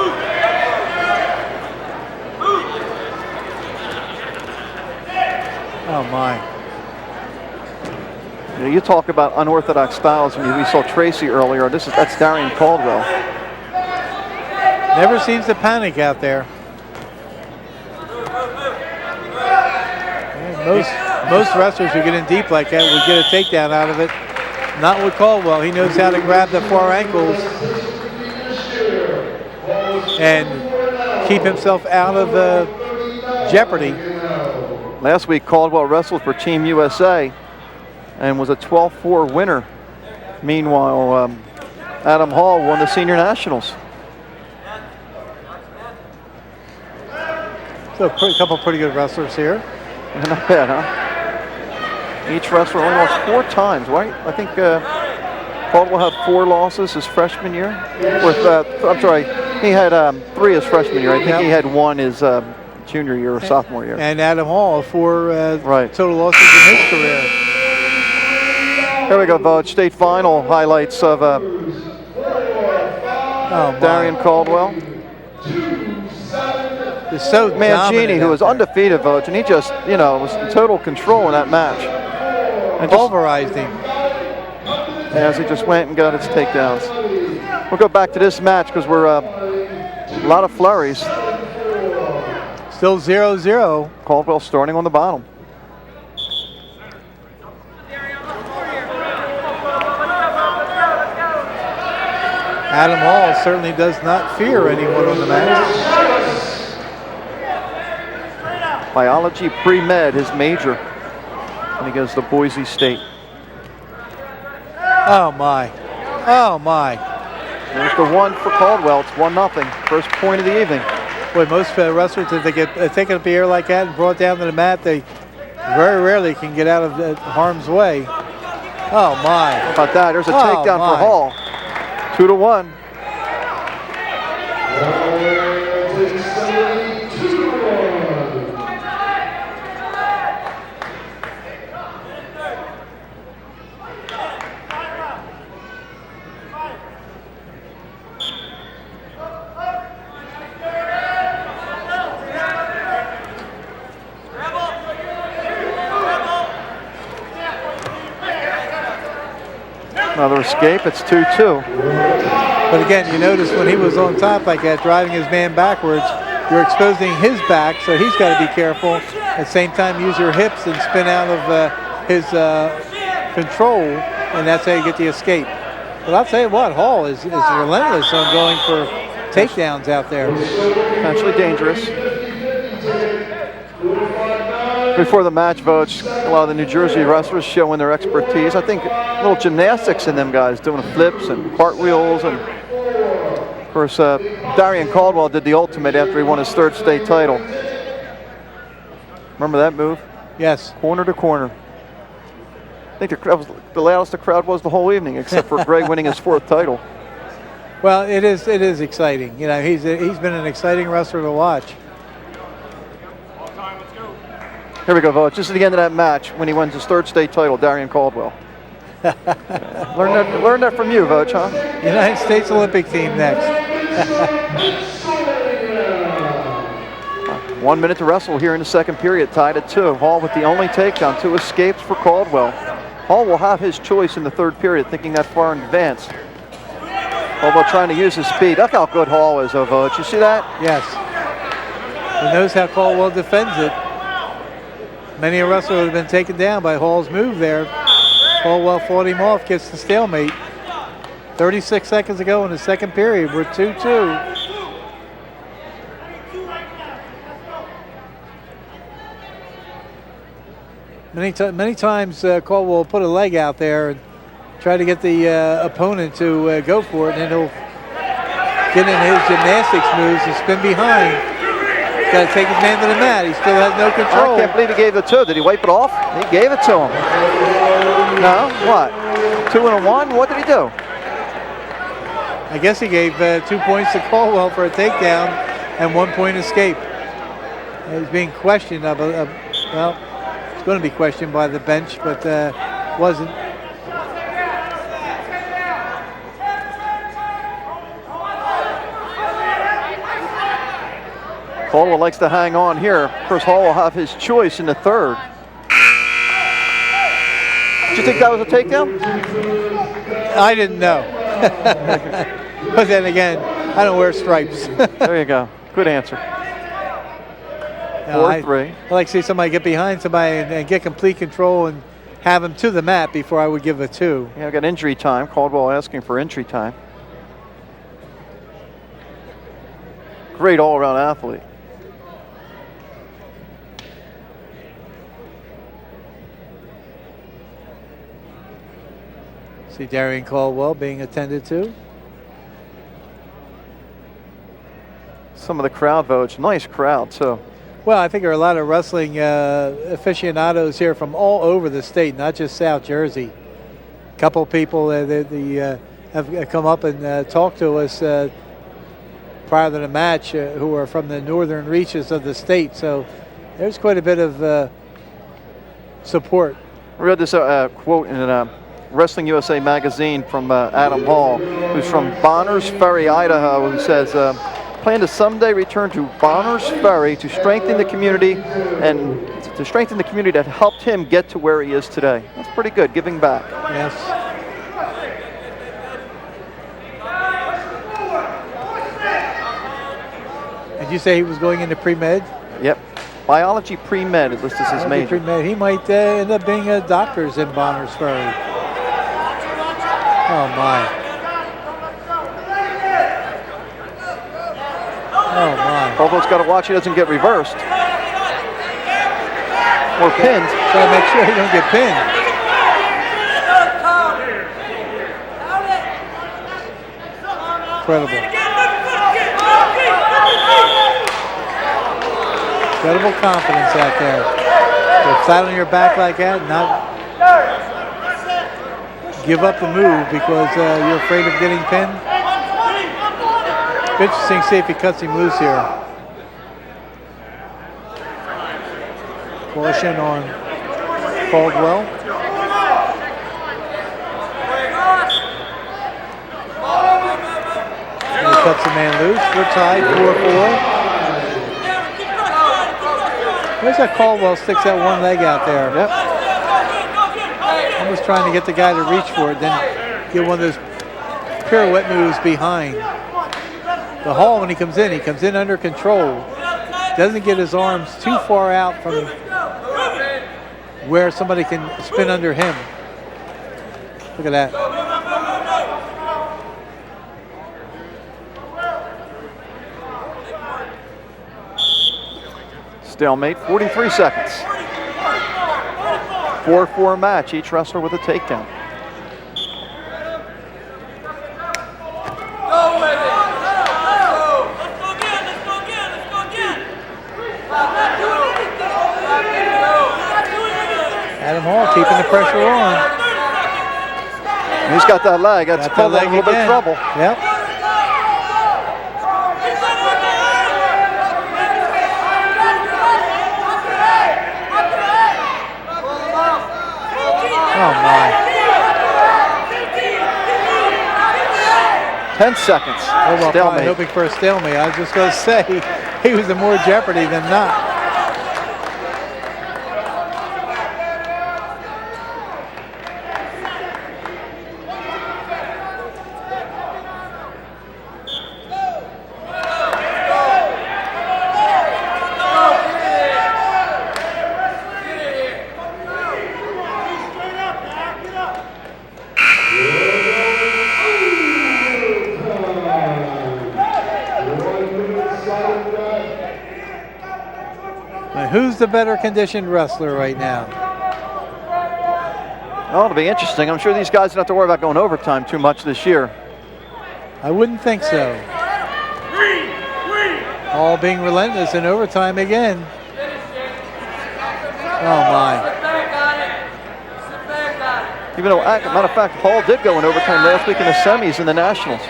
Oh my. You talk about unorthodox styles. I mean, we saw Tracy earlier. That's Darrion Caldwell. Never seems to panic out there. Yeah, most wrestlers who get in deep like that would get a takedown out of it. Not with Caldwell. He knows how to grab the far ankles and keep himself out of jeopardy. Last week, Caldwell wrestled for Team USA and was a 12-4 winner. Meanwhile, Adam Hall won the Senior Nationals. So a couple pretty good wrestlers here. Not bad, huh? Each wrestler only lost 4 times, right? I think Caldwell had 4 losses his freshman year. I'm sorry, he had 3 his freshman year. I think he had 1 his junior year or sophomore year. And Adam Hall, 4 right. total losses in his career. Here we go, Vogt. State final highlights of Darrion Caldwell. Is so Mangini, who was undefeated, Vogt, and he just, was in total control in that match. And pulverized him. As he just went and got his takedowns. We'll go back to this match because we're a lot of flurries. Still 0-0. Caldwell starting on the bottom. Adam Hall certainly does not fear anyone on the mat. Biology pre-med, his major. And he goes to Boise State. Oh my. Oh my. There's the one for Caldwell. It's 1-0. First point of the evening. Boy, most wrestlers, if they get taken up the air like that and brought down to the mat, they very rarely can get out of harm's way. Oh my. How about that? There's a takedown for Hall. 2-1. Another escape, it's 2-2. But again, you notice when he was on top like that, driving his man backwards, you're exposing his back, so he's got to be careful. At the same time, use your hips and spin out of his control, and that's how you get the escape. But I'll tell you what, Hall is relentless on going for takedowns out there. Potentially dangerous. Before the match votes, a lot of the New Jersey wrestlers showing their expertise. I think a little gymnastics in them guys, doing flips and cartwheels. And of course, Darrion Caldwell did the ultimate after he won his 3rd state title. Remember that move? Yes. Corner to corner. I think that was the loudest the crowd was the whole evening, except for Greg winning his 4th title. Well, it is exciting. You know, he's been an exciting wrestler to watch. Here we go, Vogt. This is the end of that match when he wins his 3rd state title, Darrion Caldwell. Learn that from you, Vogt, huh? United States Olympic team next. 1 minute to wrestle here in the 2nd period, tied at 2. Hall with the only takedown, 2 escapes for Caldwell. Hall will have his choice in the 3rd period, thinking that far in advance. Caldwell trying to use his speed. Look how good Hall is, Vogt. You see that? Yes. He knows how Caldwell defends it. Many a wrestler would have been taken down by Hall's move there. Caldwell fought him off, gets the stalemate. 36 seconds ago in the 2nd period, we're 2-2. Many times Caldwell will put a leg out there and try to get the opponent to go for it, and then he'll get in his gymnastics moves and spin behind. Got to take his man to the mat. He still has no control. I can't believe he gave the 2. Did he wipe it off? He gave it to him. No? What? 2 and a 1? What did he do? I guess he gave 2 points to Caldwell for a takedown and 1 point escape. He's being questioned. Well, it's going to be questioned by the bench, but wasn't. Caldwell likes to hang on here. Of course, Hall will have his choice in the 3rd. Did you think that was a takedown? I didn't know. But then again, I don't wear stripes. There you go. Good answer. 4-3. I like to see somebody get behind somebody and get complete control and have him to the mat before I would give a 2. Yeah, I got injury time. Caldwell asking for injury time. Great all-around athlete. See Darrion Caldwell being attended to. Some of the crowd votes. Nice crowd, too. Well, I think there are a lot of wrestling aficionados here from all over the state, not just South Jersey. A couple of people have come up and talked to us prior to the match who are from the northern reaches of the state. So there's quite a bit of support. I read this quote in Wrestling USA magazine from Adam Hall, who's from Bonners Ferry, Idaho, who says, plan to someday return to Bonners Ferry to strengthen the community that helped him get to where he is today. That's pretty good, giving back. Yes. Did you say he was going into pre-med? Yep. Biology pre-med is listed as his major. Pre-med. He might end up being a doctor's in Bonners Ferry. Oh my. Oh my. Caldwell's got to watch he doesn't get reversed. Or pinned. Try to make sure he don't get pinned. Incredible. Incredible confidence out there. Go flat on your back like that, not give up the move because you're afraid of getting pinned. Interesting, see if he cuts him loose here. Caution on Caldwell. He cuts the man loose. We're tied 4-4. There's that Caldwell sticks that one leg out there. Yep. Almost trying to get the guy to reach for it, then get one of those pirouette moves behind. The Hall, when he comes in under control. Doesn't get his arms too far out from where somebody can spin under him. Look at that. Stalemate, 43 seconds. 4-4 match, each wrestler with a takedown. Adam Hall keeping the pressure on. He's got that leg. That's caused a little bit of trouble. Yep. Oh my. 10 seconds. Well, Stalemate. hoping for a stalemate. I was just going to say he was in more jeopardy than not. Who's the better conditioned wrestler right now? Oh, it'll be interesting. I'm sure these guys don't have to worry about going overtime too much this year. I wouldn't think so. All being relentless in overtime again. Oh my. Even though, as a matter of fact, Hall did go in overtime last week in the semis in the Nationals.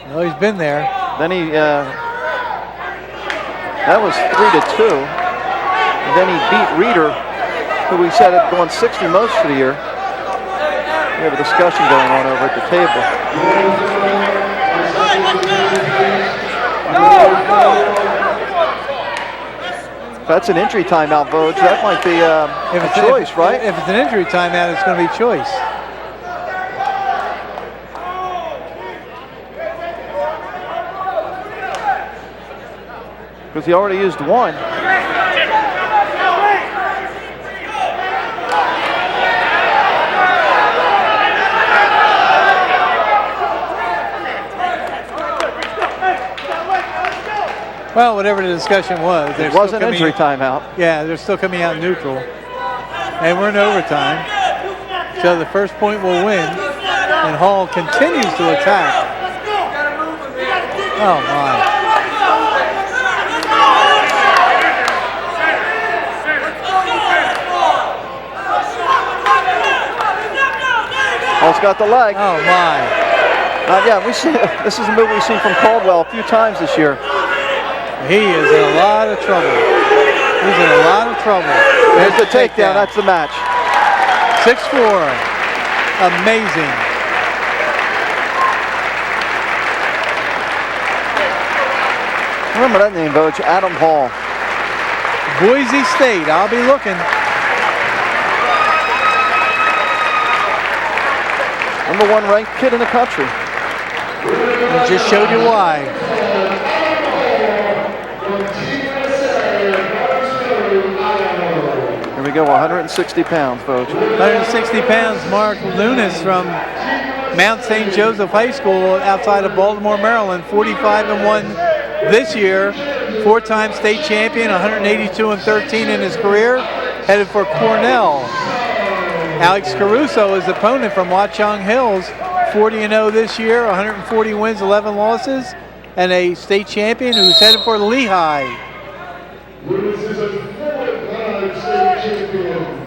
Well, he's been there. Then he, that was 3-2. And then he beat Reeder, who we said had gone 60 most of the year. We have a discussion going on over at the table. If that's an injury timeout, Vogue, that might be a choice, right? If it's an injury timeout, it's going to be choice. Because he already used one. Well, whatever the discussion was. It was an injury timeout. Yeah, they're still coming out neutral. And we're in overtime. So the first point will win. And Hall continues to attack. Oh, my. Hall's got the leg. Oh, my. Yeah, this is a move we've seen from Caldwell a few times this year. He is in a lot of trouble. He's in a lot of trouble. There's the takedown. That's the match. 6-4. Amazing. Remember that name, Vogue. Adam Hall. Boise State. I'll be looking. #1 ranked kid in the country. I just showed you why. Here we go, 160 pounds, folks. 160 pounds, Mark Lunas from Mount St. Joseph High School outside of Baltimore, Maryland. 45-1 this year. four-time state champion, 182-13 in his career, headed for Cornell. Alex Caruso, his opponent from Watchung Hills, 40-0 this year, 140 wins, 11 losses, and a state champion who's headed for Lehigh. Lunas is a four-time state champion.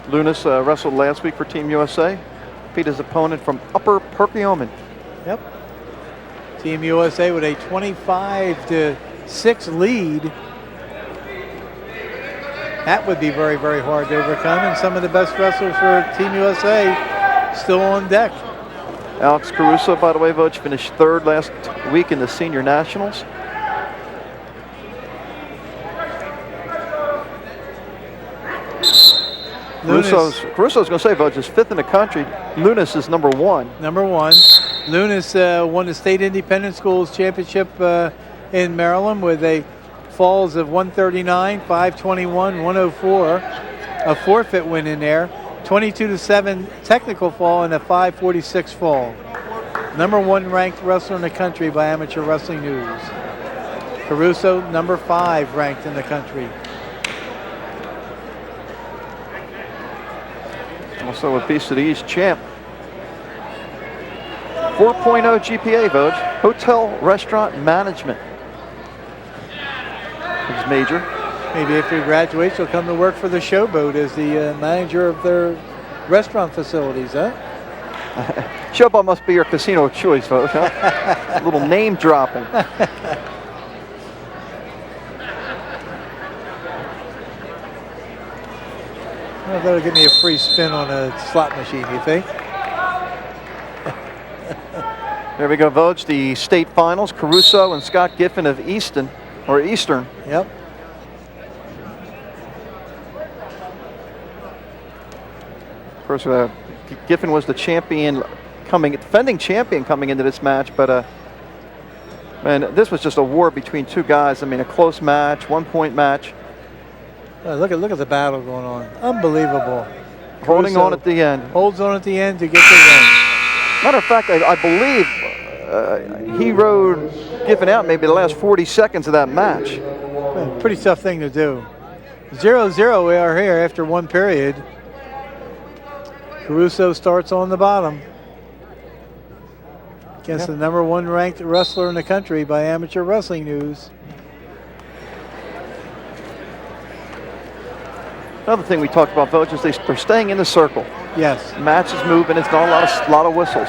Lunas wrestled last week for Team USA. Beat his opponent from Upper Perkiomen. Yep. Team USA with a 25-6 lead. That would be very, very hard to overcome, and some of the best wrestlers for Team USA still on deck. Alex Caruso, by the way, Voj, finished third last week in the Senior Nationals. Caruso's going to say, Voj, is fifth in the country. Lunas is number one. Number one. Lunas won the State Independent Schools Championship in Maryland with a falls of 139, 521, 104. A forfeit win in there. 22-7 technical fall and a 546 fall. Number one ranked wrestler in the country by Amateur Wrestling News. Caruso, number 5 ranked in the country. Also a Beast of the East champ. 4.0 GPA, Voj. Hotel Restaurant Management. His major. Maybe after he graduates, he'll come to work for the Showboat as the manager of their restaurant facilities, huh? Showboat must be your casino of choice, Voj, huh? A little name dropping. Well, that'll give me a free spin on a slot machine, you think? There we go, Voj. The state finals. Caruso and Scott Giffen of Eastern. Yep. Of course, Giffen was the champion, defending champion coming into this match, but man, this was just a war between two guys. I mean, a close match, 1-point match. Look at the battle going on. Unbelievable. Holding Caruso on at the end. Holds on at the end to get the win. Matter of fact, I believe he rode Giffen out maybe the last 40 seconds of that match. Pretty tough thing to do. 0-0 we are here after one period. Caruso starts on the bottom against the number one ranked wrestler in the country by Amateur Wrestling News. Another thing we talked about, Voj, is they're staying in the circle. Yes. The match is moving. It's not a lot of whistles.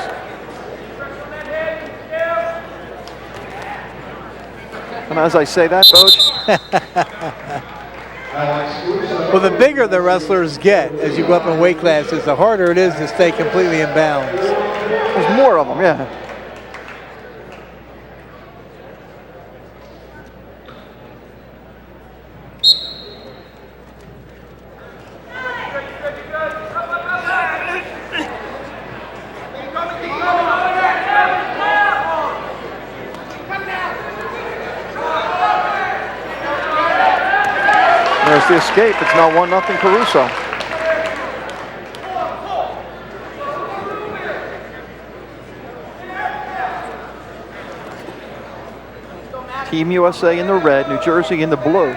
And as I say that, Voj. Well, the bigger the wrestlers get as you go up in weight classes, the harder it is to stay completely in bounds. There's more of them, yeah. There's the escape. It's now 1-0 Caruso. Team USA in the red, New Jersey in the blue.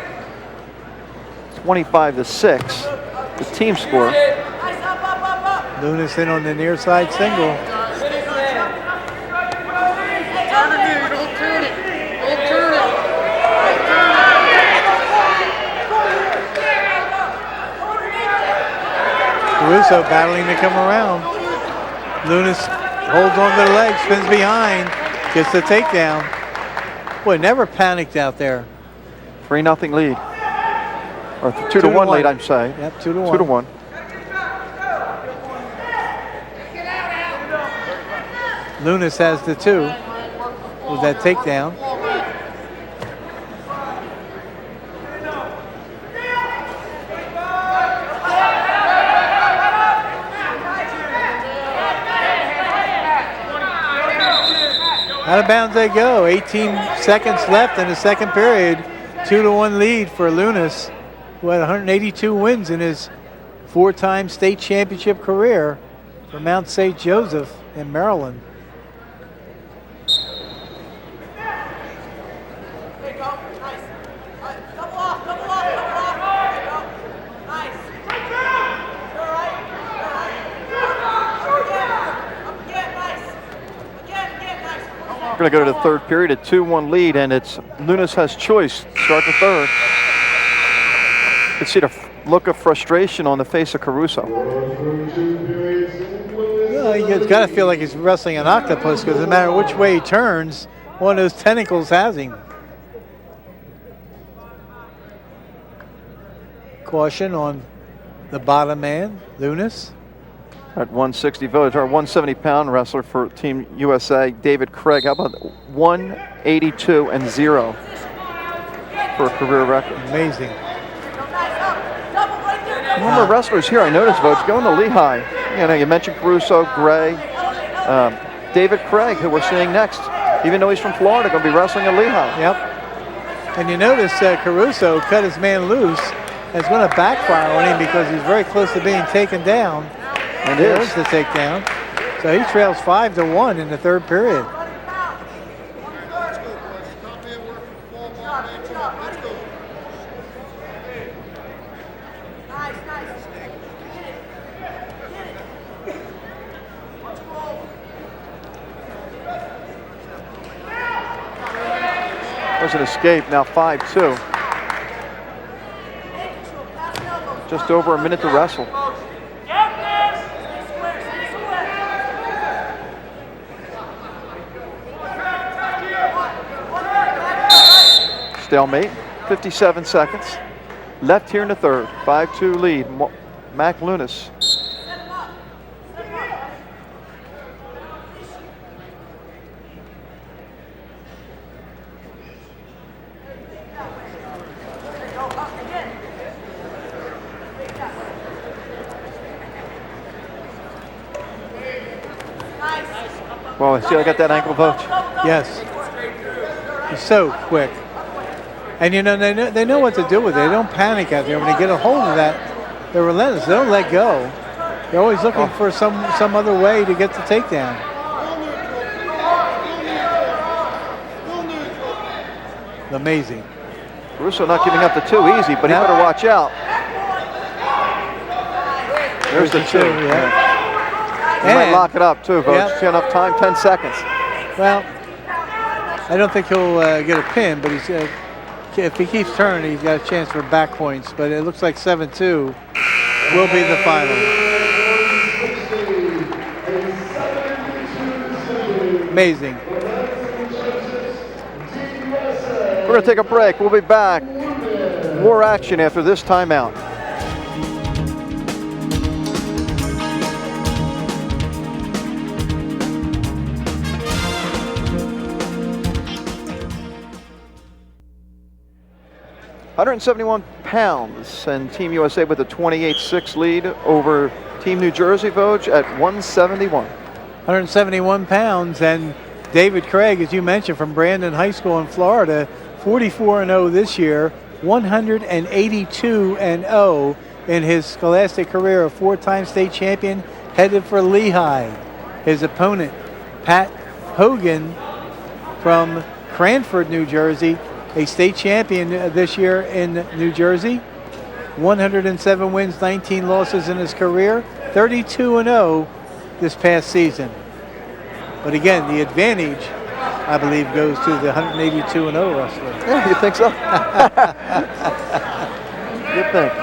25-6, the team score. Lunas in on the near side single. Caruso battling to come around. Lunas holds on to the leg, spins behind, gets the takedown. Boy, never panicked out there. 3-0 lead. Or 2-1 lead, I'm saying. Yep, 2-1. 2-1. Lunas has the 2 with that takedown. Out of bounds they go. 18 seconds left in the second period. 2-1 lead for Lunas, who had 182 wins in his 4-time state championship career for Mount St. Joseph in Maryland. We're going to go to the third period, a 2-1 lead, and it's Lunas has choice. Start the third. You can see the look of frustration on the face of Caruso. Well, he's got to feel like he's wrestling an octopus because no matter which way he turns, one of those tentacles has him. Caution on the bottom man, Lunas. At 160 votes, our 170-pound wrestler for Team USA, David Craig. How about 182-0 for a career record? Amazing. Number of wrestlers here, I noticed, votes going to Lehigh. You know, you mentioned Caruso, Gray, David Craig, who we're seeing next. Even though he's from Florida, going to be wrestling at Lehigh. Yep. And you notice Caruso cut his man loose. It's going to backfire on him because he's very close to being taken down. And there's the takedown. So he trails 5-1 in the third period. There's an escape, now 5-2. Just over a minute to wrestle. Stalemate, 57 seconds. Left here in the third, 5-2 lead, Mack Lunas. Well, see, I got that ankle vote. Yes. He's so quick. And you know, they know what to do with it. They don't panic out there. When they get a hold of that, they're relentless. They don't let go. They're always looking for some other way to get the takedown. Amazing. Caruso not giving up the two easy, but he better watch out. There's the two. Yeah. He might lock it up too, folks. Yep. See enough time, 10 seconds. Well, I don't think he'll get a pin, but he's if he keeps turning, he's got a chance for back points. But it looks like 7-2 will be the final. Amazing. We're going to take a break. We'll be back. More action after this timeout. £171 and Team USA with a 28-6 lead over Team New Jersey Vogue at 171. 171 pounds, and David Craig, as you mentioned, from Brandon High School in Florida, 44-0 this year, 182-0 in his scholastic career, a four-time state champion, headed for Lehigh. His opponent, Pat Hogan from Cranford, New Jersey, a state champion this year in New Jersey. 107 wins, 19 losses in his career, 32-0 this past season. But again, the advantage, I believe, goes to the 182-0 wrestler. Yeah, you think so? You think?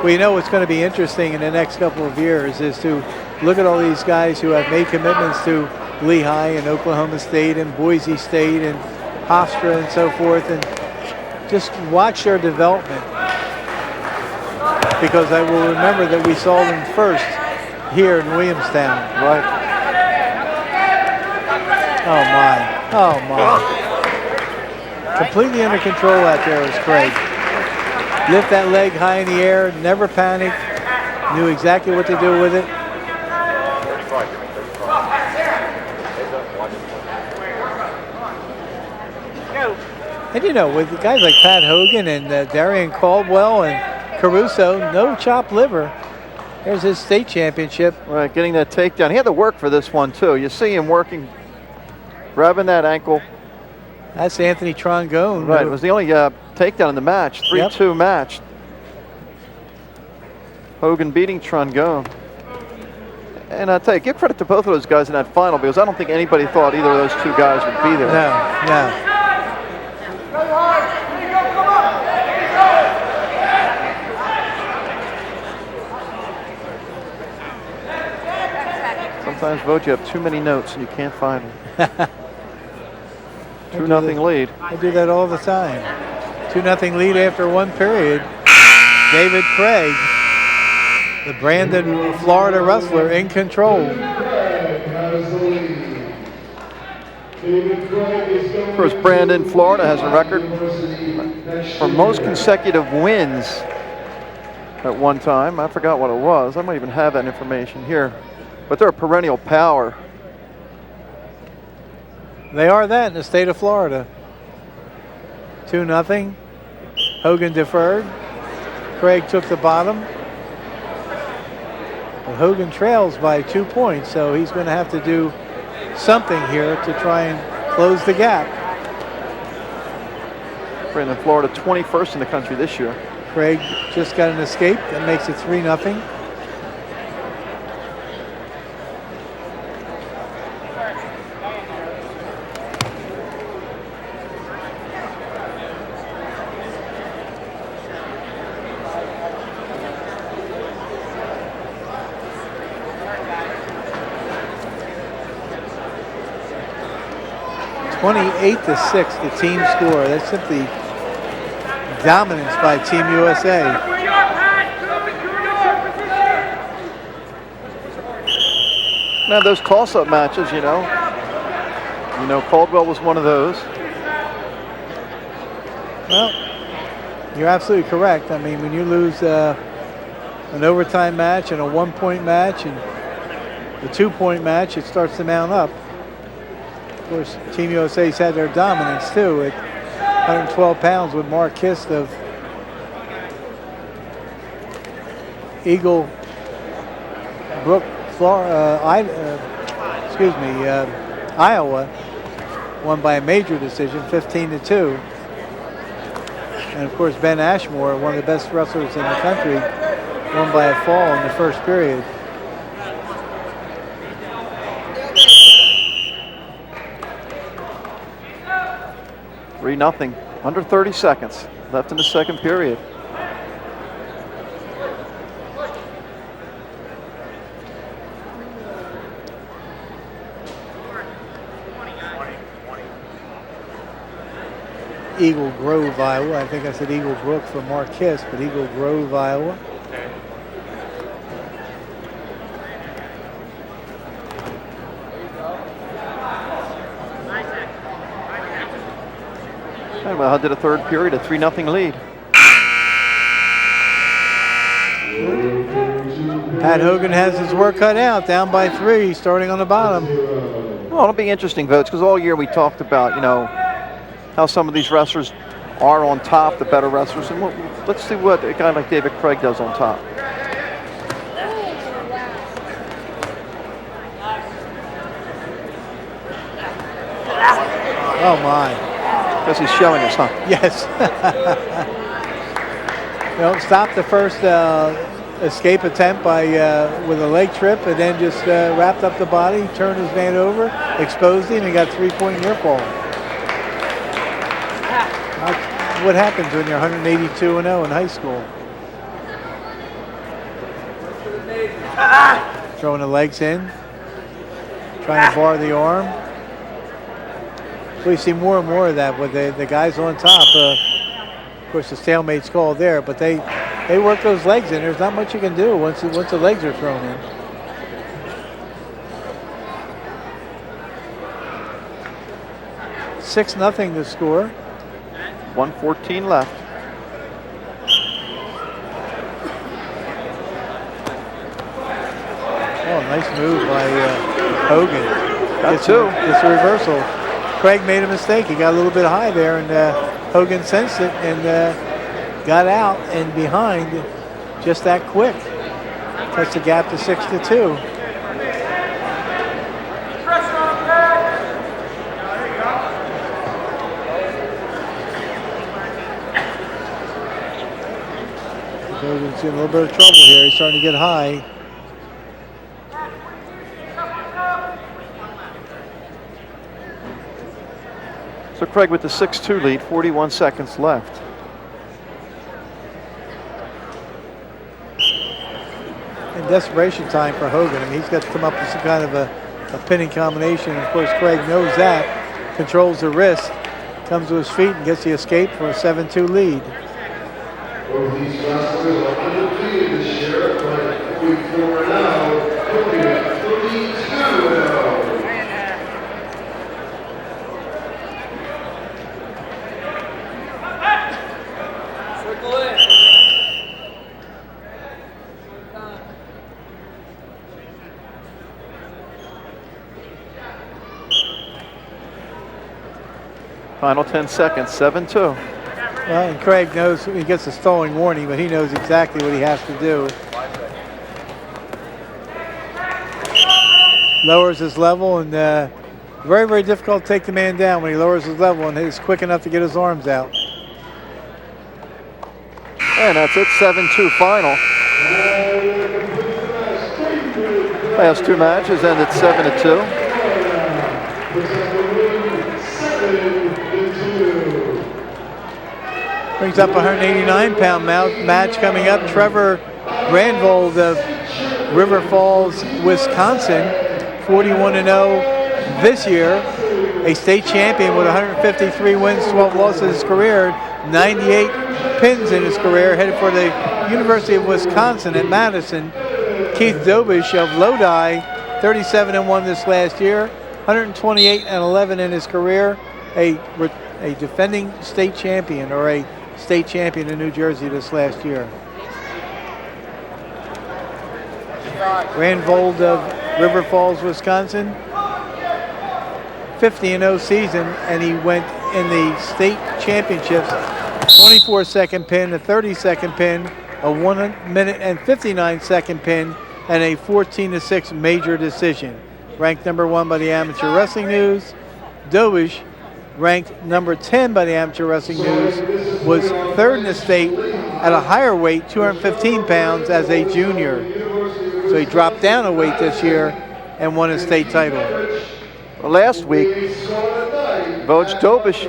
Well, you know what's going to be interesting in the next couple of years is to look at all these guys who have made commitments to Lehigh and Oklahoma State and Boise State and Hofstra and so forth, and just watch their development, because I will remember that we saw them first here in Williamstown. Right. Oh my. Completely under control out there is Craig. Lift that leg high in the air, never panicked, knew exactly what to do with it. And you know, with guys like Pat Hogan and Darrion Caldwell and Caruso, no chopped liver. There's his state championship. Right, getting that takedown. He had to work for this one too. You see him working grabbing that ankle. That's Anthony Trongone. Right, it was the only takedown in the match. 3-2 match. Hogan beating Trongone. And I tell you, give credit to both of those guys in that final, because I don't think anybody thought either of those two guys would be there. No. Sometimes, Vote, you have too many notes and you can't find them. 2-0 lead. I do that all the time. 2-0 lead after one period. David Craig, the Brandon, Florida wrestler, in control. Of course, Brandon, Florida has a record for most consecutive wins at one time. I forgot what it was. I might even have that information here. But they're a perennial power. They are that in the state of Florida. 2-0. Hogan deferred. Craig took the bottom. But Hogan trails by 2 points, so he's going to have to do something here to try and close the gap. Brandon, Florida, 21st in the country this year. Craig just got an escape that makes it 3-0. (28-6) the team score. That's simply dominance by Team USA. Now those toss-up matches, you know, Caldwell was one of those. Well, you're absolutely correct. I mean, when you lose an overtime match and a 1-point match and a 2-point match, it starts to mount up. Of course, Team USA's had their dominance too at 112 pounds with Mark Kist of Eagle Brook, Iowa, won by a major decision, 15-2. And of course, Ben Ashmore, one of the best wrestlers in the country, won by a fall in the first period. Nothing. Under 30 seconds left in the second period. Eagle Grove, Iowa. I think I said Eagle Brook for Mark Kist, but Eagle Grove, Iowa. Well, did a third period, a 3-0 lead. Pat Hogan has his work cut out, down by 3, starting on the bottom. Well, it'll be interesting, Votes, because all year we talked about, how some of these wrestlers are on top, the better wrestlers. And let's see what a guy like David Craig does on top. Oh, my. Because he's showing us, huh? Yes. Well, stopped the first escape attempt by with a leg trip, and then just wrapped up the body, turned his man over, exposed him, and got 3-point near fall. What happens when you're 182-0 in high school? Throwing the legs in, trying to bar the arm. We see more and more of that with the guys on top. Of course, the stalemate's called there, but they work those legs in. There's not much you can do once the legs are thrown in. (6-0) the score. 1:14 left. Oh, nice move by Hogan. Got two. It's a reversal. Craig made a mistake. He got a little bit high there, and Hogan sensed it and got out and behind just that quick. Cuts the gap to 6-2. Hogan's in a little bit of trouble here. He's starting to get high. So Craig with the 6-2 lead, 41 seconds left. In desperation time for Hogan. I mean, he's got to come up with some kind of a pinning combination. Of course, Craig knows that. Controls the wrist, comes to his feet and gets the escape for a 7-2 lead. Both these wrestlers are undefeated this year, but week 4 now, looking at 32 now. Circle in. Final 10 seconds, 7-2. Well, and Craig knows he gets a stalling warning, but he knows exactly what he has to do. Lowers his level, and very, very difficult to take the man down when he lowers his level and is quick enough to get his arms out. And that's it, 7-2 final. Last two matches ended 7-2. Brings up a 189-pound match coming up. Trevor Greenwald of River Falls, Wisconsin, 41-0 this year. A state champion with 153 wins, 12 losses in his career, 98 pins in his career, headed for the University of Wisconsin at Madison. Keith Dobish of Lodi, 37-1 this last year, 128-11 in his career, a defending state champion, or a state champion in New Jersey this last year. Greenwald of River Falls, Wisconsin, 50-0 season, and he went in the state championships 24-second pin, a 30-second pin, a 1 minute and 59-second pin, and a 14-6 major decision. Ranked number 1 by the Amateur Wrestling News. Dobish, ranked number 10 by the Amateur Wrestling News, was third in the state at a higher weight, 215 pounds, as a junior. So he dropped down a weight this year and won a state title. Well, last week, Voj Dobish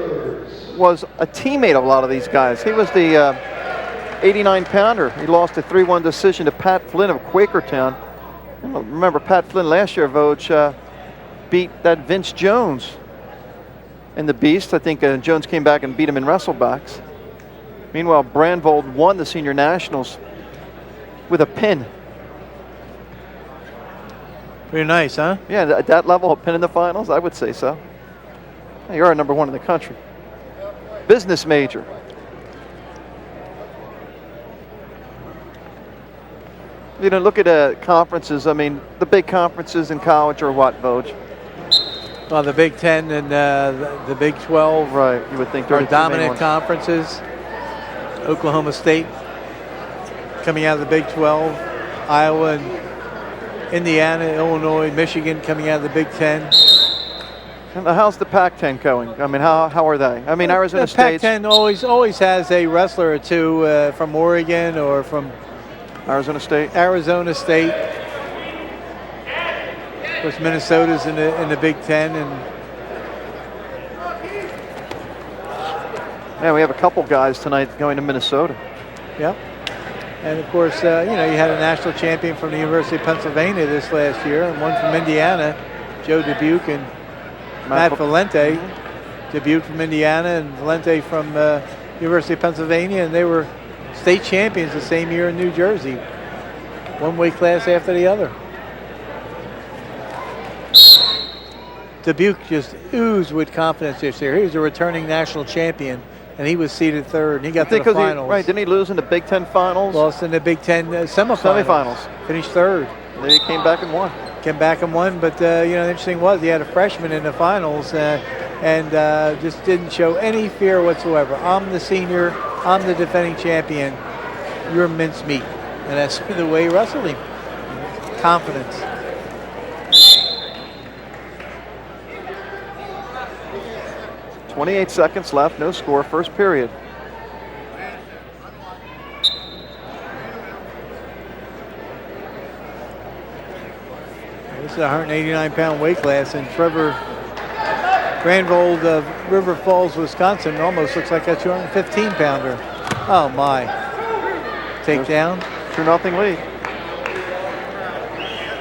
was a teammate of a lot of these guys. He was the 89-pounder. He lost a 3-1 decision to Pat Flynn of Quakertown. Remember, Pat Flynn last year, Voj beat that Vince Jones in the Beast. I think Jones came back and beat him in wrestlebacks. Meanwhile, Brandvold won the Senior Nationals with a pin. Pretty nice, huh? Yeah, at that level, a pin in the finals, I would say so. Hey, you're our number 1 in the country. Business major. You know, look at conferences. I mean, the big conferences in college are what, Voj? Well, the Big 10 and the Big 12. Right, you would think are they're dominant conferences. Oklahoma State coming out of the Big 12. Iowa and Indiana, Illinois, Michigan coming out of the Big 10. And how's the Pac-10 going? I mean, how are they? I mean, Arizona State. Pac-10 always has a wrestler or two from Oregon or from Arizona State. Arizona State. Of course, Minnesota's in the Big 10, and yeah, we have a couple guys tonight going to Minnesota. Yep. And of course, you know, you had a national champion from the University of Pennsylvania this last year, and one from Indiana, Joe Dubuque, and Matt Valente. Dubuque from Indiana and Valente from University of Pennsylvania, and they were state champions the same year in New Jersey. One weight class after the other. Dubuque just oozed with confidence this year. He was a returning national champion, and he was seeded third, and he got to the finals. Right, didn't he lose in the Big Ten finals? Lost in the Big Ten semifinals. Finished third. And then he came back and won. Came back and won, but you know, the interesting was he had a freshman in the finals and just didn't show any fear whatsoever. I'm the senior, I'm the defending champion, you're mincemeat. And that's the way he wrestled him. Confidence. .28 seconds left, no score, first period. It's a 189-pound weight class, and Trevor Greenwald of River Falls, Wisconsin, almost looks like a 215-pounder. Oh my! Takedown. 2-0 lead.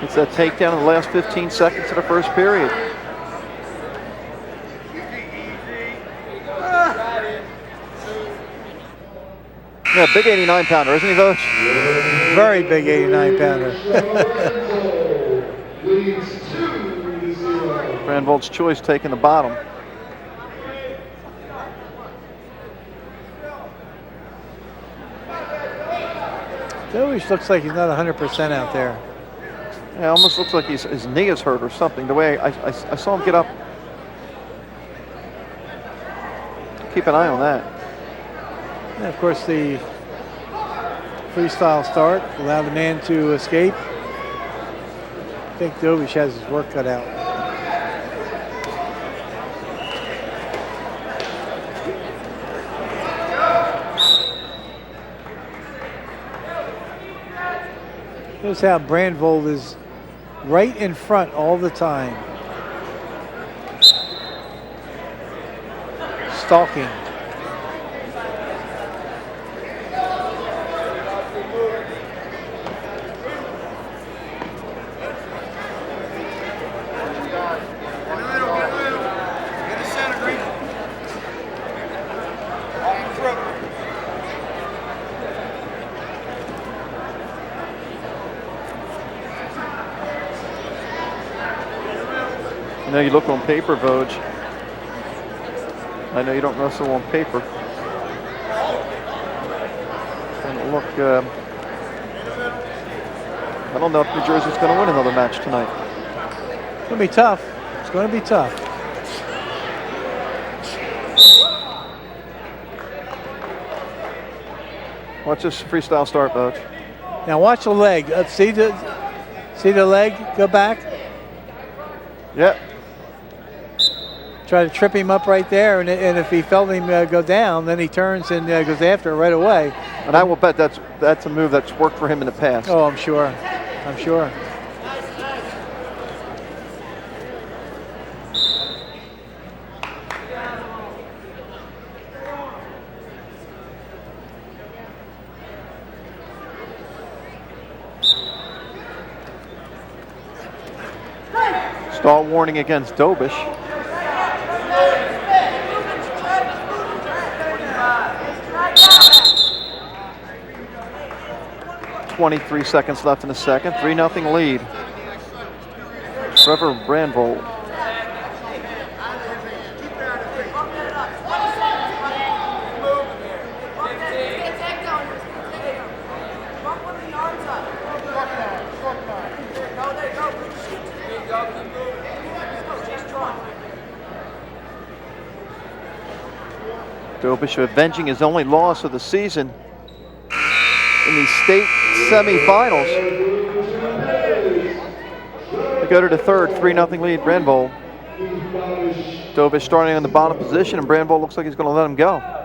It's that takedown in the last 15 seconds of the first period. Yeah, big 89-pounder, isn't he, Voch? Very big 89-pounder. Greenwald's choice taking the bottom. Dobish looks like he's not 100% out there. Yeah, almost looks like his knee is hurt or something. The way I saw him get up. Keep an eye on that. And of course, the freestyle start allowed the man to escape. I think Dobish has his work cut out. Notice how Brandvold is right in front all the time. Stalking. I know you look on paper, Vogue. I know you don't wrestle on paper. And look, I don't know if New Jersey's going to win another match tonight. It's going to be tough. It's going to be tough. Watch this freestyle start, Vogue. Now watch the leg. See the leg? Go back. Yep. Try to trip him up right there, and if he felt him go down, then he turns and goes after it right away. And I will bet that's a move that's worked for him in the past. Oh, I'm sure. I'm sure. Stall warning against Dobish. 23 seconds left in the second. 3-0 lead. Trevor Brandvold. Dobish avenging his only loss of the season in the state semifinals. We go to the third, 3-0 lead, Brandvold. Dobish starting in the bottom position, and Brandvold looks like he's going to let him go. I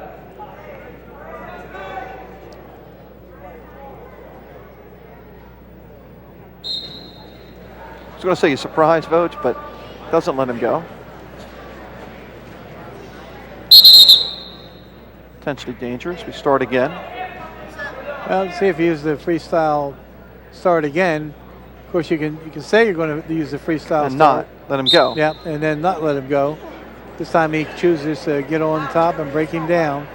was going to say he's surprised, Vogue, but doesn't let him go. Potentially dangerous. We start again. Well, let's see if you use the freestyle start again. Of course, you can say you're going to use the freestyle and start. not let him go. Yeah, and then not let him go. This time he chooses to get on top and break him down.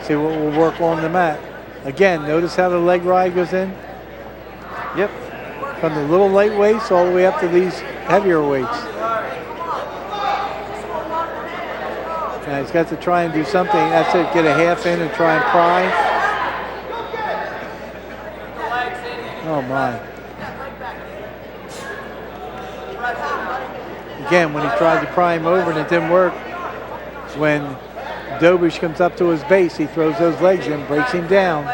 See what will work on the mat. Again, notice how the leg ride goes in? Yep. From the little lightweights all the way up to these heavier weights. Now he's got to try and do something. That's it, get a half in and try and pry. Oh my. Again, when he tried to pry him over and it didn't work, when Dobish comes up to his base, he throws those legs in, breaks him down,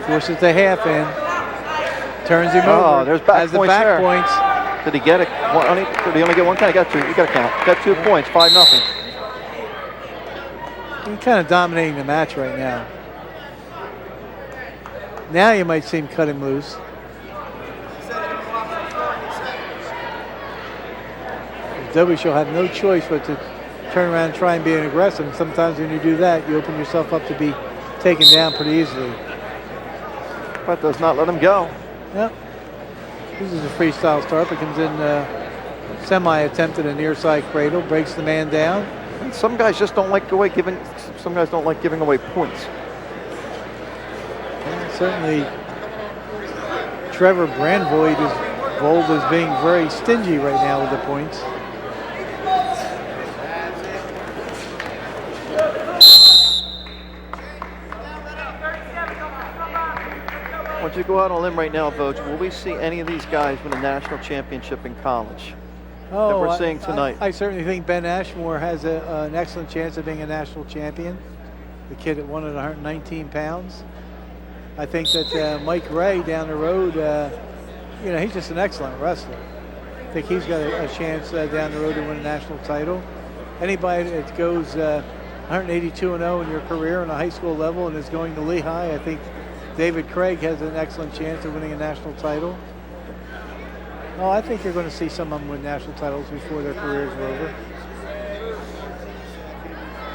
forces the half in, turns him over. There's back has the points back there. points. Did he get it? Did he only get one count? He got two. You got to count. Got 2 points, 5-0. He's kind of dominating the match right now. Now you might see him cut him loose. Dobish will have no choice but to turn around and try and be an aggressive. And sometimes when you do that, you open yourself up to be taken down pretty easily. But does not let him go. Yep. This is a freestyle start, but comes in semi-attempted a near side cradle, breaks the man down. And some guys just don't like giving. Some guys don't like giving away points. And certainly, Trevor Brandvold is being very stingy right now with the points. Once you go out on a limb right now, Vogt, will we see any of these guys win a national championship in college that we're seeing tonight? I certainly think Ben Ashmore has an excellent chance of being a national champion. The kid that won at 119 pounds. I think that Mike Ray down the road, he's just an excellent wrestler. I think he's got a chance down the road to win a national title. Anybody that goes 182-0 in your career on a high school level and is going to Lehigh, I think David Craig has an excellent chance of winning a national title. Oh, I think you're going to see some of them win national titles before their careers are over.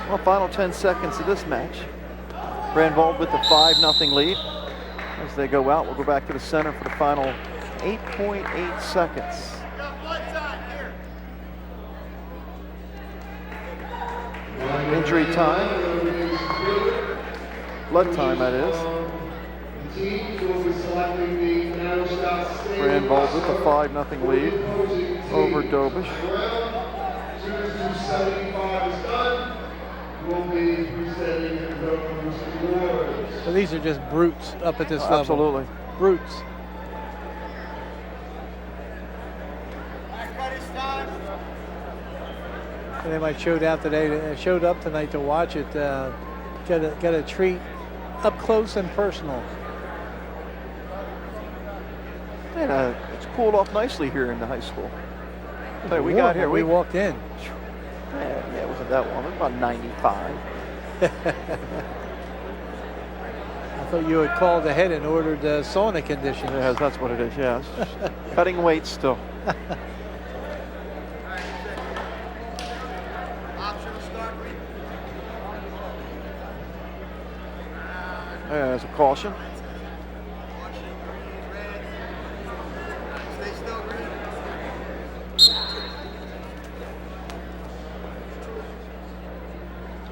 Well, final 10 seconds of this match. Brandvold with the 5-0 lead. As they go out, we'll go back to the center for the final 8.8 seconds. Injury time. Blood time, that is. Brandvold with the 5-0 lead over Dobish. So these are just brutes up at this level. Absolutely. Brutes. And they might showed up tonight to watch it. Got a treat up close and personal. And it's cooled off nicely here in the high school. So we walked in. Yeah, it wasn't that warm. It was about 95. I thought you had called ahead and ordered sauna conditions. Yeah, that's what it is, yes. Cutting weight still. There's a caution.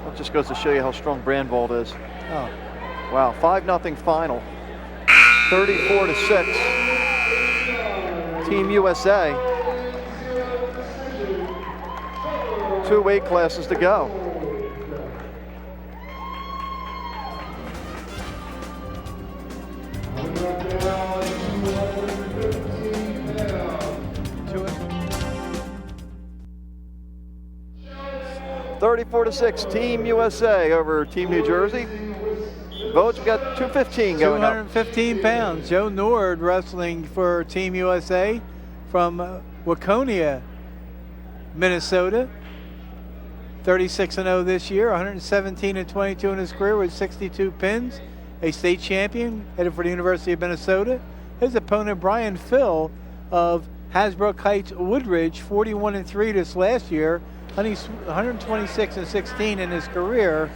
That just goes to show you how strong Brandvold is. Oh. Wow, 5-0 final. 34-6. Team USA. 2 weight classes to go. To it. 34-6, Team USA over Team New Jersey. Votes, we got 215 going up. 215 pounds. Joe Nord wrestling for Team USA from Waconia, Minnesota. 36-0 this year, 117-22 in his career with 62 pins. A state champion, headed for the University of Minnesota. His opponent, Brian Phil of Hasbrook Heights Woodridge, 41-3 this last year. 126-16 in his career.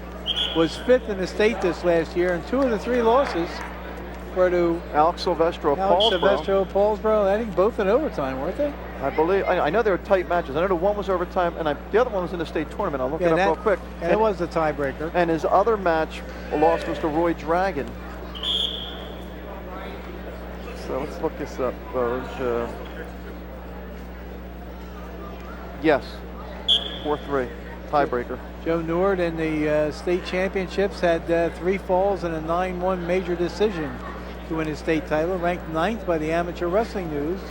Was 5th in the state this last year, and 2 of the 3 losses were to Alex Silvestro of Paulsboro. I think both in overtime, weren't they? I believe. I know they were tight matches. I know the one was overtime, and the other one was in the state tournament. I'll look it up real quick. And it was the tiebreaker. And his other match loss was to Roy Dragon. So let's look this up, Boj. Yes, 4-3, tiebreaker. Joe Nord in the state championships had 3 falls and a 9-1 major decision to win his state title, ranked 9th by the Amateur Wrestling News.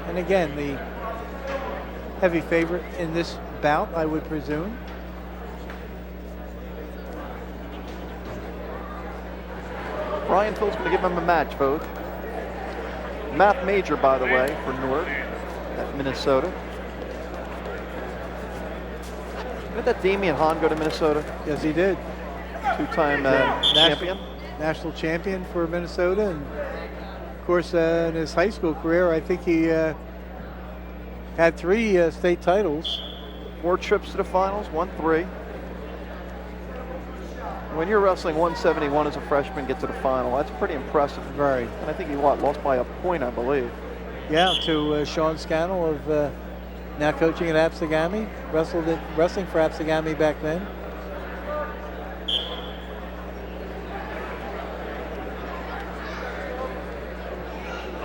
And again, the heavy favorite in this bout, I would presume. Brian Phil's going to give him a match, both. Math major, by the way, for Nord at Minnesota. Did that Damian Hahn go to Minnesota? Yes, he did. 2-time champion. National champion for Minnesota. And of course, in his high school career, I think he Had 3 state titles. 4 trips to the finals, won 3. When you're wrestling 171 as a freshman, get to the final, that's pretty impressive. Very. And I think he lost by a point, I believe. Yeah, to Sean Scannell of now coaching at Absegami, wrestling for Absegami back then.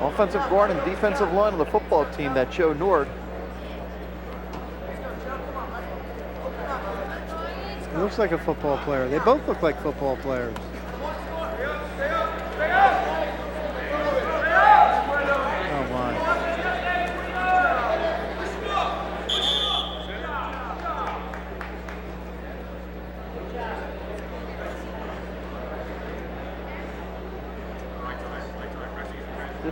Offensive guard and defensive line of the football team, that Joe Nord. He looks like a football player. They both look like football players. Oh my.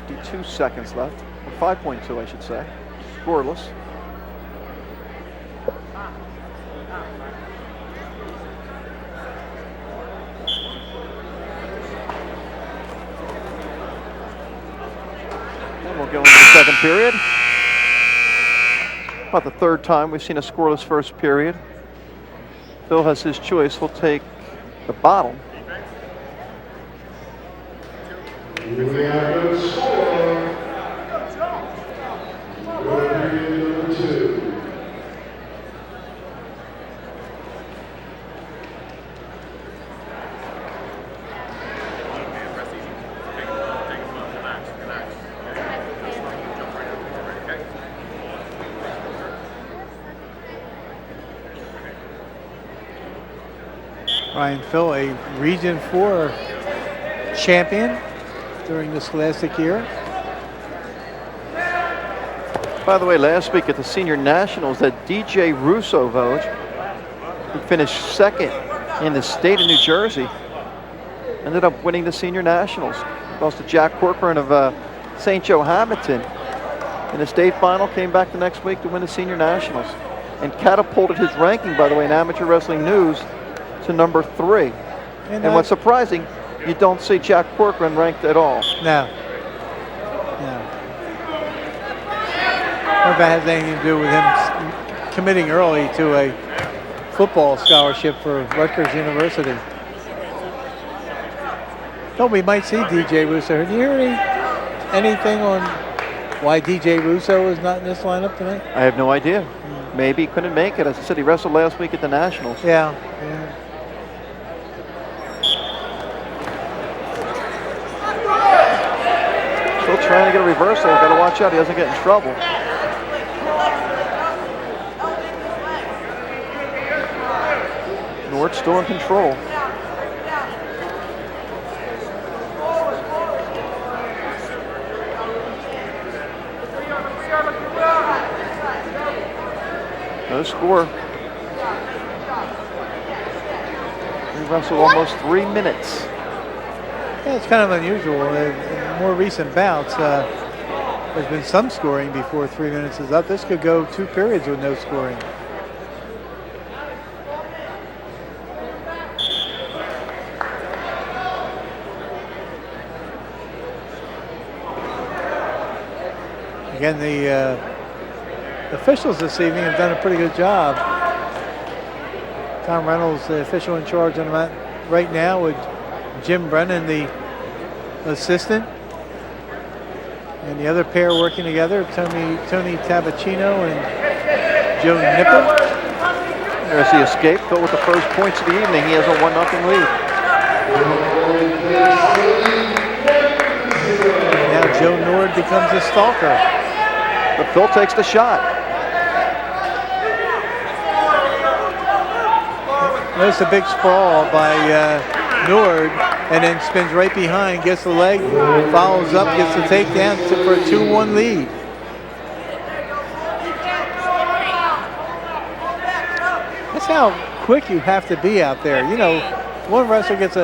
.52 seconds left, or 5.2 I should say, scoreless. And we'll go into the second period. About the third time we've seen a scoreless first period. Phil has his choice. He'll take the bottom. We have a score. Period number 2. Ryan Phil, a Region 4 champion during the Scholastic year. By the way, last week at the Senior Nationals, that DJ Russo vote, who finished second in the state of New Jersey, ended up winning the Senior Nationals. Lost to Jack Corcoran of St. Joe Hamilton in the state final, came back the next week to win the Senior Nationals, and catapulted his ranking, by the way, in Amateur Wrestling News to number 3. And what's surprising, you don't see Jack Corcoran ranked at all. No. No. I wonder if that has anything to do with him committing early to a football scholarship for Rutgers University. Thought we might see DJ Russo. Did you hear anything on why DJ Russo is not in this lineup tonight? I have no idea. Maybe he couldn't make it. As I said, he wrestled last week at the Nationals. Yeah. Still trying to get a reversal. Got to watch out he doesn't get in trouble. Nord still in control. No score. We wrestled almost 3 minutes. Yeah, it's kind of unusual. In more recent bouts, there's been some scoring before 3 minutes is up. This could go 2 periods with no scoring. Again, the officials this evening have done a pretty good job. Tom Reynolds, the official in charge on the mat right now, with Jim Brennan, the assistant, and the other pair working together, Tony Tabacino and Joe Nipper. There's the escape. Phil with the first points of the evening. He has a 1-0 lead. Now Joe Nord becomes a stalker. But Phil takes the shot. There's a big sprawl by Nord, and then spins right behind, gets the leg, follows up, gets the takedown for a 2-1 lead. That's how quick you have to be out there. You know, one wrestler gets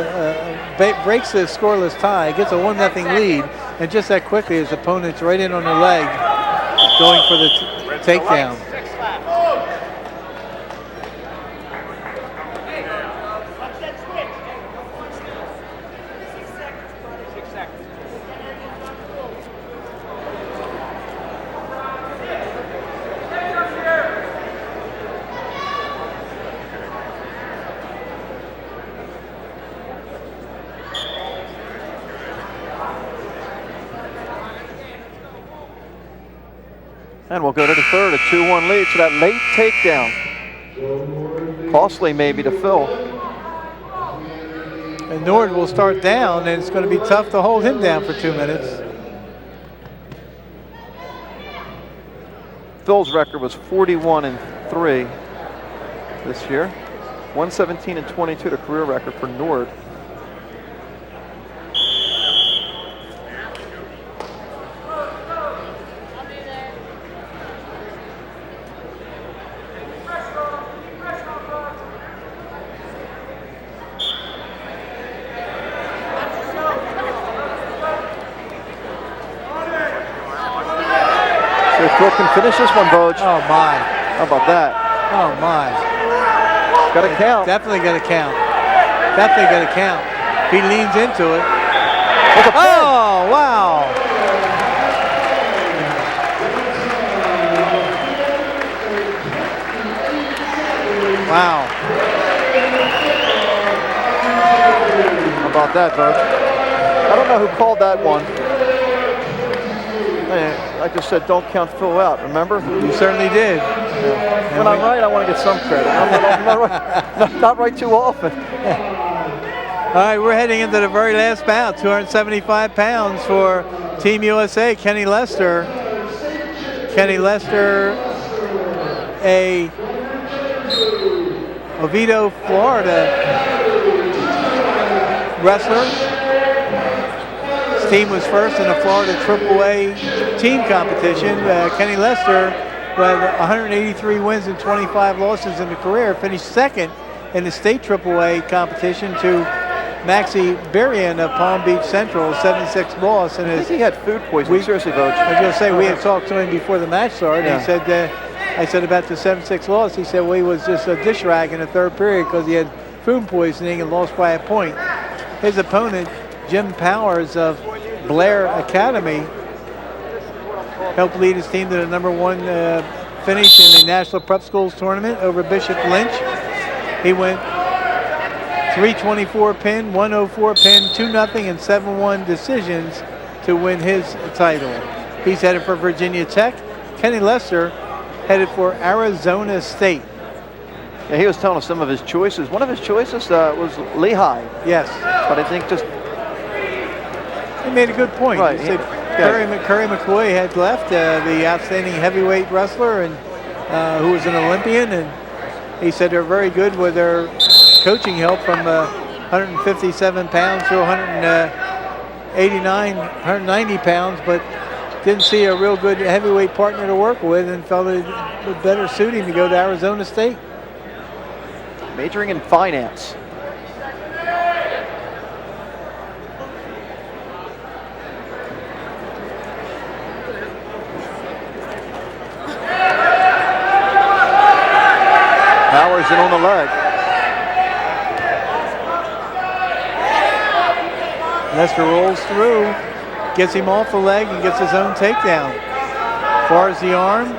breaks the scoreless tie, gets a 1-0 lead, and just that quickly his opponent's right in on the leg, going for the takedown. And we'll go to the third, a 2-1 lead. So that late takedown, costly maybe to Phil. And Nord will start down, and it's going to be tough to hold him down for 2 minutes. Phil's record was 41-3 this year. 117-22, the career record for Nord. Phil can finish this one, Boj. Oh, my. How about that? Oh, my. Got to count. Definitely got to count. Definitely got to count. He leans into it. Oh, wow. Wow. How about that, Boj? I don't know who called that one. I just said don't count Phil out, remember? You certainly did. Yeah. When I'm right, I want to get some credit. I'm not right too often. All right, we're heading into the very last bout, 275 pounds for Team USA, Kenny Lester. Kenny Lester, a Oviedo, Florida wrestler. His team was first in the Florida AAA team competition. Kenny Lester, who had 183 wins and 25 losses in the career, finished second in the state AAA competition to Maxie Darrion of Palm Beach Central, 7-6 loss. And I think he had food poisoning. Seriously, Boj. I was going to say, we had talked to him before the match started. Yeah. He said, I said about the 7-6 loss, he said, well, he was just a dish rag in the third period because he had food poisoning and lost by a point. His opponent, Jim Powers of Blair Academy, helped lead his team to the #1 finish in the National Prep Schools tournament over Bishop Lynch. He went 324 pin, 104 pin, 2-0 and 7-1 decisions to win his title. He's headed for Virginia Tech. Kenny Lester headed for Arizona State. Yeah, he was telling us some of his choices. One of his choices was Lehigh. Yes. But I think just... He made a good point. Right. He said Curry McCoy had left, the outstanding heavyweight wrestler and who was an Olympian, and he said they're very good with their coaching help from 157 pounds to 190 pounds, but didn't see a real good heavyweight partner to work with and felt it would better suit him to go to Arizona State. Majoring in finance. Powers in on the leg. Lester rolls through, gets him off the leg and gets his own takedown. Bars the arm.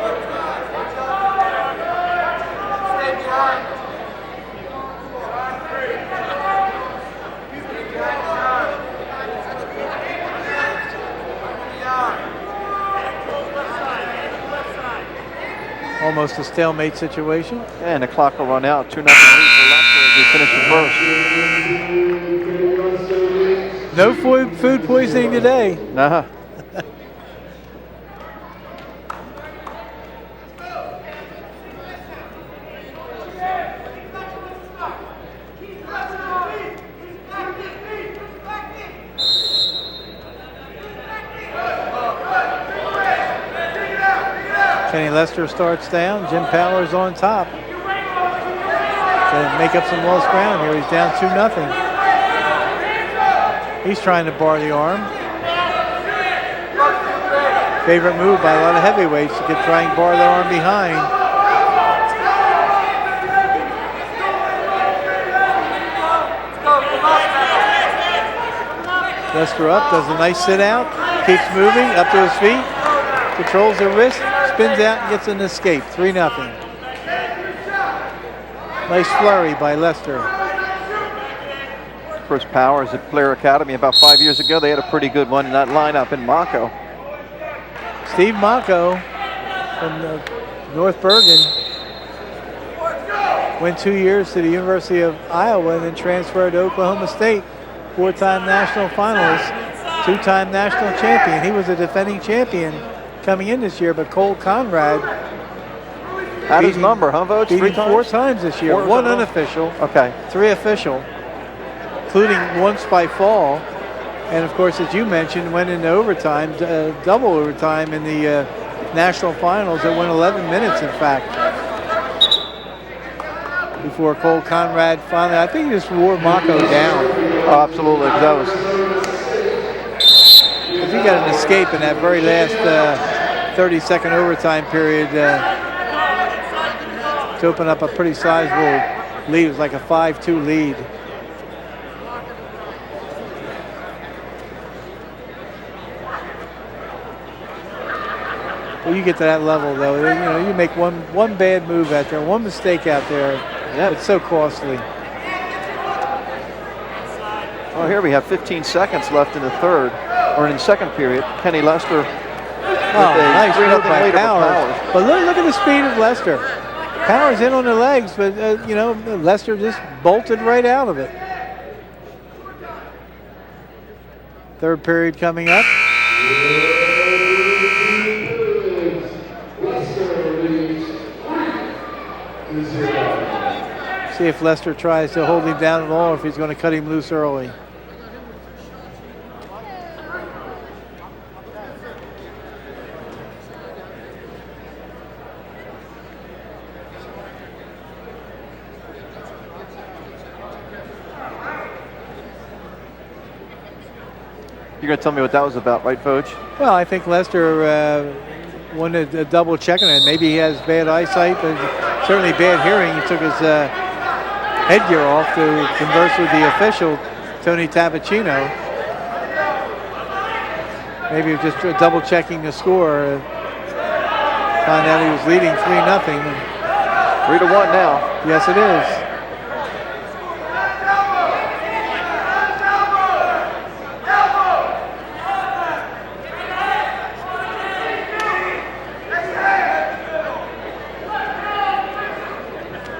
Almost a stalemate situation. And the clock will run out. 2-0 lead for Lester as he finishes first. No food poisoning today. Nah. Kenny Lester starts down. Jim Powers on top. To make up some lost ground here. He's down 2-0. He's trying to bar the arm. Favorite move by a lot of heavyweights to try and bar the arm behind. Lester up, does a nice sit out, keeps moving up to his feet, controls the wrist, spins out and gets an escape. 3-0. Nice flurry by Lester. First Powers at Blair Academy about 5 years ago. They had a pretty good one in that lineup in Mako. Steve Mako from North Bergen. Went 2 years to the University of Iowa and then transferred to Oklahoma State. 4-time national finalist, 2-time national champion. He was a defending champion coming in this year, but Cole Conrad Had his number, huh, Vogt? beat 3 him times? 4 times this year. 1 unofficial, Okay. 3 official, including once by fall. And of course, as you mentioned, went into overtime, double overtime in the national finals. It went 11 minutes, in fact, before Cole Conrad finally, I think he just wore Mako down. Oh, absolutely. 'Cause that was. He got an escape in that very last 30-second overtime period to open up a pretty sizable lead. It was like a 5-2 lead. Well, you get to that level, though, you know, you make one bad move out there, one mistake out there, it's so costly. Oh, here we have 15 seconds left in the third, or in the second period. Kenny Lester with Nice 3-0 move by lead over Powers. But look at the speed of Lester. Powers in on the legs, but you know, Lester just bolted right out of it. Third period coming up. See if Lester tries to hold him down at all, or if he's going to cut him loose early. You're going to tell me what that was about, right, Vogt? Well, I think Lester wanted a double check on it. Maybe he has bad eyesight, but certainly bad hearing. He took his headgear off to converse with the official, Tony Tabacino. Maybe he was just double checking the score. Found out he was leading 3-0. 3-1 now. Yes, it is.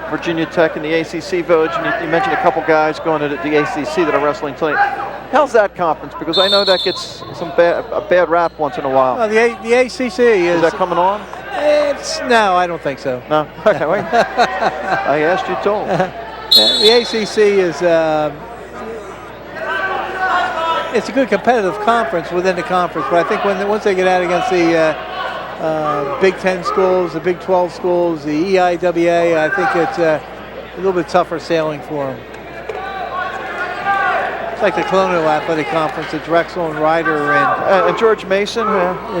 Virginia Tech and the ACC, Vogt, and you mentioned a couple guys going to the ACC that are wrestling tonight. How's that conference? Because I know that gets a bad rap once in a while. Well, the ACC is that coming on? No, I don't think so. No? Okay, wait. I asked, you told. The ACC is it's a good competitive conference within the conference, but I think once they get out against the Big 10 schools, the Big 12 schools, the EIWA, I think it's a little bit tougher sailing for them. It's like the Colonial Athletic Conference that Drexel and Ryder and George Mason.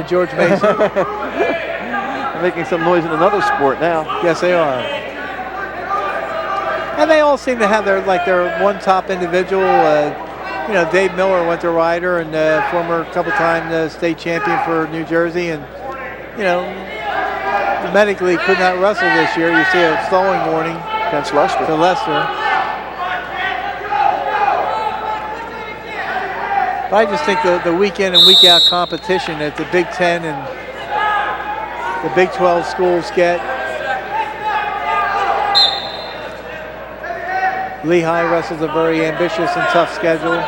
George Mason. They're making some noise in another sport now. Yes, they are. And they all seem to have their one top individual. You know, Dave Miller went to Ryder and former couple-time state champion for New Jersey, and you know, medically could not wrestle this year. You see a stalling warning against Lester. To Lester. But I just think the week in and week out competition that the Big 10 and the Big 12 schools get. Lehigh wrestles a very ambitious and tough schedule.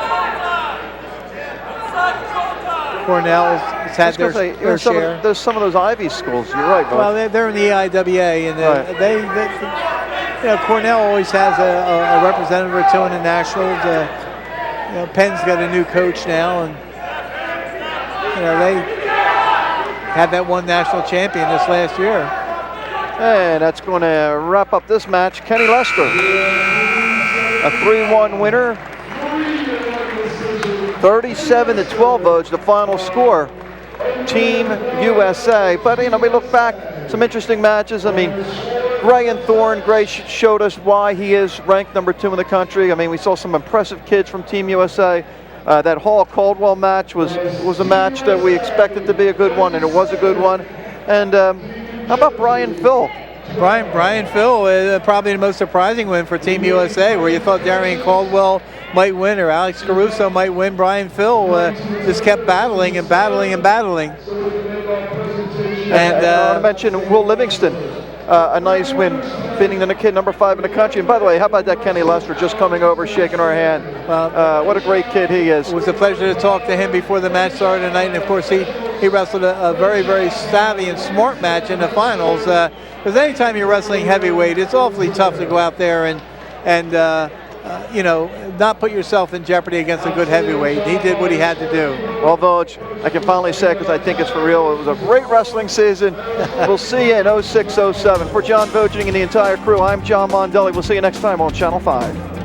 Cornell has had their share. There's some of those Ivy schools. You're right, Vogt. Well, they're in the EIWA, and they you know, Cornell always has a representative or two in the nationals. You know, Penn's got a new coach now, and you know they had that one national champion this last year. And that's going to wrap up this match. Kenny Lester, a 3-1 winner. 37-12 votes, the final score. Team USA. But, you know, we look back, some interesting matches. I mean, Gray and Thorn. Gray showed us why he is ranked number 2 in the country. I mean, we saw some impressive kids from Team USA. That Hall-Caldwell match was a match that we expected to be a good one, and it was a good one. And how about Brian Phil? Brian Phil is probably the most surprising win for Team USA, where you thought Darrion Caldwell might win or Alex Caruso might win. Brian Phil just kept battling and battling and battling. And I want to mention Will Livingston, a nice win, beating the kid number 5 in the country. And by the way, how about that Kenny Lester just coming over, shaking our hand? What a great kid he is. It was a pleasure to talk to him before the match started tonight. And of course, he wrestled a very, very savvy and smart match in the finals. Because anytime you're wrestling heavyweight, it's awfully tough to go out there and you know, not put yourself in jeopardy against a good heavyweight. He did what he had to do. Well, Voj, I can finally say, because I think it's for real, it was a great wrestling season. We'll see you in 06-07. For John Vojing and the entire crew, I'm John Mondelli. We'll see you next time on Channel 5.